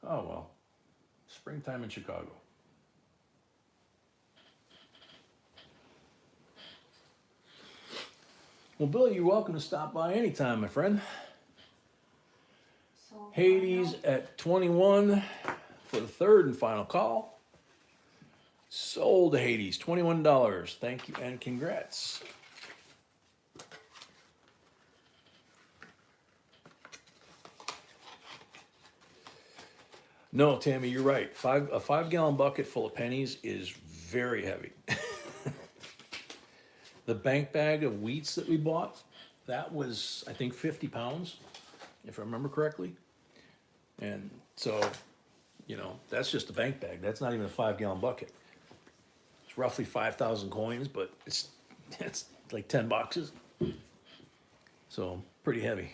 oh well. Springtime in Chicago. Well, Bill, you're welcome to stop by anytime, my friend. So Hades at 21 for the third and final call. Sold to Hades, $21. Thank you and congrats. No, Tammy, you're right. A 5-gallon bucket full of pennies is very heavy. The bank bag of wheats that we bought, that was, I think, 50 pounds, if I remember correctly. And so, that's just a bank bag. That's not even a 5-gallon bucket. It's roughly 5,000 coins, but it's like 10 boxes. So pretty heavy.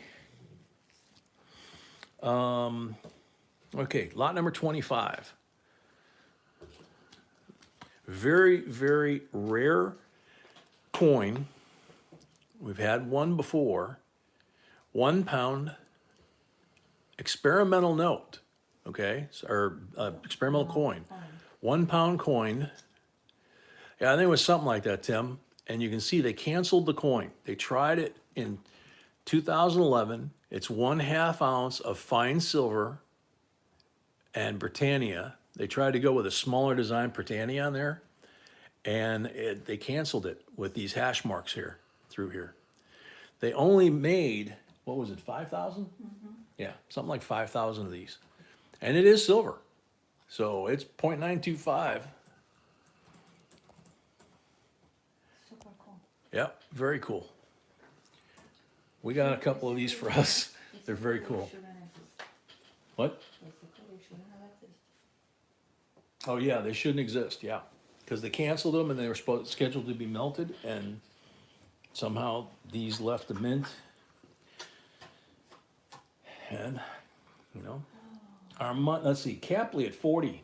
Okay, lot number 25. Very, very rare coin. We've had one before. £1 experimental note, okay, or experimental coin. £1 coin. Yeah, I think it was something like that, Tim. And you can see they canceled the coin. They tried it in 2011. It's 1/2 ounce of fine silver and Britannia. They tried to go with a smaller design Britannia on there. and they canceled it with these hash marks here, through here. They only made, what was it, 5,000? Yeah, something like 5,000 of these. And it is silver. So it's 0.925. Super cool. Yep, very cool. We got a couple of these for us. They're very cool. What? Oh yeah, they shouldn't exist, yeah. Because they canceled them and they were scheduled to be melted, and somehow these left the mint. And, you know, let's see, Capley at 40,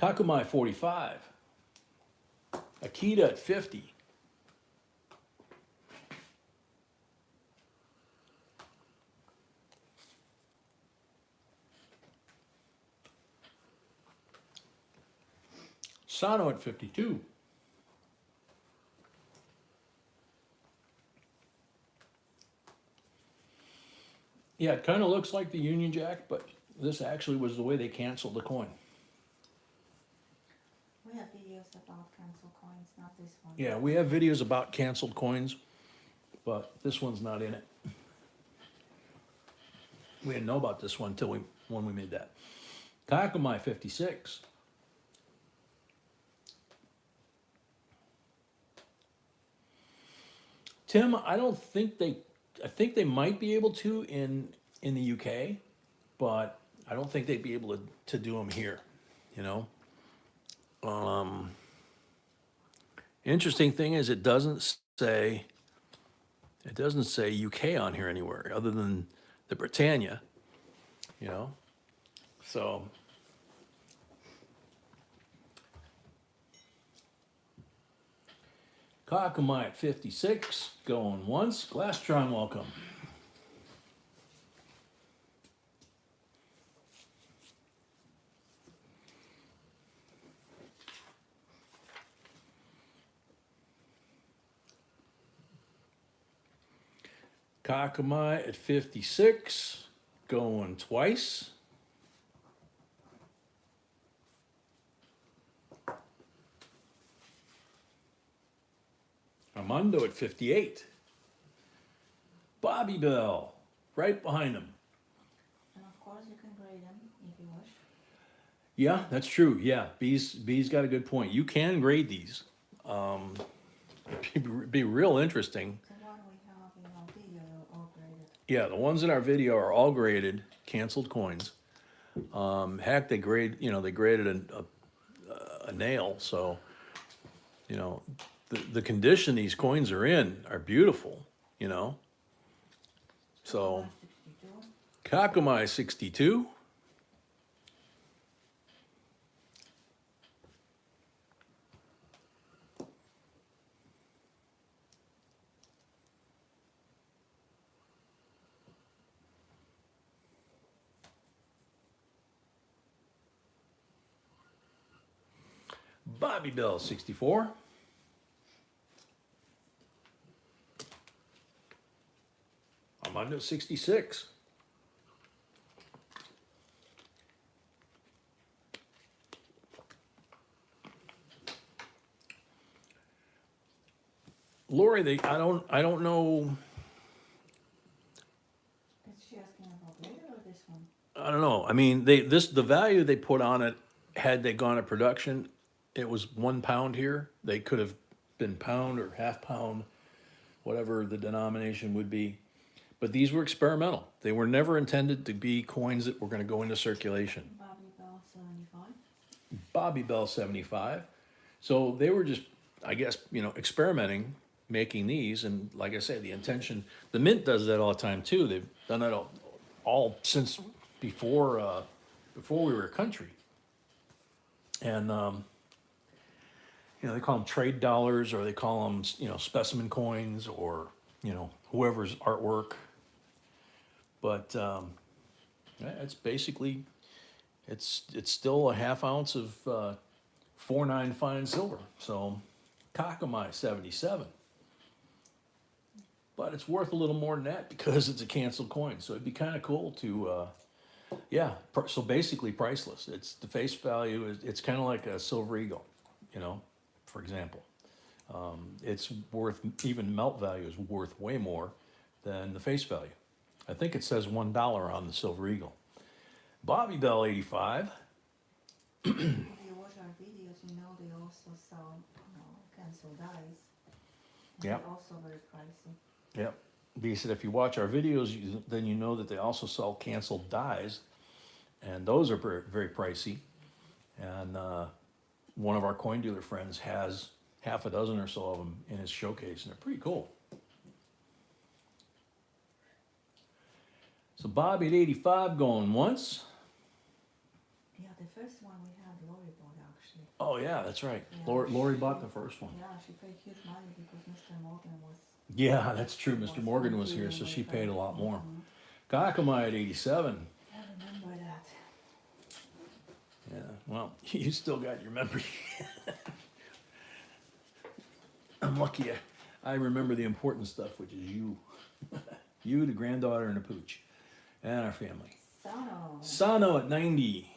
Takumai 45, Akita at 50. Sano at 52. Yeah, it kind of looks like the Union Jack, but this actually was the way they canceled the coin. We have videos about cancel coins, not this one. Yeah, we have videos about canceled coins, but this one's not in it. We didn't know about this one until when we made that. Takumai 56. Tim, I think they might be able to in the UK, but I don't think they'd be able to do them here, you know? Interesting thing is it doesn't say UK on here anywhere other than the Britannia, you know? So Kakamai at 56, going once. Glastron, welcome. Kakamai at 56, going twice. Armando at 58. Bobby Bell, right behind him. And of course you can grade them if you wish. Yeah, that's true. Yeah, B's got a good point. You can grade these. Be real interesting. The one we have in our video are all graded. Yeah, the ones in our video are all graded, canceled coins. Heck, they graded a nail. So, you know, the condition these coins are in are beautiful. You know. So, 62. Kakumai 62. Bobby Bell 64. Armando 66. Lori, I don't know. Is she asking about later or this one? I don't know. I mean, the value they put on it, had they gone to production, it was £1 here. They could have been pound or half pound, whatever the denomination would be. But these were experimental. They were never intended to be coins that were going to go into circulation. Bobby Bell 75. Bobby Bell 75. So they were just, I guess, experimenting, making these. And like I say, the intention, the Mint does that all the time too. They've done that all since before we were a country. And, they call them trade dollars, or they call them, specimen coins, or, whoever's artwork. But it's basically, it's still a half ounce of 4.9 fine silver. So Kakamai 77. But it's worth a little more than that because it's a canceled coin. So it'd be kind of cool to, so basically priceless. It's the face value, it's kind of like a silver eagle, for example. It's worth, even melt value is worth way more than the face value. I think it says $1 on the Silver Eagle. Bobby Bell 85. If you watch our videos, you know they also sell, cancel dies. And Yep. they're also very pricey. Yep. He said if you watch our videos, then you know that they also sell canceled dies, and those are very, very pricey. And one of our coin dealer friends has half a dozen or so of them in his showcase, and they're pretty cool. So Bobby at 85 going once. Yeah, the first one we had, Lori bought actually. Oh yeah, that's right. Yeah. Lori bought the first one. Yeah, she paid huge money because Mr. Morgan was. Yeah, that's true. Mr. Morgan was here, so she paid a lot more. Kakamai at 87. I remember that. Yeah, well, you still got your memory. I'm lucky I remember the important stuff, which is you. You, the granddaughter, and the pooch. And our family. Sano at 90.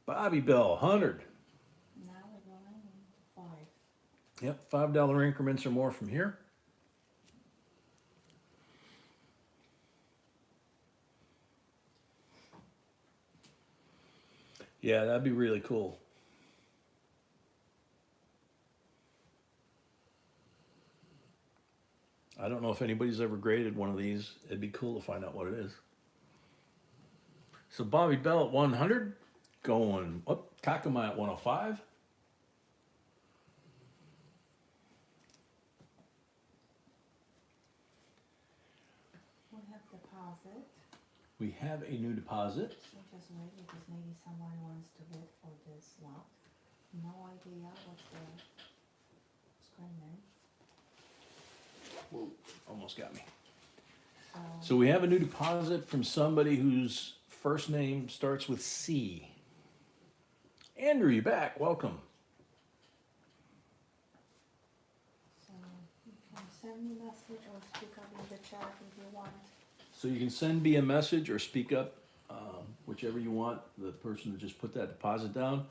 Bobby Bell, 100. Now we're going 5. Yep, $5 increments or more from here. Yeah, that'd be really cool. I don't know if anybody's ever graded one of these. It'd be cool to find out what it is. So Bobby Bell at 100, going up. Kakamai at 105. We have deposit. We have a new deposit. So just wait because maybe someone wants to bid for this lot. No idea what's the screen name. Whoa, almost got me. So So we have a new deposit from somebody whose first name starts with C. Andrew, you back? Welcome. you can send me a message or speak up in the chat if you want. So you can send me a message or speak up, whichever you want. The person to just put that deposit down.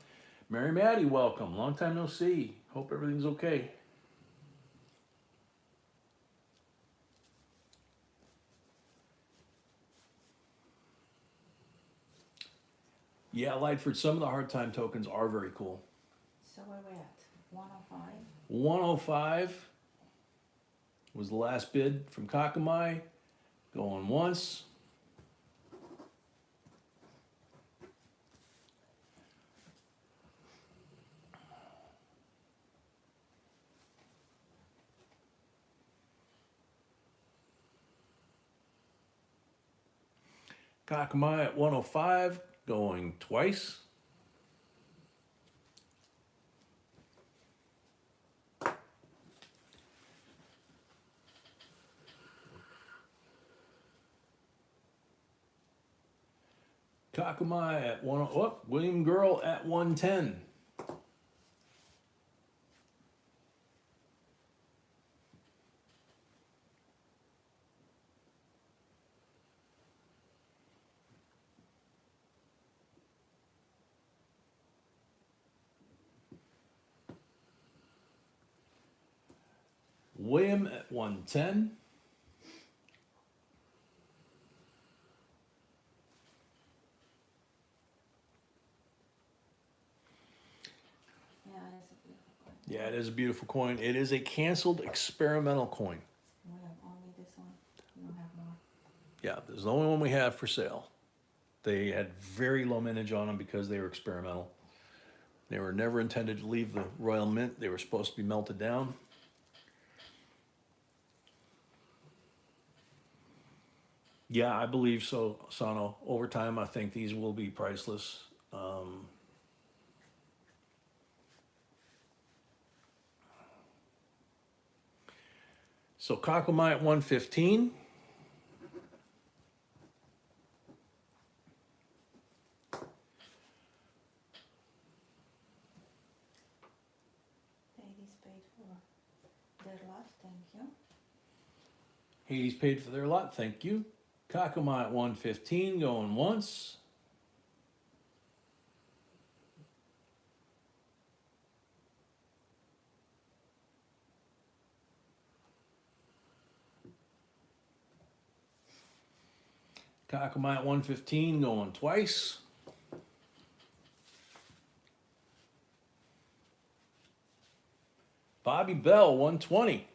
Mary Maddie, welcome. Long time no see. Hope everything's okay. Yeah, Lightford, some of the hard time tokens are very cool. So where we at? 105? 105 was the last bid from Kakamai. Going once. Kakamai at 105, going twice. Kakamai at William Girl at 110. William at 110. Yeah, Yeah, it it's a beautiful coin. is a beautiful coin. It is a canceled experimental coin. We have only this one. We don't have more. Yeah, this is the only one we have for sale. They had very low mintage on them because they were experimental. They were never intended to leave the Royal Mint. They were supposed to be melted down. Yeah, I believe so, Sano. Over time, I think these will be priceless. So Kakamai at 115. Ladies paid for their lot, thank you. Hades paid for their lot, thank you. Kakama at 115 going once. Kakama at 115 going twice. Bobby Bell 120.